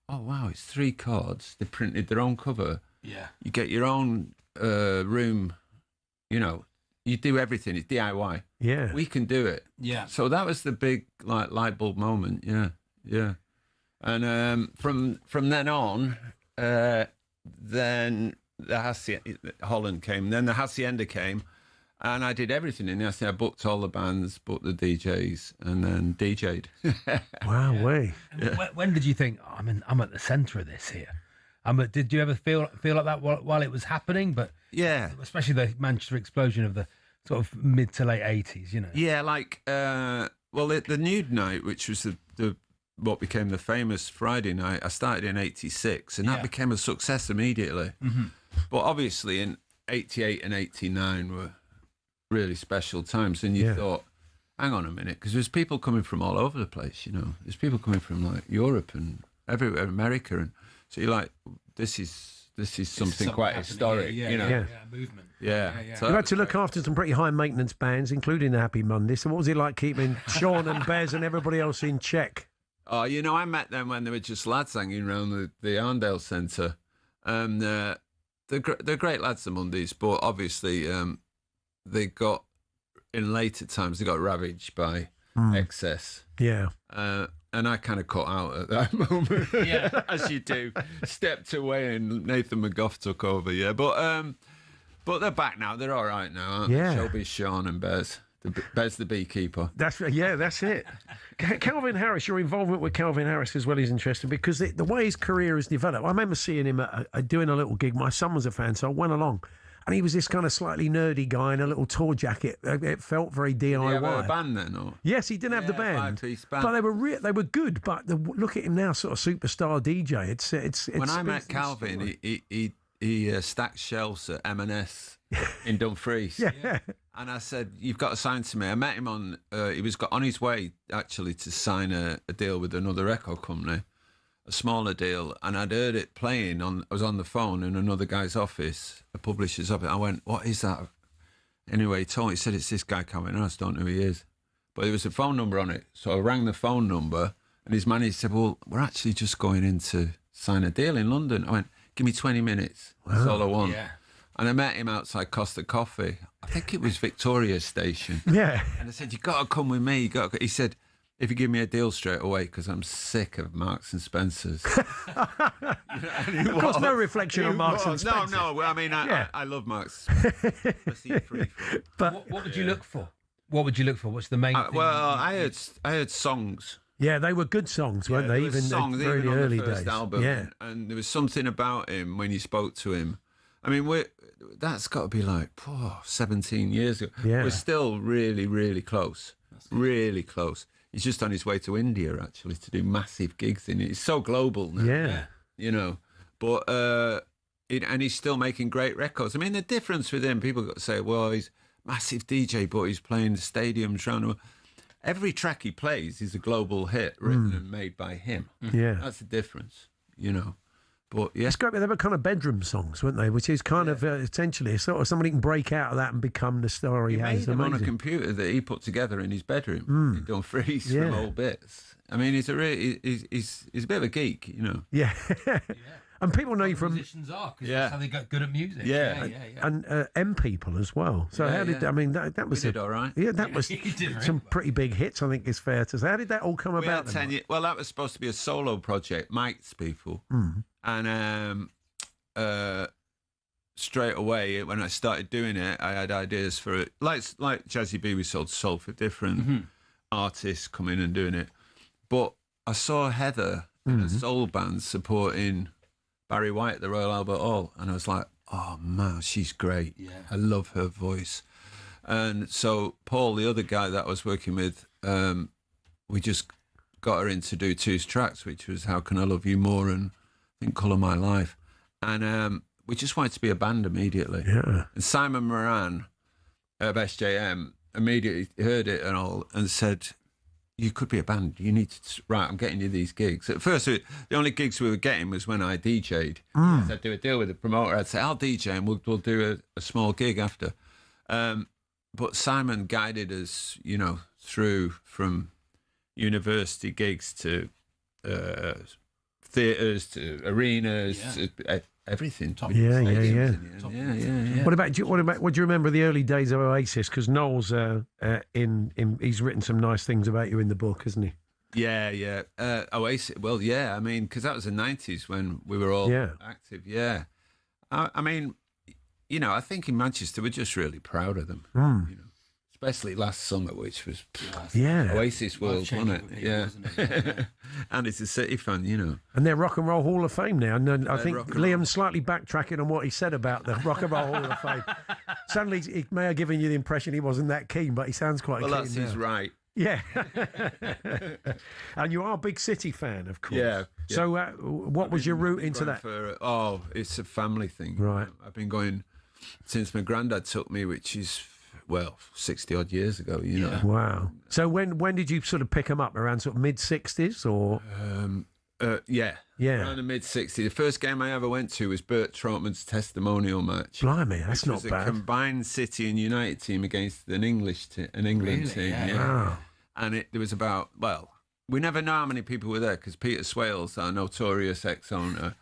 oh wow, it's 3 chords. They printed their own cover. Yeah, you get your own room. You do everything. It's DIY. Yeah, we can do it. Yeah. So that was the big light bulb moment. Yeah. And from then on, then Holland came. Then the Hacienda came, and I did everything in the Hacienda. I booked all the bands, booked the DJs, and then DJ'd. Wow, way. When did you think, I'm at the centre of this here? Did you ever feel like that while it was happening? But yeah, especially the Manchester explosion of the sort of mid to late 80s, Yeah, like the Nude Night, which was the what became the famous Friday night. I started in '86, and that became a success immediately. Mm-hmm. But obviously, 88 and 89 were really special times, and you thought, hang on a minute, because there's people coming from all over the place, you know. There's people coming from like Europe and everywhere, America, and so you're like, this is something quite historic, you know. Movement. Yeah. You had to look after some pretty high maintenance bands, including the Happy Monday. So what was it like keeping Sean and Bez and everybody else in check? Oh, you know, I met them when they were just lads hanging around the Arndale Centre, and they're great lads, the Mondays, but obviously they got, in later times, they got ravaged by excess. Yeah. And I kind of cut out at that moment, as you do. Stepped away, and Nathan McGough took over. Yeah, but they're back now. They're all right now, aren't they? Shelby, Sean, and Bez. Bez the beekeeper. That's it. Calvin Harris, your involvement with Calvin Harris as well is interesting because the way his career has developed. I remember seeing him doing a little gig. My son was a fan, so I went along. And he was this kind of slightly nerdy guy in a little tour jacket. It felt very DIY. Did he have a band then? Or? Yes, he didn't have the band. 5-piece band. But they were good. But look at him now, sort of superstar DJ. It's when I met Calvin, he stacked shelves at M&S in Dumfries. And I said, "You've got to sign to me." I met him on. He was on his way actually to sign a deal with another record company, a smaller deal, and I'd heard it playing I was on the phone in another guy's office, a publisher's office. I went, "What is that?" Anyway, he said, "It's this guy coming." I just don't know who he is, but there was a phone number on it. So I rang the phone number, and his manager said, "Well, we're actually just going in to sign a deal in London." I went, "Give me 20 minutes. That's all I want." Yeah. And I met him outside Costa Coffee. I think it was Victoria Station. Yeah. And I said, "You got to come with me." He said, "If you give me a deal straight away, because I'm sick of Marks and Spencer's." Of course, no reflection on Marks and Spencer's. No. I mean, I love Marks. But what would you look for? What would you look for? What's the main thing? Well, I heard songs. Yeah, they were good songs, weren't they? Even songs, very even on early the first days. album. Yeah. And there was something about him when you spoke to him. I mean, that's got to be like 17 years ago. Yeah. We're still really, really close. Really close. He's just on his way to India, actually, to do massive gigs in it. It's so global now. Yeah. You know. But, and he's still making great records. I mean, the difference with him, people got to say, well, he's a massive DJ, but he's playing the stadiums around the world. Every track he plays is a global hit written and made by him. Yeah. That's the difference, you know. But yeah, it's great. They were kind of bedroom songs, weren't they? Which is kind of essentially sort of somebody can break out of that and become the star he has. Made them on a computer that he put together in his bedroom. He don't freeze from old bits. I mean, he's a bit of a geek, you know. Yeah. And people know you from musicians are because that's how they got good at music. Yeah. And M people as well. So how did I mean that was did all right. Yeah, that was some pretty big hits. I think it's fair to say. How did that all come about? Well, that was supposed to be a solo project, Mike's people. And straight away, when I started doing it, I had ideas for it. Like Jazzy B, we sold soul for different artists coming and doing it. But I saw Heather in a soul band supporting Barry White at the Royal Albert Hall, and I was like, oh man, she's great. Yeah. I love her voice. And so Paul, the other guy that I was working with, we just got her in to do 2 tracks, which was How Can I Love You More and I think Colour My Life. And we just wanted to be a band immediately. Yeah. And Simon Moran of SJM immediately heard it and all and said, you could be a band. You need to, right, I'm getting you these gigs. At first, the only gigs we were getting was when I DJ'd. So I'd do a deal with the promoter. I'd say, I'll DJ and we'll do a small gig after. But Simon guided us, you know, through from university gigs to theatres to arenas to everything. Yeah. Yeah. What do you remember of the early days of Oasis? Because Noel's he's written some nice things about you in the book, hasn't he? Yeah. Oasis. Well, yeah. I mean, because that was the 90s when we were all active. Yeah. I mean, you know, I think in Manchester we're just really proud of them. You know, especially last summer, which was Oasis World, wasn't it? Yeah. And it's a City fan, you know. And they're Rock and Roll Hall of Fame now. And I think Liam's slightly backtracking on what he said about the Rock and Roll Hall of Fame. Suddenly, he may have given you the impression he wasn't that keen, but he sounds quite keen. Well, that's his right. Yeah. And you are a big City fan, of course. Yeah. So what was your route into that? It's a family thing. Right. I've been going since my granddad took me, which is, 60 odd years ago, you know. Wow. So when did you sort of pick them up? Around sort of mid-60s or? Yeah. Around the mid-60s. The first game I ever went to was Bert Trautmann's testimonial match. Blimey, that's not bad. It was a combined City and United team against an England team. Yeah. Wow. And there was about, we never know how many people were there because Peter Swales, our notorious ex-owner,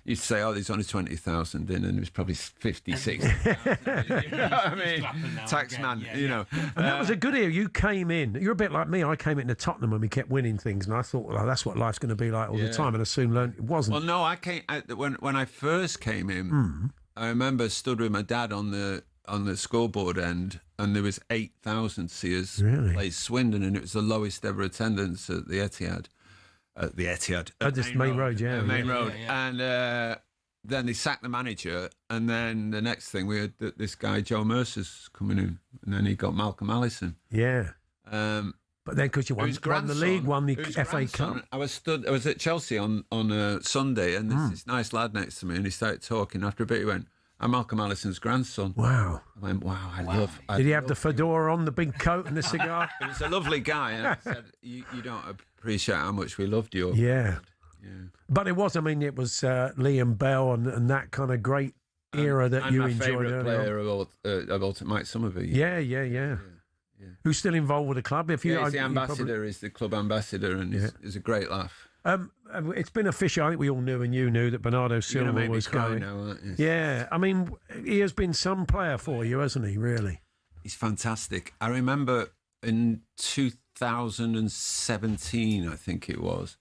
used to say, there's only 20,000 in, and it was probably 50, 60,000. You know what I mean? Taxman, you know. And that was a good year. You came in. You're a bit like me. I came into Tottenham when we kept winning things, and I thought, that's what life's going to be like all the time. And I soon learned it wasn't. Well, no, I came when I first came in. I remember stood with my dad on the scoreboard end, and there was 8,000 to see us play Swindon, and it was the lowest ever attendance at the Etihad. Main Road, yeah. Main Road. And then they sacked the manager, and then the next thing we had this guy, Joe Mercer's coming in, and then he got Malcolm Allison. Yeah. But then because you won the league, won the FA Cup. I was at Chelsea on a Sunday, and there's this nice lad next to me, and he started talking. After a bit, he went, "I'm Malcolm Allison's grandson." Wow. I went, wow, I love. Did he have the fedora on, the big coat and the cigar? He was a lovely guy, and I said, you don't appreciate how much we loved you. Yeah. But it was Liam Bell and that kind of great era that you enjoyed earlier. And my favourite player of all time, Mike Somerville. Yeah. Who's still involved with the club? He's the ambassador, he's the club ambassador, and he's a great laugh. It's been official. I think we all knew, and you knew, that Bernardo Silva was going. Now, aren't you? Yeah, I mean, he has been some player for you, hasn't he? Really, he's fantastic. I remember in 2017, I think it was,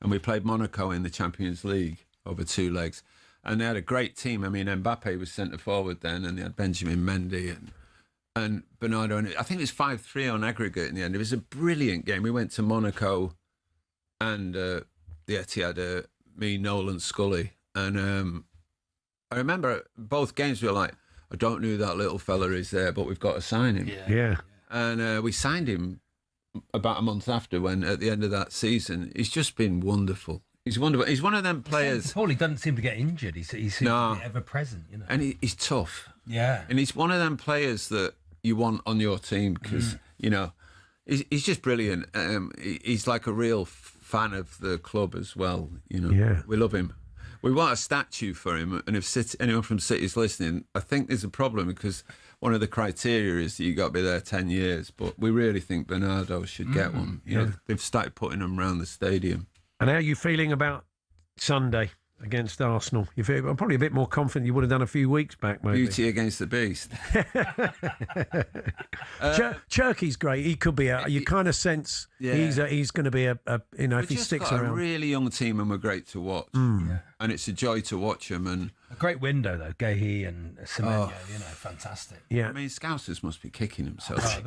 and we played Monaco in the Champions League over 2 legs, and they had a great team. I mean, Mbappe was centre forward then, and they had Benjamin Mendy and Bernardo, and I think it was 5-3 on aggregate in the end. It was a brilliant game. We went to Monaco and the Etihad, me, Nolan, Scully, and I remember both games we were like, I don't know who that little fella is there, but we've got to sign him. Yeah. And we signed him about a month after, when at the end of that season, he's just been wonderful. He's wonderful. He's one of them players. Paulie doesn't seem to get injured. He seems to be ever present, you know. And he's tough. Yeah. And he's one of them players that you want on your team because, you know, he's just brilliant. He's like a real fan of the club as well, you know. Yeah. We love him. We want a statue for him, and if anyone from City's listening, I think there's a problem because one of the criteria is that you got to be there 10 years, but we really think Bernardo should get one. You know, they've started putting them around the stadium. And how are you feeling about Sunday against Arsenal? You feel probably a bit more confident you would have done a few weeks back, maybe. Beauty against the beast. Cherky's great. He could be you kind of sense he's going to be if he sticks around. We've got a really young team and we're great to watch. And it's a joy to watch them. And a great window though, Gahey and Semenyo, fantastic. Yeah, I mean, Scousers must be kicking themselves. I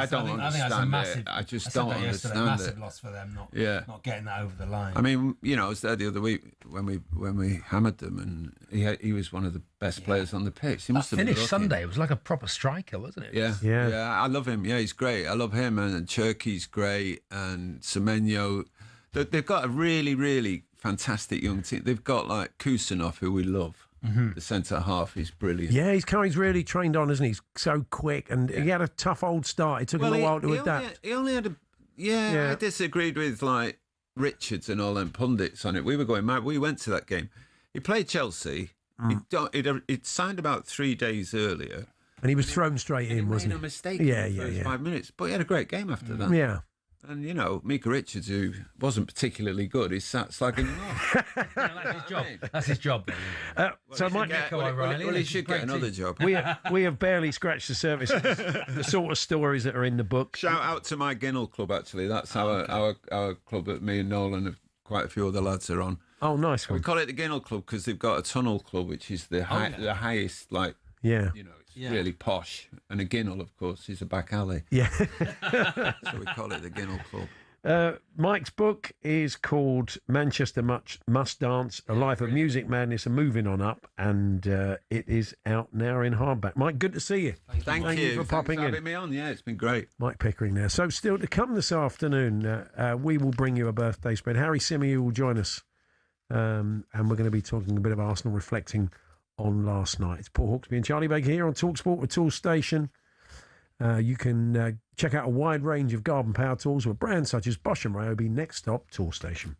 don't understand it. I just don't understand it. Massive loss for them, not getting that over the line. I mean, I was there the other week when we hammered them, and he was one of the best players on the pitch. He must have finished Sunday. It was like a proper striker, wasn't it? Yeah. I love him. Yeah, he's great. I love him, and Cherky's great, and Semenyo. They've got a really, really fantastic young team. They've got like Kusanov, who we love. The centre half is brilliant. Yeah, he's really trained on, isn't he? He's so quick, and he had a tough old start. It took him a while to adapt. He only had I disagreed with like Richards and all them pundits on it. We were going mad. We went to that game. He played Chelsea. He'd signed about 3 days earlier. And he was thrown straight in, wasn't he? He made a mistake in the first 5 minutes. But he had a great game after that. Yeah. And, Mika Richards, who wasn't particularly good, he sat slagging him off. That's his job. That's his job. He should get another job. We have barely scratched the surface of the sort of stories that are in the book. Shout out to my Ginnell club, actually. That's our club that me and Nolan have quite a few other lads are on. Oh, nice one. We call it the Ginnell club because they've got a tunnel club, which is the highest, it's really posh. And a Ginnell, of course, is a back alley. Yeah. So we call it the Ginnell Club. Mike's book is called Manchester Must Dance, A Life of Music Madness and Moving On Up, and it is out now in hardback. Mike, good to see you. Thank you for popping in. Thanks for having me on. Yeah, it's been great. Mike Pickering there. So still to come this afternoon, we will bring you a birthday spread. Harry Symeou will join us, and we're going to be talking a bit of Arsenal, reflecting on last night. It's Paul Hawksbee and Charlie Baker here on talkSPORT with Tool Station. You can check out a wide range of garden power tools with brands such as Bosch and Ryobi. Next stop, Tool Station.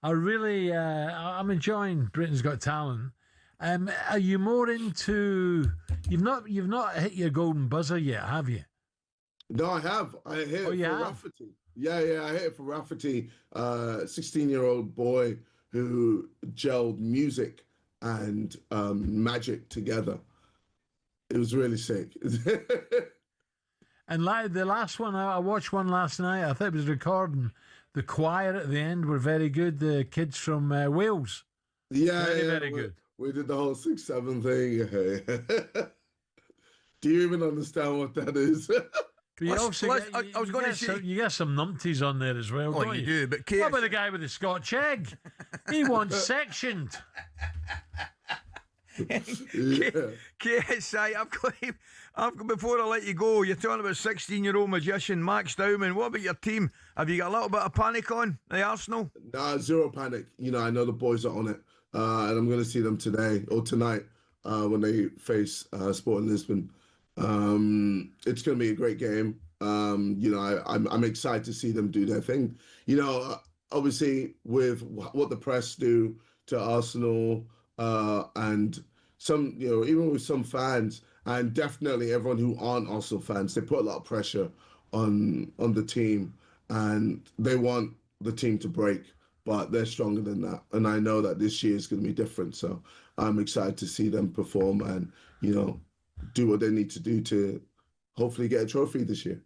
I'm enjoying Britain's Got Talent. Are you more into? You've not hit your golden buzzer yet, have you? No, I have. I hit it for Rafferty. Yeah, I hit it for Rafferty, 16-year-old boy who gelled music and magic together. It was really sick. And like the last one, I watched one last night. I thought it was recording. The choir at the end were very good. The kids from Wales. Yeah, very good. We did the whole 6-7 thing. Do you even understand what that is? You get some numpties on there as well. Oh, don't you do, but what about the guy with the Scotch egg? He wants sectioned. KSI, I've got before I let you go, you're talking about 16-year-old magician Max Dowman. What about your team? Have you got a little bit of panic on the Arsenal? Nah, zero panic. I know the boys are on it, and I'm going to see them today or tonight when they face Sporting Lisbon. It's going to be a great game. I'm excited to see them do their thing. Obviously with what the press do to Arsenal, and some, even with some fans, and definitely everyone who aren't Arsenal fans, they put a lot of pressure on the team, and they want the team to break, but they're stronger than that. And I know that this year is going to be different. So I'm excited to see them perform and, do what they need to do to hopefully get a trophy this year.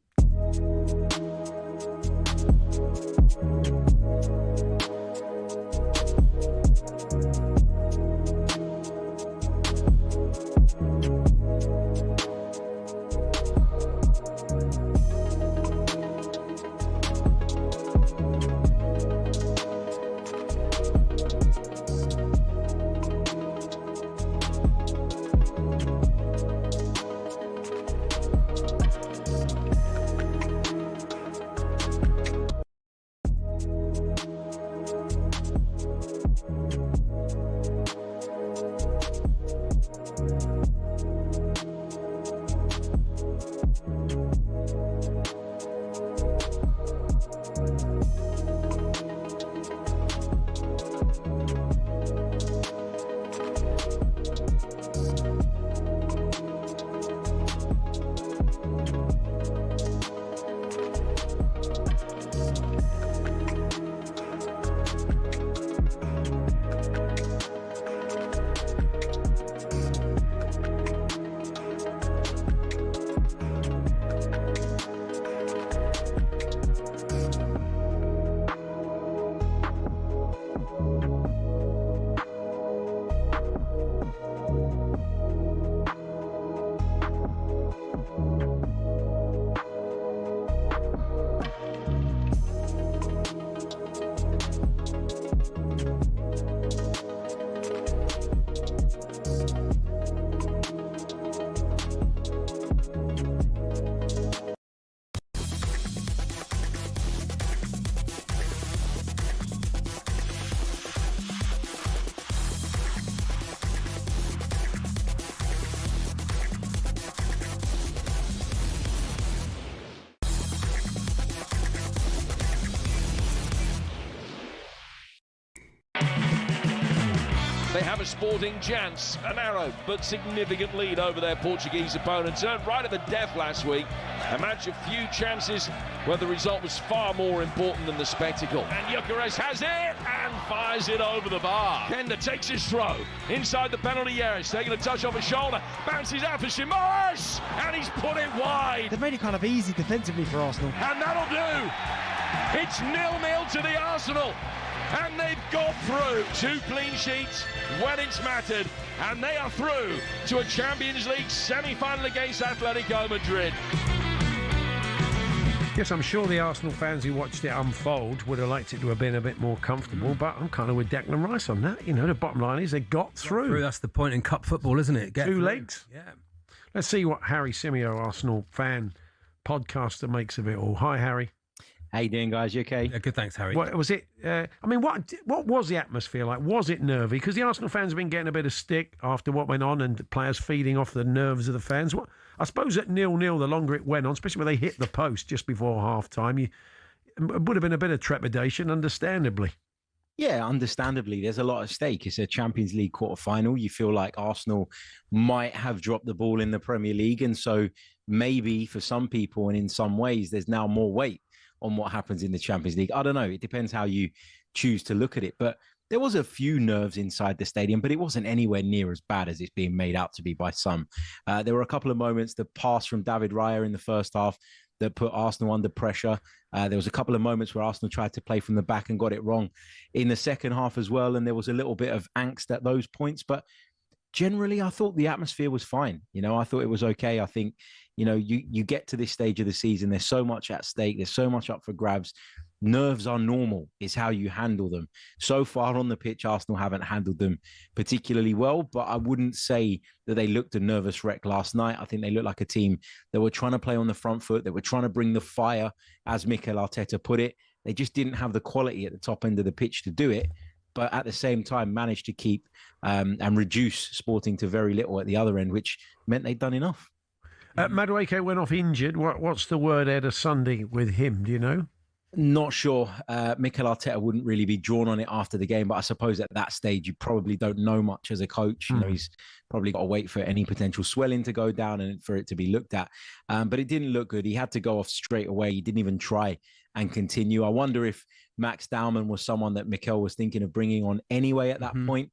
They have a sporting chance, a narrow but significant lead over their Portuguese opponents. Turned right at the death last week. A match of few chances where the result was far more important than the spectacle. And Gyökeres has it and fires it over the bar. Kenda takes his throw inside the penalty area. He's taking a touch off his shoulder. Bounces out for Shimos and he's put it wide. They've made it kind of easy defensively for Arsenal. And that'll do. It's 0-0 to the Arsenal. And they've got through 2 clean sheets when it's mattered. And they are through to a Champions League semi-final against Atletico Madrid. Yes, I'm sure the Arsenal fans who watched it unfold would have liked it to have been a bit more comfortable, but I'm kind of with Declan Rice on that. You know, the bottom line is they got through. That's the point in cup football, isn't it? Two legs. Yeah. Let's see what Harry Simeo, Arsenal fan podcaster, makes of it all. Hi, Harry. How you doing, guys? You okay? Yeah, good, thanks, Harry. What was it? What was the atmosphere like? Was it nervy? Because the Arsenal fans have been getting a bit of stick after what went on, and the players feeding off the nerves of the fans. I suppose at 0-0, the longer it went on, especially when they hit the post just before half-time, it would have been a bit of trepidation, understandably. Yeah, understandably. There's a lot at stake. It's a Champions League quarter-final. You feel like Arsenal might have dropped the ball in the Premier League, and so maybe for some people and in some ways, there's now more weight on what happens in the Champions League. I don't know. It depends how you choose to look at it. But there was a few nerves inside the stadium, but it wasn't anywhere near as bad as it's being made out to be by some. There were a couple of moments, the pass from David Raya in the first half that put Arsenal under pressure. There was a couple of moments where Arsenal tried to play from the back and got it wrong in the second half as well. And there was a little bit of angst at those points. But generally, I thought the atmosphere was fine. You know, I thought it was okay. I think, you know, you get to this stage of the season, there's so much at stake, there's so much up for grabs. Nerves are normal, is how you handle them. So far on the pitch, Arsenal haven't handled them particularly well, but I wouldn't say that they looked a nervous wreck last night. I think they looked like a team that were trying to play on the front foot, that were trying to bring the fire, as Mikel Arteta put it. They just didn't have the quality at the top end of the pitch to do it, but at the same time managed to keep and reduce Sporting to very little at the other end, which meant they'd done enough. Madueke went off injured. What's the word, Ed, of Sunday with him? Do you know? Not sure. Mikel Arteta wouldn't really be drawn on it after the game, but I suppose at that stage, you probably don't know much as a coach. You know, he's probably got to wait for any potential swelling to go down and for it to be looked at. But it didn't look good. He had to go off straight away. He didn't even try and continue. I wonder if Max Daumann was someone that Mikel was thinking of bringing on anyway at that point,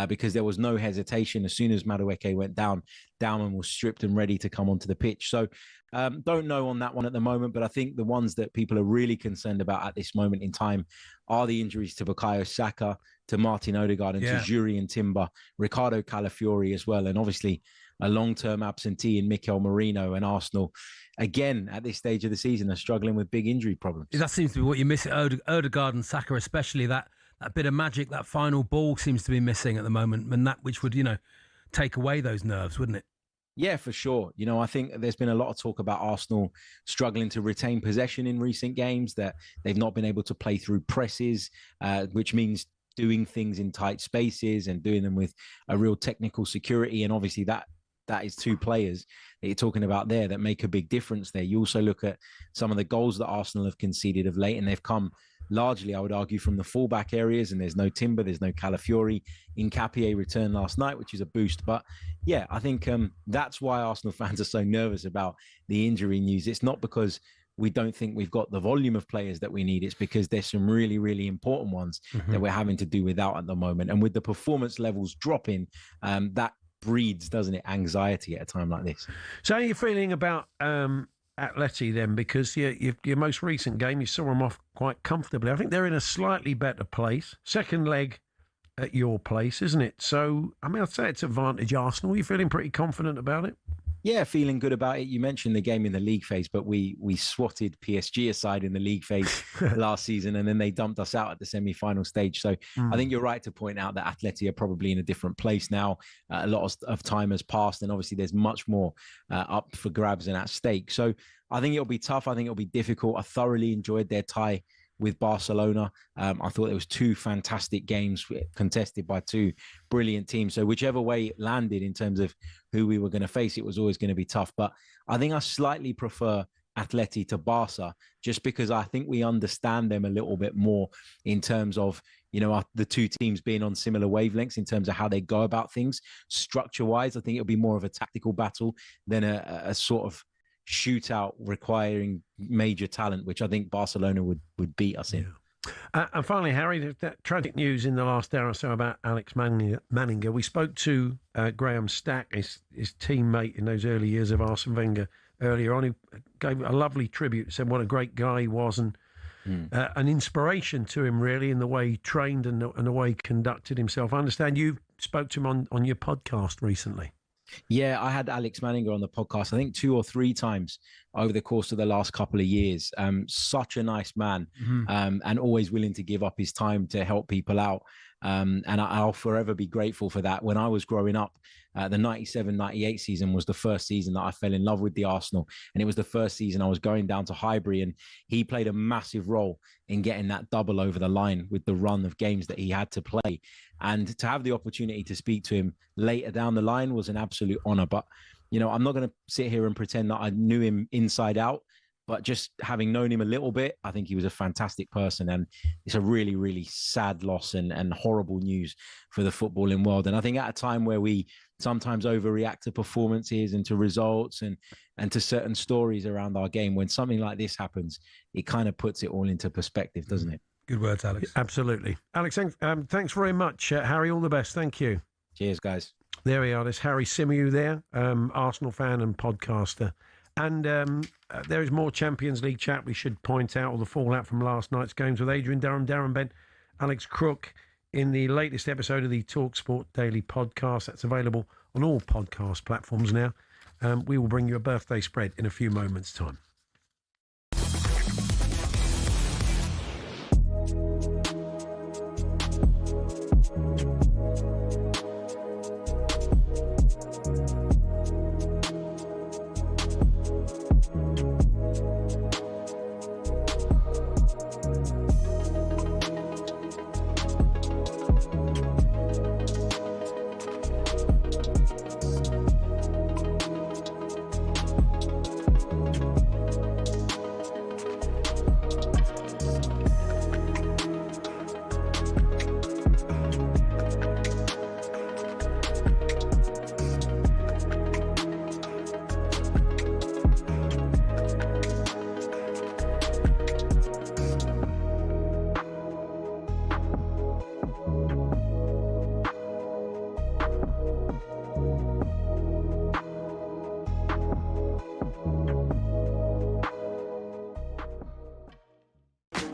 because there was no hesitation. As soon as Madueke went down, Daumann was stripped and ready to come onto the pitch. So don't know on that one at the moment, but I think the ones that people are really concerned about at this moment in time are the injuries to Bukayo Saka, to Martin Odegaard, and to Jurriën Timber, Ricardo Calafiori as well, and obviously a long-term absentee in Mikel Merino. And Arsenal, again, at this stage of the season, are struggling with big injury problems. That seems to be what you miss at Odegaard and Saka, especially that bit of magic, that final ball seems to be missing at the moment, and that which would, take away those nerves, wouldn't it? Yeah, for sure. You know, I think there's been a lot of talk about Arsenal struggling to retain possession in recent games, that they've not been able to play through presses, which means doing things in tight spaces and doing them with a real technical security. And obviously that is two players that you're talking about there that make a big difference there. You also look at some of the goals that Arsenal have conceded of late, and they've come largely, I would argue, from the fullback areas, and there's no Timber, there's no Calafiori. Nketiah returned last night, which is a boost. But yeah, I think that's why Arsenal fans are so nervous about the injury news. It's not because we don't think we've got the volume of players that we need. It's because there's some really, really important ones that we're having to do without at the moment. And with the performance levels dropping, that breeds, doesn't it, anxiety at a time like this. So how are you feeling about Atleti then? Because your most recent game, you saw them off quite comfortably. I think they're in a slightly better place. Second leg at your place, isn't it? So, I mean, I'd say it's advantage Arsenal. Are you feeling pretty confident about it? Yeah, feeling good about it. You mentioned the game in the league phase, but we swatted PSG aside in the league phase last season, and then they dumped us out at the semi-final stage. So I think you're right to point out that Atleti are probably in a different place now. A lot of time has passed, and obviously there's much more up for grabs and at stake. So I think it'll be tough. I think it'll be difficult. I thoroughly enjoyed their tie with Barcelona. I thought there was two fantastic games contested by two brilliant teams. So whichever way it landed in terms of who we were going to face, it was always going to be tough. But I think I slightly prefer Atleti to Barca, just because I think we understand them a little bit more in terms of, the two teams being on similar wavelengths in terms of how they go about things. Structure-wise, I think it'll be more of a tactical battle than a sort of shootout requiring major talent, which I think Barcelona would beat us in. And finally, Harry, that tragic news in the last hour or so about Alex Manninger. We spoke to Graham Stack, his teammate in those early years of Arsene Wenger, earlier on. He gave a lovely tribute, said what a great guy he was, and an inspiration to him, really, in the way he trained and the way he conducted himself. I understand you spoke to him on your podcast recently. Yeah, I had Alex Manninger on the podcast, I think 2 or 3 times over the course of the last couple of years. Such a nice man, and always willing to give up his time to help people out. And I'll forever be grateful for that. When I was growing up, the 97-98 season was the first season that I fell in love with the Arsenal. And it was the first season I was going down to Highbury, and he played a massive role in getting that double over the line with the run of games that he had to play. And to have the opportunity to speak to him later down the line was an absolute honor. But, I'm not going to sit here and pretend that I knew him inside out. But just having known him a little bit, I think he was a fantastic person. And it's a really, really sad loss and horrible news for the footballing world. And I think at a time where we sometimes overreact to performances and to results and to certain stories around our game, when something like this happens, it kind of puts it all into perspective, doesn't it? Good words, Alex. Absolutely. Alex, thanks very much. Harry, all the best. Thank you. Cheers, guys. There we are. There's Harry Symeou there, Arsenal fan and podcaster. And there is more Champions League chat. We should point out all the fallout from last night's games with Adrian Durham, Darren Bent, Alex Crook in the latest episode of the talkSPORT Daily podcast. That's available on all podcast platforms now. We will bring you a birthday spread in a few moments' time.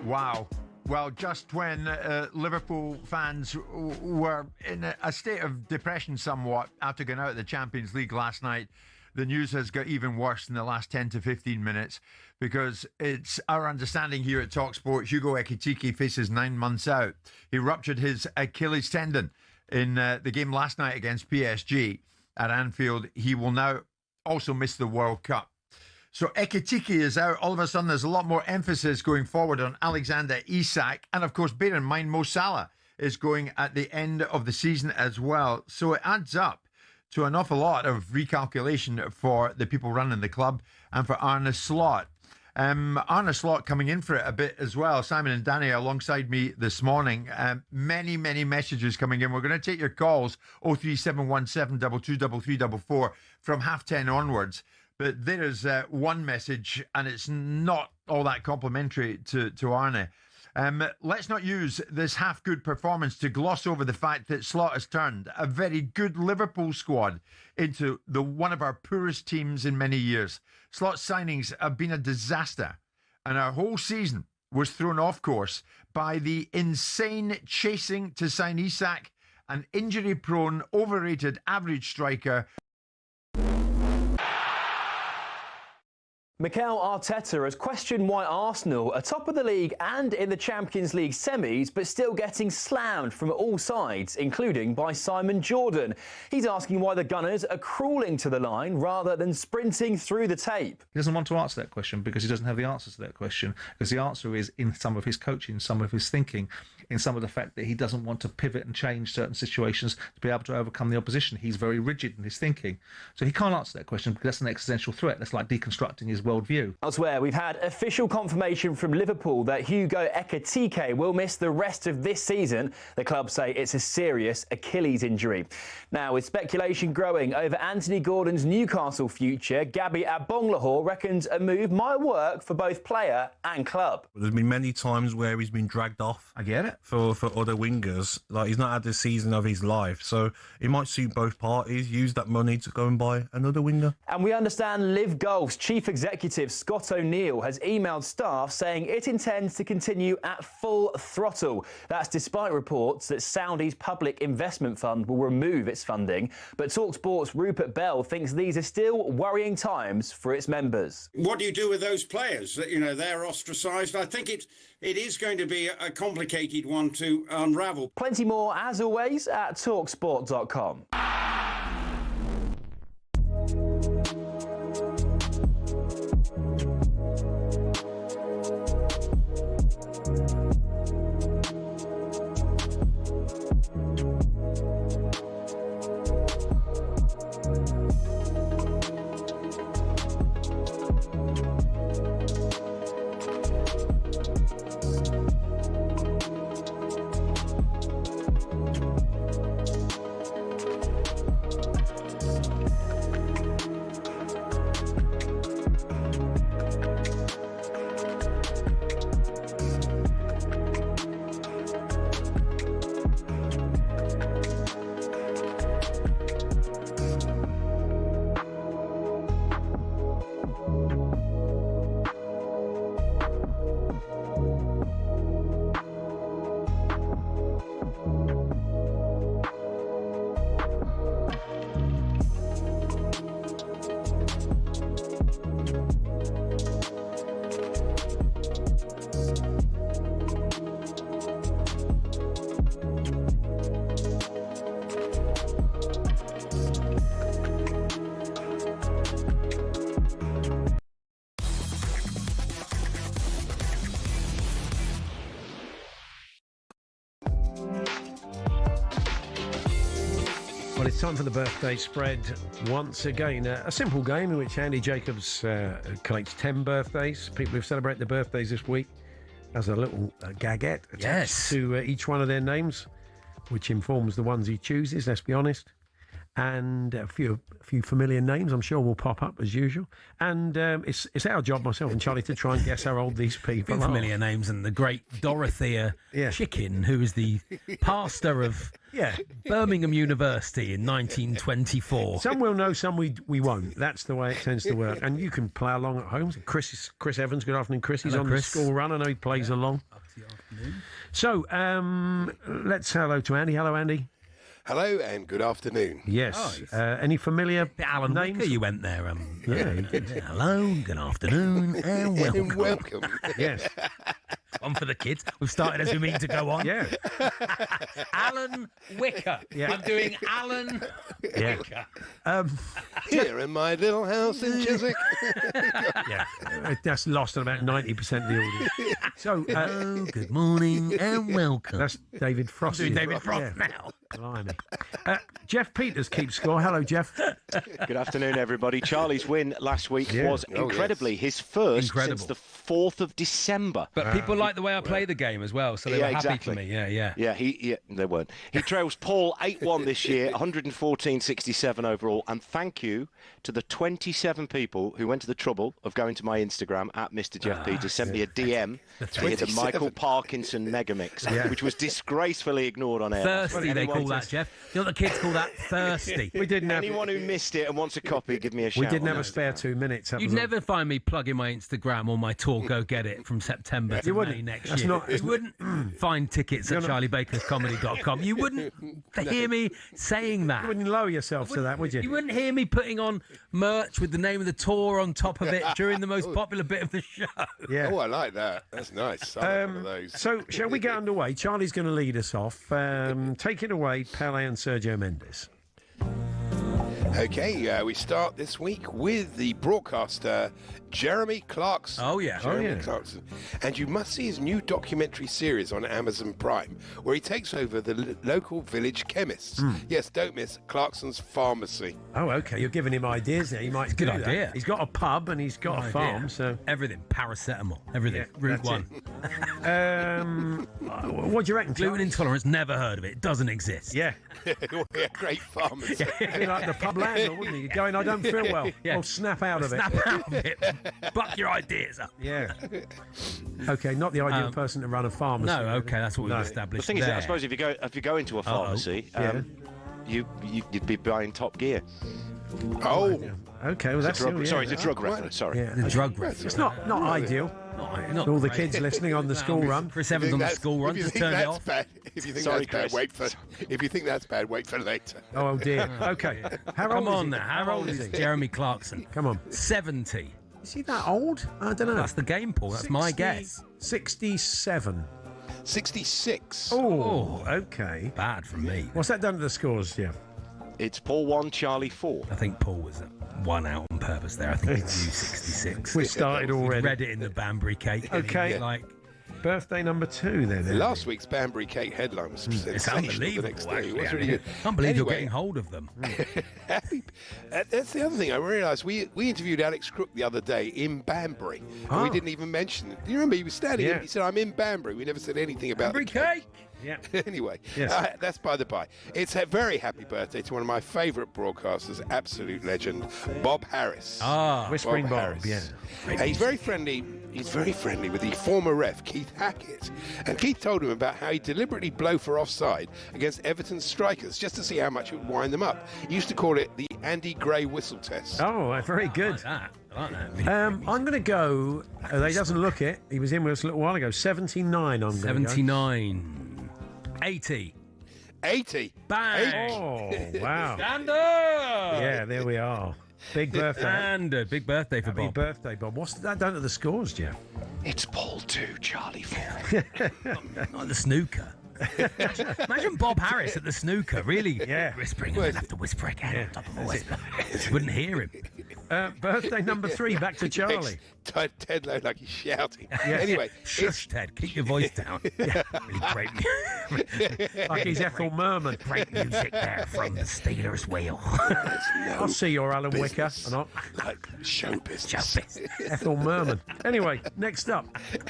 Wow. Well, just when Liverpool fans were in a state of depression somewhat after going out of the Champions League last night, the news has got even worse in the last 10 to 15 minutes, because it's our understanding here at talkSPORT, Hugo Ekitike faces 9 months out. He ruptured his Achilles tendon in the game last night against PSG at Anfield. He will now also miss the World Cup. So Ekitike is out. All of a sudden, there's a lot more emphasis going forward on Alexander Isak. And of course, bear in mind, Mo Salah is going at the end of the season as well. So it adds up to an awful lot of recalculation for the people running the club and for Arne Slot. Arne Slot coming in for it a bit as well. Simon and Danny alongside me this morning. Many messages coming in. We're going to take your calls, 03717 223344 from 10:30 onwards. But there is one message, and it's not all that complimentary to Arne. Let's not use this half-good performance to gloss over the fact that Slot has turned a very good Liverpool squad into one of our poorest teams in many years. Slot's signings have been a disaster, and our whole season was thrown off course by the insane chasing to sign Isak, an injury-prone, overrated average striker. Mikel Arteta has questioned why Arsenal are top of the league and in the Champions League semis, but still getting slammed from all sides, including by Simon Jordan. He's asking why the Gunners are crawling to the line rather than sprinting through the tape. He doesn't want to answer that question because he doesn't have the answers to that question, because the answer is in some of his coaching, some of his thinking. in some of the fact that he doesn't want to pivot and change certain situations to be able to overcome the opposition. He's very rigid in his thinking. So he can't answer that question because that's an existential threat. That's like deconstructing his worldview. Elsewhere, we've had official confirmation from Liverpool that Hugo Ekitike will miss the rest of this season. The club say it's a serious Achilles injury. Now, with speculation growing over Anthony Gordon's Newcastle future, Gabby Agbonlahor reckons a move might work for both player and club. There's been many times where he's been dragged off. I get it. For other wingers. Like, he's not had the season of his life. So it might suit both parties. Use that money to go and buy another winger. And we understand Liv Golf's chief executive, Scott O'Neill, has emailed staff saying it intends to continue at full throttle. That's despite reports that Saudi's public investment fund will remove its funding. But talkSPORT's Rupert Bell thinks these are still worrying times for its members. What do you do with those players? They're ostracised. I think it is going to be a complicated one to unravel. Plenty more, as always, at talksport.com. Well, it's time for the birthday spread once again. A simple game in which Andy Jacobs collects 10 birthdays, people who've celebrated their birthdays this week, as a little gagette attached to each one of their names, which informs the ones he chooses, let's be honest. And a few familiar names, I'm sure, will pop up as usual. And it's our job, myself and Charlie, to try and guess how old these people are. Familiar names, and the great Dorothea Chicken, who was the pastor of Birmingham University in 1924. Some will know, some we won't. That's the way it tends to work. And you can play along at home. Chris Evans, good afternoon, Chris. He's on Chris. The school run. I know he plays along. Up to the afternoon. So let's say hello to Andy. Hello, Andy. Hello and good afternoon. Yes. Any familiar Alan names? Wicker, you went there. Hello, good afternoon, and welcome. Welcome. Yes. On for the kids. We've started as we mean to go on. Yeah. Alan Wicker. Yeah. I'm doing Alan Wicker. Here in my little house in Chiswick. Yeah. That's lost at about 90% of the audience. So, good morning and welcome. That's David Frost. I'm doing David Frost now. Blimey. Jeff Peters keeps score. Hello, Jeff. Good afternoon, everybody. Charlie's win last week was incredibly his first since the 4th of December. But people like the way I play the game as well, so they were happy for me. Yeah. Yeah, they weren't. He trails Paul 8-1 this year, 114.67 overall. And thank you to the 27 people who went to the trouble of going to my Instagram at Mr. Jeff Peters, sent me a DM to hear the Michael Parkinson megamix, which was disgracefully ignored on air. Thirsty, they call that, Jeff. You know what the kids call that? Thirsty. We didn't have anyone who missed it and wants a copy, give me a shout. We didn't have a spare 2 minutes. You'd never find me plugging my Instagram or my tour Go Get It from September to May next year. You wouldn't find tickets at charliebakerscomedy.com. You wouldn't hear me saying that. You wouldn't lower yourself to that, would you? You wouldn't hear me putting on merch with the name of the tour on top of it during the most popular bit of the show. Yeah. Oh, I like that. That's nice. I like one of those. So, shall we get underway? Charlie's going to lead us off. Take it away, Pele and Sergio Mendes. Okay, we start this week with the broadcaster Jeremy Clarkson. Oh, yeah. Jeremy Clarkson. And you must see his new documentary series on Amazon Prime, where he takes over the local village chemists. Yes, don't miss Clarkson's Pharmacy. Oh, okay. You're giving him ideas now. He might Good do idea. that. He's got a pub and he's got a farm, so everything, paracetamol, everything. Route that's 1. What do you reckon? Gluten intolerance, never heard of it. It doesn't exist. Yeah. Yeah, great pharmacy. Be like the pub landlord, wouldn't he? You're going, I don't feel well. Yeah. Oh, snap out of it. Snap out of it. Buck your ideas up. Yeah. Okay, not the ideal person to run a pharmacy. No, okay, that's what we've established. The thing is, there. I suppose if you go into a pharmacy, you'd be buying Top Gear. Oh, okay. Well, that's sorry, it's a drug reference. Sorry, the drug reference. It's not ideal. Not all the kids listening on the school run. Chris Evans on the school run, just turn it off. If you think that's bad, wait for. If you think that's bad, wait for later. Oh dear. Okay. Come on now. How old is he? Jeremy Clarkson. Come on. 70. Is he that old? I don't know. That's the game, Paul. That's my guess. 67. 66. Oh, okay. Bad from me. What's that done to the scores, yeah? It's Paul 1, Charlie 4. I think Paul was 1 out on purpose there. I think he knew 66. We started already. Read it in the Banbury cake. Okay. Like birthday number 2 then. Last week's Banbury Cake headline was it's sensational. unbelievable. The next day. Actually, It was really good. Can't believe you're Anyway, getting hold of them. That's the other thing. I realised we interviewed Alex Crook the other day in Banbury. And we didn't even mention it. Do you remember he was standing in, he said, I'm in Banbury. We never said anything about Banbury cake. Yeah. Anyway, Yes. that's by the by. It's a very happy birthday to one of my favourite broadcasters, absolute legend, Bob Harris. Whispering Bob, Harris. yeah. He's very friendly. He's very friendly with the former ref, Keith Hackett. And Keith told him about how he deliberately blow for offside against Everton's strikers just to see how much it would wind them up. He used to call it the Andy Gray whistle test. Oh, very good. I like that. I'm going to go. He doesn't look it. He was in with us a little while ago. 79. I'm going 79. 80. 80. Bang. Oh, wow. Stand up. Yeah, there we are. Big birthday. And big birthday for Happy Bob. birthday, Bob. What's that done to the scores, Jeff? It's Paul 2, Charlie 4. Not the snooker. Imagine Bob Harris at the snooker, really whispering. Well, I'd have to whisper again on top of a whisper. You wouldn't hear him. Birthday number 3, back to Charlie. Ted looked like he's shouting. Yeah. Anyway, Shush, Ted. Keep your voice down. Really great Like he's Ethel Merman. Great music there from the Steelers wheel. I'll see your Alan Wicker. And like show business. Ethel Merman. Anyway, next up.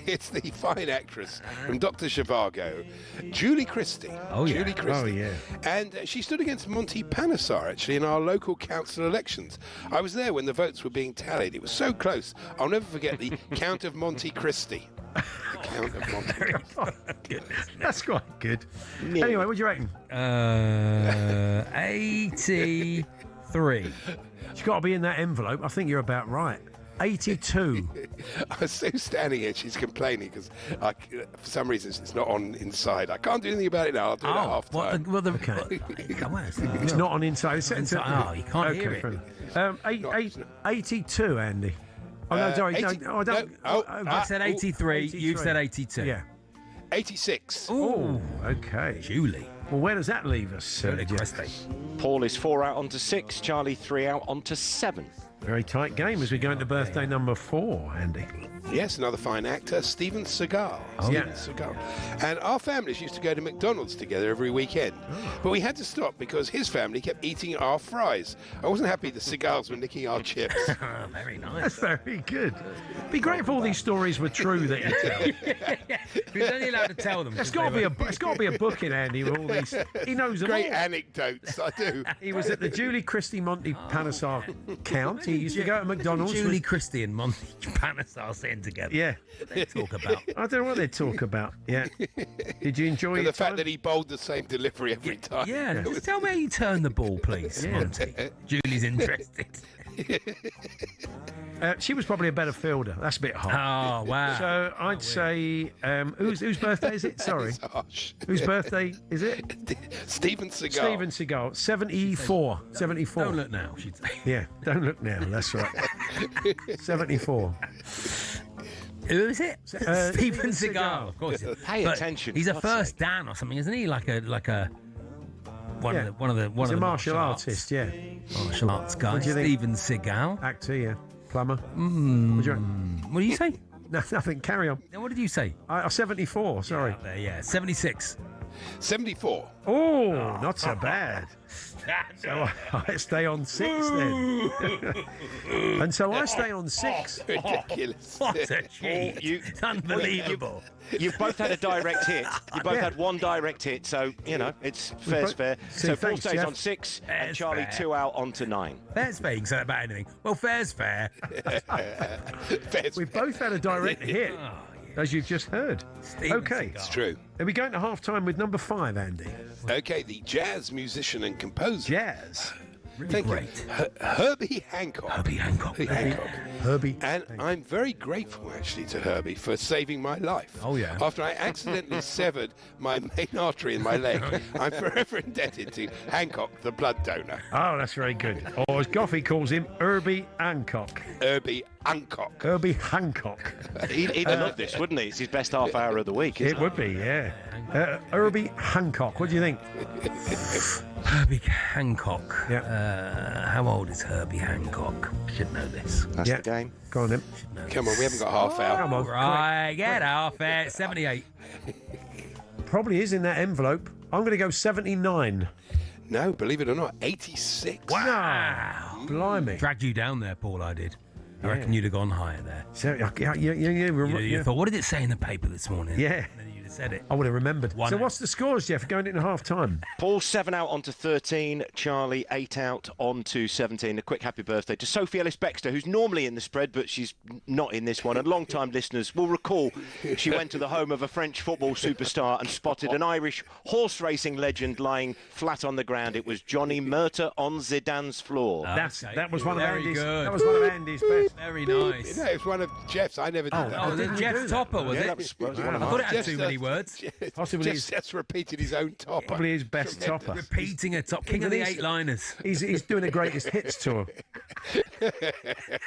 It's the fine actress from Dr. Zhivago, Julie Christie. Oh, yeah. Julie Christie. Oh, yeah. And she stood against Monty Panesar, actually, in our local council elections. I was there when the votes were being tallied. It was so close. I'll never forget the Count of Monte Christie. The Count of Monte. That's quite good. Anyway, what do you reckon? 83. It's got to be in that envelope. I think you're about right. 82. I was so standing here, she's complaining because for some reason it's not on inside. I can't do anything about it now. I'll do it at half time. It's not on inside. Oh, you can't hear it. 82, Andy. Oh, no, sorry. 80, no, I don't. I said 83. You've said 82. Yeah. 86. Oh, okay. Julie. Well, where does that leave us? Paul is 4 out onto 6, Charlie 3 out onto 7. Very tight game as we go into birthday number 4, Andy. Yes, another fine actor, Steven Seagal. Steven Seagal. And our families used to go to McDonald's together every weekend. But we had to stop because his family kept eating our fries. I wasn't happy the Seagals were nicking our chips. Very nice. That's very good. Be great if all these stories were true that you tell. He's only allowed to tell them. It's got to be a book in Andy with all these. He knows them Great all. anecdotes, I do. He was at the Julie Christie Monty Panesar count. He used to go to McDonald's. Julie Christie and Monty Panesar sitting together. Yeah. What they talk about. I don't know what they talk about. Yeah. Did you enjoy And it? the fact that he bowled the same delivery every time. Yeah, just tell me how you turn the ball, please, Monty. Julie's interested. She was probably a better fielder. That's a bit hot. Oh, wow. So I'd say, whose birthday is it? Sorry. Whose birthday is it? Steven Seagal. Steven Seagal. 74. 74. Don't look now, she'd say. Yeah, don't look now. That's right. 74. Who is it? Steven Seagal. Of course. Pay attention. He's a first Dan or something, isn't he? Like a He's a martial artist, yeah. Martial arts guy. What do you think? Steven Seagal. Actor, yeah. Plumber. What do you say? Nothing. Carry on. What did you say? 74. Sorry. Yeah, 76. 74. Oh, not so bad. So I stay on 6 then. And so I stay on 6. Ridiculous. What a cheat. It's unbelievable. You've both had a direct hit. You both had one direct hit, so, it's fair's fair. So Paul stays on 6 and Charlie fair. 2 out onto 9. Fair's fair. You can say that about anything. Well, fair's fair. We've both had a direct hit, as you've just heard. Okay. It's true. Are we going to half-time with number 5, Andy? Okay, the jazz musician and composer. Jazz. Really great. Herbie Hancock. Herbie. And I'm very grateful, actually, to Herbie for saving my life. Oh, yeah. After I accidentally severed my main artery in my leg, I'm forever indebted to Hancock, the blood donor. Oh, that's very good. Or as Goffy calls him, Herbie Hancock. Herbie Hancock. Herbie Hancock. He'd love this, wouldn't he? It's his best half hour of the week, isn't It would be, yeah. Herbie Hancock. What do you think? Herbie Hancock. Yeah. How old is Herbie Hancock? Should know this. That's the game. Go on then. Come on, we haven't got half hour. Come on. Right, get half it. 78. Probably is in that envelope. I'm going to go 79. No, believe it or not, 86. Wow. Blimey. Dragged you down there, Paul, I did. I reckon you'd have gone higher there. So, yeah. You thought, what did it say in the paper this morning? Yeah. And then you'd have said it. I would have remembered. One So out. what's the scores, Jeff, going into half-time? Paul 7 out onto 13, Charlie 8 out onto 17. A quick happy birthday to Sophie Ellis-Bextor, who's normally in the spread, but she's not in this one. And long-time listeners will recall she went to the home of a French football superstar and spotted an Irish horse racing legend lying flat on the ground. It was Johnny Murta on Zidane's floor. That was one of Very Andy's. good. That was one of Andy's best. Very nice. No, it's one of Jeff's. I never did that. Oh, was it Jeff's topper, was Yeah, it? that was one I of thought it mine. had too many words. Possibly Jeff just repeated his own topper. Probably his best topper. Repeating a top. King of the 8-liners. He's doing a greatest hits tour.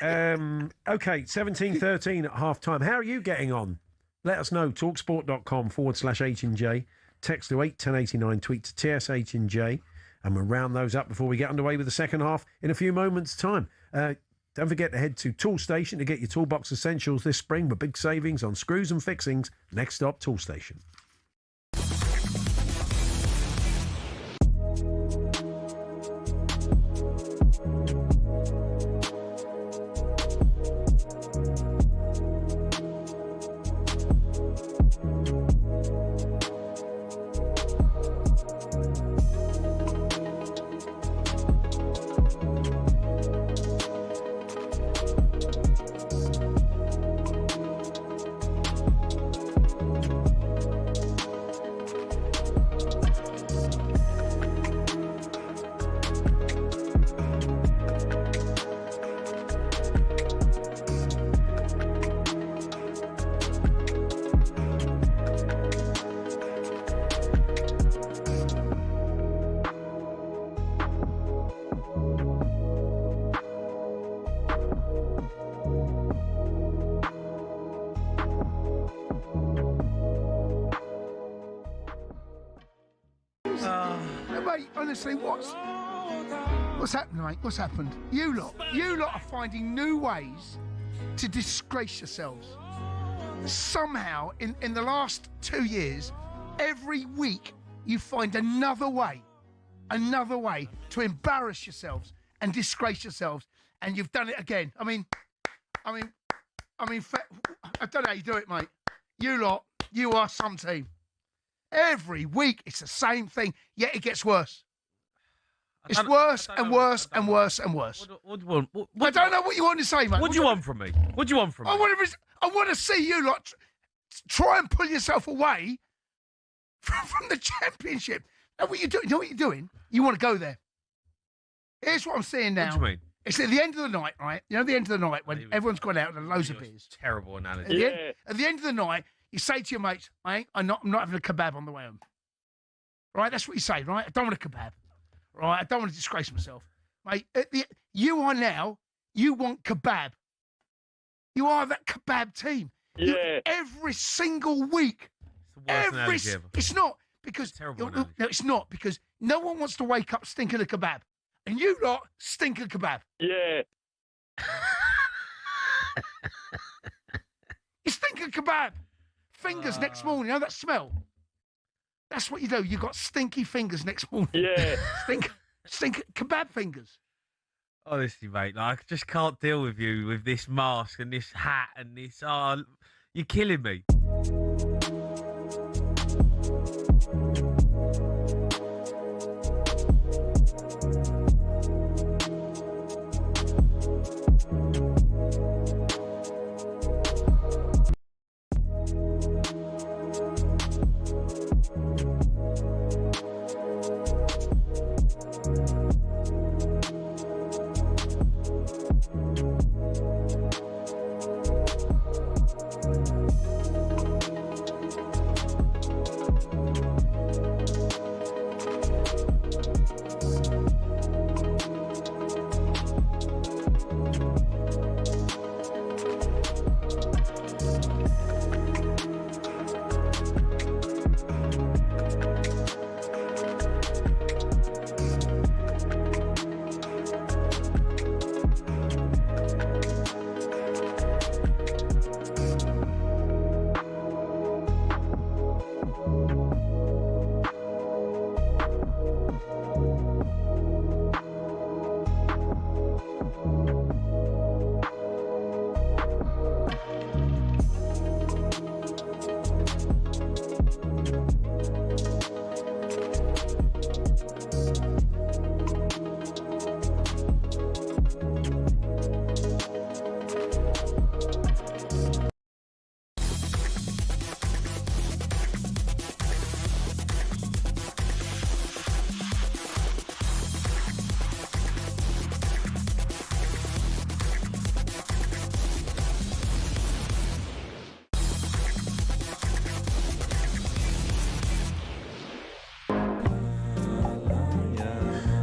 Okay, 17-13 at half-time. How are you getting on? Let us know. talksport.com/H&J. Text to 81089. Tweet to TSH&J. And we'll round those up before we get underway with the second half in a few moments' time. Don't forget to head to Toolstation to get your toolbox essentials this spring with big savings on screws and fixings. Next stop, Toolstation. Mate, honestly, what's happened, mate? What's happened? You lot are finding new ways to disgrace yourselves. Somehow, in the last 2 years, every week you find another way to embarrass yourselves and disgrace yourselves, and you've done it again. I mean, I don't know how you do it, mate. You lot, you are some team. Every week it's the same thing, yet it gets worse. It's worse and worse and worse and worse. I don't know what you want to say, mate. What do you want from me? What do you want from me? I want to see you lot try and pull yourself away from the championship. Now, what you do? You know what you're doing? You want to go there. Here's what I'm saying now. What do you mean? It's at the end of the night, right? You know, the end of the night when everyone's gone out and loads of beers. Terrible analogy. At the end of the night, you say to your mates, I'm not having a kebab on the way home. Right? That's what you say, right? I don't want a kebab. Right? I don't want to disgrace myself. Mate, you want kebab. You are that kebab team. Yeah. Every single week. It's the worst analogy ever. It's not. because Terrible no, it's not, because no one wants to wake up stinking a kebab, and you lot stink a kebab. Yeah. You stink a kebab. Fingers next morning. You know that smell? That's what you do. You got stinky fingers next morning. Yeah. stink kebab fingers. Honestly, mate, like, I just can't deal with you with this mask and this hat and this. Oh, you're killing me.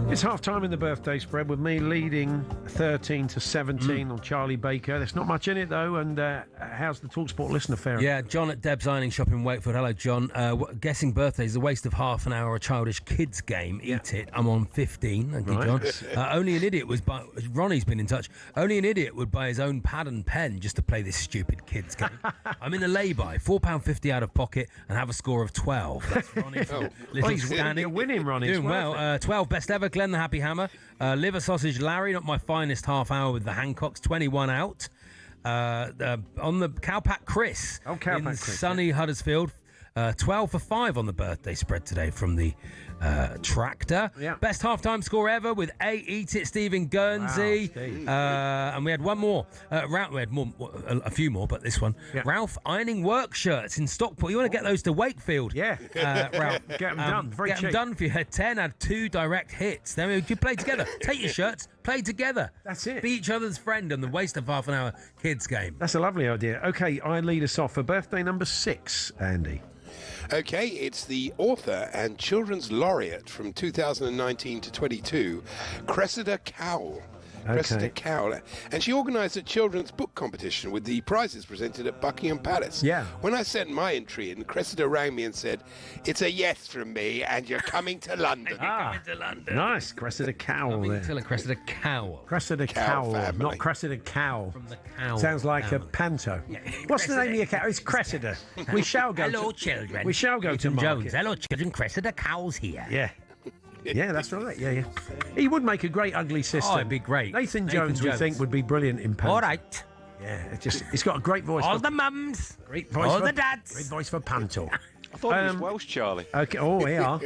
It's half time in the birthday spread with me leading 13-17 on Charlie Baker. There's not much in it though. And how's the talkSPORT listener faring? Yeah, John at Deb's Ironing Shop in Wakefield. Hello, John. Guessing birthdays is a waste of half an hour. A childish kids game. Eat it. I'm on 15. Thank you, John. Only an idiot was buy. Ronnie's been in touch. Only an idiot would buy his own pad and pen just to play this stupid kids game. I'm in the lay-by, £4.50 out of pocket, and have a score of 12. That's Ronnie. You're winning, Ronnie. Doing well. 12 best ever. Glenn the Happy Hammer. Liver sausage Larry. Not my finest half hour with the Hancocks. 21 out. On the Cowpack Chris in sunny Huddersfield. 12 for 5 on the birthday spread today from the tractor. Best halftime score ever with 8. Eat it, Stephen Guernsey. Wow, and we had one more. We had a few more, but this one. Ralph Ironing Work shirts in Stockport. You want to get those to Wakefield? Ralph, get them done. Very get cheap. them done for you. 10 had 2 direct hits. Then we could play together. Take your shirts, play together. That's it. Be each other's friend and the waste of half an hour kids game. That's a lovely idea. Okay, I lead us off for birthday number 6, Andy. Okay, it's the author and children's laureate from 2019 to 22, Cressida Cowell. Cressida Cowell. And she organised a children's book competition with the prizes presented at Buckingham Palace. Yeah. When I sent my entry in, Cressida rang me and said, "It's a yes from me, and you're coming to London." Coming to London. Nice, Cressida Cowell there. Cressida Cowell. Cressida Cowell, not Cressida Cow. From the cow. Sounds like family. a panto. What's the name of your cow? It's Cressida. We shall go. Hello, children. We shall go to Ethan market. Jones. Hello, children. Cressida Cowell's here. Yeah. Yeah, that's right. Yeah. He would make a great ugly sister. Oh, it'd be great. Nathan Jones, we think, would be brilliant in panto. All right. Yeah, he's got a great voice. All the mums. Great voice. All for, the dads. Great voice for panto. I thought it was Welsh, Charlie. Okay. Oh, yeah.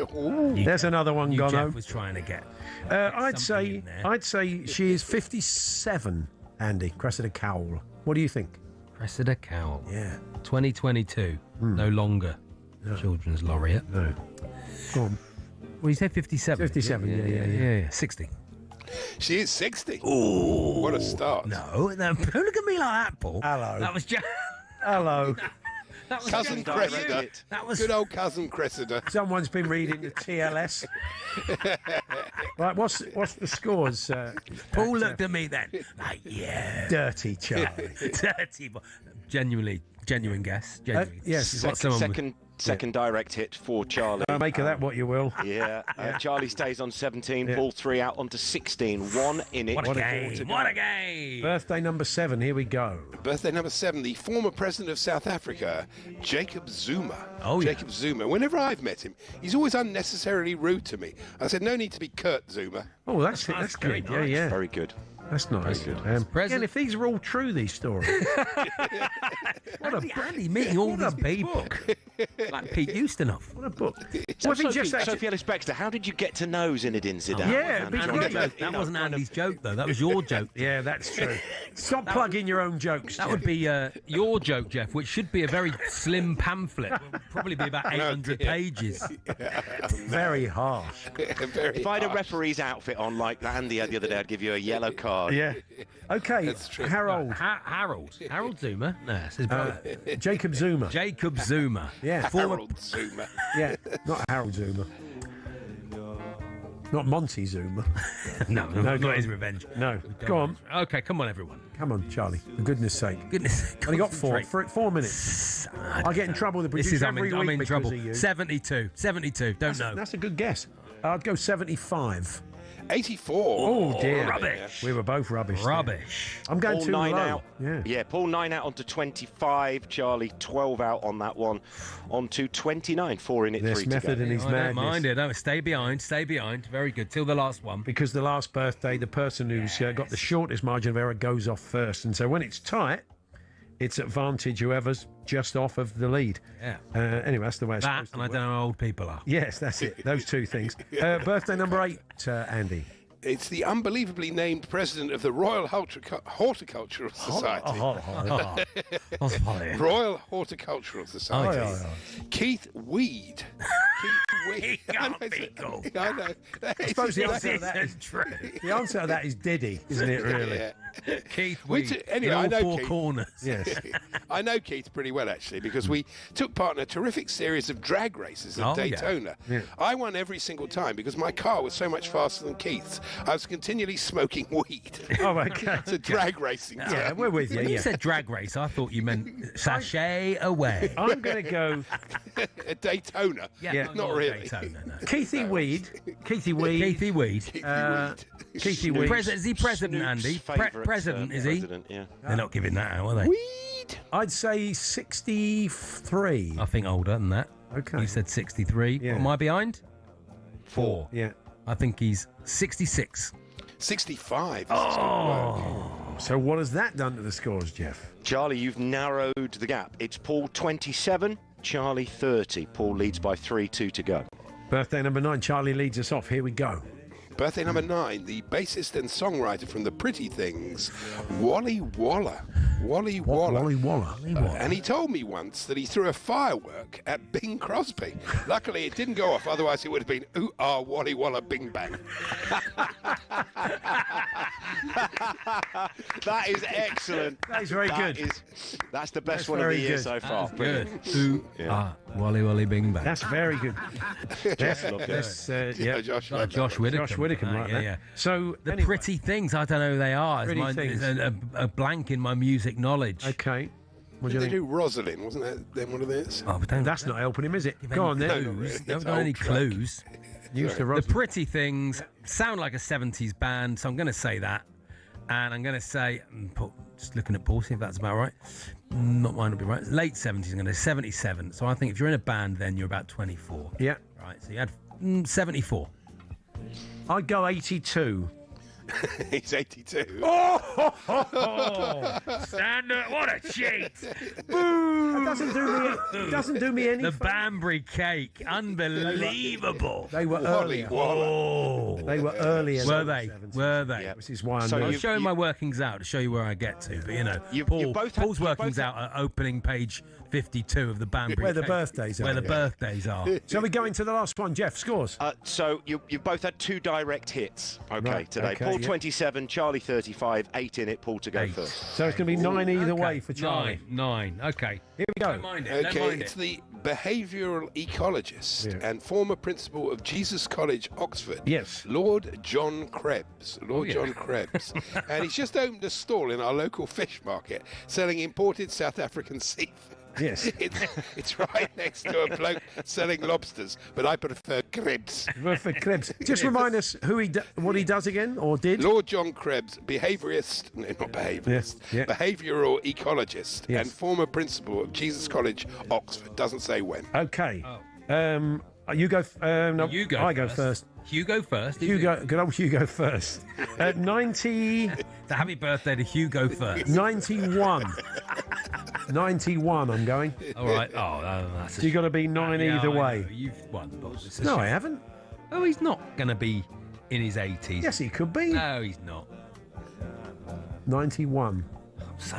There's another one gone. Jeff was trying to get. I'd say she is 57. Andy, Cressida Cowell. What do you think? Cressida Cowell. Yeah. 2022. No longer children's laureate. No. Go on. Well, you said 57. 57. Yeah. 60. She is 60. Oh, what a start. No, don't look at me like that, Paul. Hello. That was just. Hello. That was Cousin Cressida. That was good old cousin Cressida. Someone's been reading the TLS. Right, what's the scores? Paul looked at me then, like, yeah. Dirty Charlie. Dirty. Genuine guess. Genuine. Yes. Second Second direct hit for Charlie. Make of that what you will. Yeah. Charlie stays on 17. Paul 3 out onto 16. 1 in it. What a game. What a game. Birthday number 7. Here we go. Birthday number 7, the former president of South Africa, Jacob Zuma. Oh, Jacob Zuma. Whenever I've met him, he's always unnecessarily rude to me. I said, no need to be curt, Zuma. Oh, that's it. That's good. Yeah, yeah. Very good. That's nice. Again, if these are all true, these stories. What a brandy meeting all these people. Like Pete Ustinov. What a book. So, Well, if he just Sophie Ellis-Bextor, how did you get to know Zinedine Zidane? Yeah, And- because and- great. That wasn't Andy's joke, though. That was your joke. Yeah, that's true. Stop plugging your own jokes. That Jeff. would be your joke, Jeff, which should be a very slim pamphlet. Would probably be about 800 pages. Very harsh. If I had a referee's outfit on like Andy had the other day, I'd give you a yellow card. Yeah. Okay, Harold. Harold Zuma? No, it's his brother. Jacob Zuma. Jacob Zuma. Yeah. Harold Zuma. Yeah, not Harold Zuma. Not Monty Zuma. No, go not on. his revenge. No. Go on. Okay, come on, everyone. Come on, Charlie. For goodness sake. Only got 4 minutes. I get in trouble with the This producer is, every I'm week in because trouble. of you. 72. Don't know. That's a good guess. I'd go 75. 84. Oh, dear. Rubbish. We were both rubbish. Rubbish. I'm going Paul too 9 low. out. Yeah. Paul 9 out onto 25. Charlie 12 out on that one. On to 29. 4 in it, This 3 method to go. and his I don't madness. mind it. No, stay behind. Very good. Till the last one. Because the last birthday, the person who's got the shortest margin of error goes off first. And so when it's tight, it's advantage whoever's just off of the lead. Yeah. Anyway, that's the way it's That, supposed to and I work. don't know how old people are. Yes, that's it. Those two things. Birthday number 8, Andy. It's the unbelievably named president of the Royal Horticultural Society. Royal Horticultural Society. Keith Weed. He can't be cool. I know. I suppose the answer to that is true. The answer to that is Diddy, isn't it, really? Yeah. Keith Weed. Anyway, in I all know four Keith. corners. Yes. I know Keith pretty well, actually, because we took part in a terrific series of drag races at Daytona. Yeah. I won every single time because my car was so much faster than Keith's. I was continually smoking weed. Oh, okay. It's a drag racing term. Yeah, we're with you. When you Yeah. said drag race, I thought you meant sachet away. I'm going to go At Daytona. Yeah. Not really. Daytona, no. Keithy Weed. Keithy Weed. Keithy Weed. Keithy Weed. Is he president, Andy? Favourite, President, is he? President, yeah. They're not giving that out, are they? I'd say 63. I think older than that. Okay. You said 63. Yeah. What am I behind? 4. Yeah. I think he's 66. 65. So what has that done to the scores, Jeff? Charlie, you've narrowed the gap. It's Paul 27, Charlie 30. Paul leads by 3-2 to go. Birthday number 9. Charlie leads us off. Here we go. Birthday number 9, the bassist and songwriter from The Pretty Things, Wally Waller. Wally Waller. Wally Waller. And he told me once that he threw a firework at Bing Crosby. Luckily, it didn't go off, otherwise it would have been, ooh, ah, Wally Waller, Bing Bang. That is excellent. That is very good. That's the best That's one of the very year good. so far. Good. Ooh, Wally Wally Bing Bang. That's very good. Josh Josh Whittaker. Josh Whittaker, like that. Yeah. So The anyway. Pretty Things, I don't know who they are. Pretty It's Things. a blank in my music knowledge. Okay. What do Did you they think? do Rosalind? Wasn't that then one of theirs? Oh, but don't That's not helping him, is it? give Go on any then. clues. really. They haven't It's got any old track. clues. Use the The Rosalind. Pretty Things sound like a 70s band, so I'm going to say that. And I'm going to say, just looking at Paul, see if that's about right. Not mine will be right. Late 70s, I'm going to say 77. So I think if you're in a band, then you're about 24. Yeah. Right, so you had 74. I'd go 82. He's 82. Stand up, what a cheat! It doesn't do me any The fun. Banbury cake, unbelievable. They were Wally earlier. Waller. They were earlier. Were they? Were they? This is why I So know. I'm you- showing my workings out to show you where I get to, but you know, You Paul, both had- Paul's you both workings had- out at opening page 52 of the Banbury Where the cake, birthdays are. Where the birthdays are. So we go into the last one. Jeff, scores. So you both had 2 direct hits, Right, today. okay, Paul yeah. 27, Charlie 35, 8 in it, Paul to go 8. first. So it's going to be 9 either way for Charlie. 9. Okay. Here we go. Don't mind it. Don't Okay, mind it's it. the behavioural ecologist Yeah. and former principal of Jesus College, Oxford. Yes. Lord John Krebs. Lord yeah. John Krebs. And he's just opened a stall in our local fish market selling imported South African seafood. Yes. It's right next to a bloke selling lobsters, but I prefer Krebs. For Krebs. Just remind us what he does again, or did. Lord John Krebs, behaviourist, no, not behaviourist, behavioural ecologist, and former principal of Jesus College, Oxford. Doesn't say when. Okay. You go. No, You go I go first. first. Hugo first. Hugo, good old Hugo first. 90. So happy birthday to Hugo first. 91. 91, I'm going. All right. Oh, that's So you got to be 9 Yeah, either I way. know. You've won, boss. It's a No, shame. I haven't. Oh, he's not going to be in his 80s. Yes, he could be. No, he's not. 91.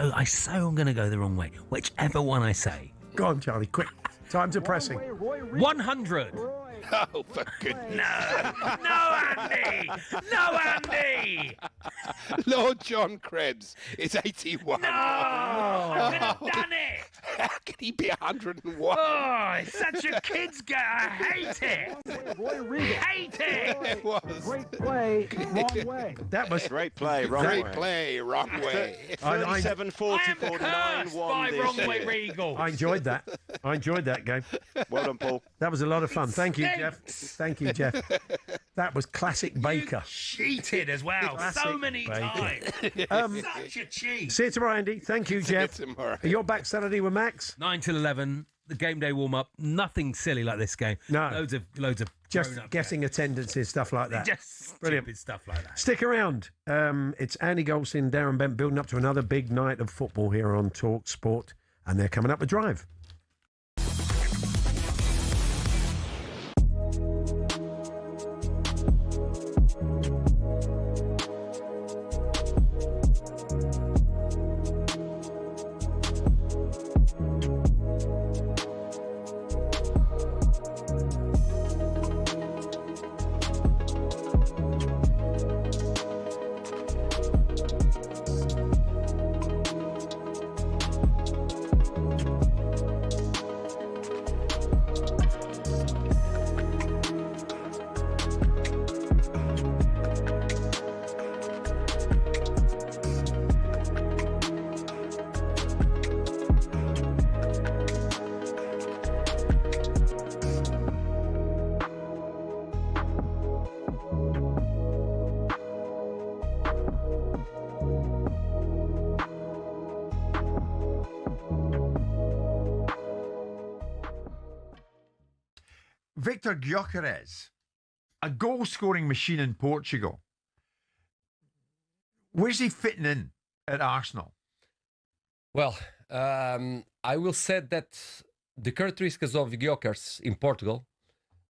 I'm going to go the wrong way. Whichever one I say. Go on, Charlie, quick. Time to pressing. 100. Oh, for goodness. No, Andy! No, Andy! Lord John Krebs is 81. No! I could have done it! How can he be 101? Oh, it's such a kid's game. I hate it. Hate it. It was. Great play, wrong way. That was Great play, wrong Great way. play, wrong way. 37 40 I am the 49 cursed 1 by this wrong way year. Regal. I enjoyed that. I enjoyed that game. Well done, Paul. That was a lot of fun. Thank you, Jeff. Stinks. Thank you, Jeff. That was classic Baker. Cheated as well. Classic So many Baker. times. Such a cheat. See you tomorrow, Andy. Thank you, Jeff. tomorrow. You're back Saturday with Max? 9 till 11. The game day warm up. Nothing silly like this game. No. Loads of Just grown-up guessing attendances, stuff like that. Just Brilliant. stupid stuff like that. Stick around. It's Andy Goldstein, Darren Bent, building up to another big night of football here on Talk Sport, and they're coming up with Drive. Victor Gyökeres, a goal-scoring machine in Portugal. Where's he fitting in at Arsenal? Well, I will say that the characteristics of Gyökeres in Portugal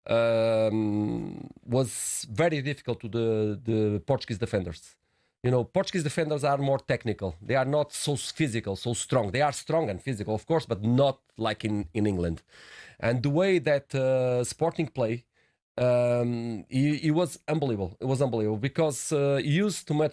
was very difficult to the Portuguese defenders. You know, Portuguese defenders are more technical. They are not so physical, so strong. They are strong and physical, of course, but not like in England. And the way that Sporting play, he was unbelievable. It was unbelievable because he used too much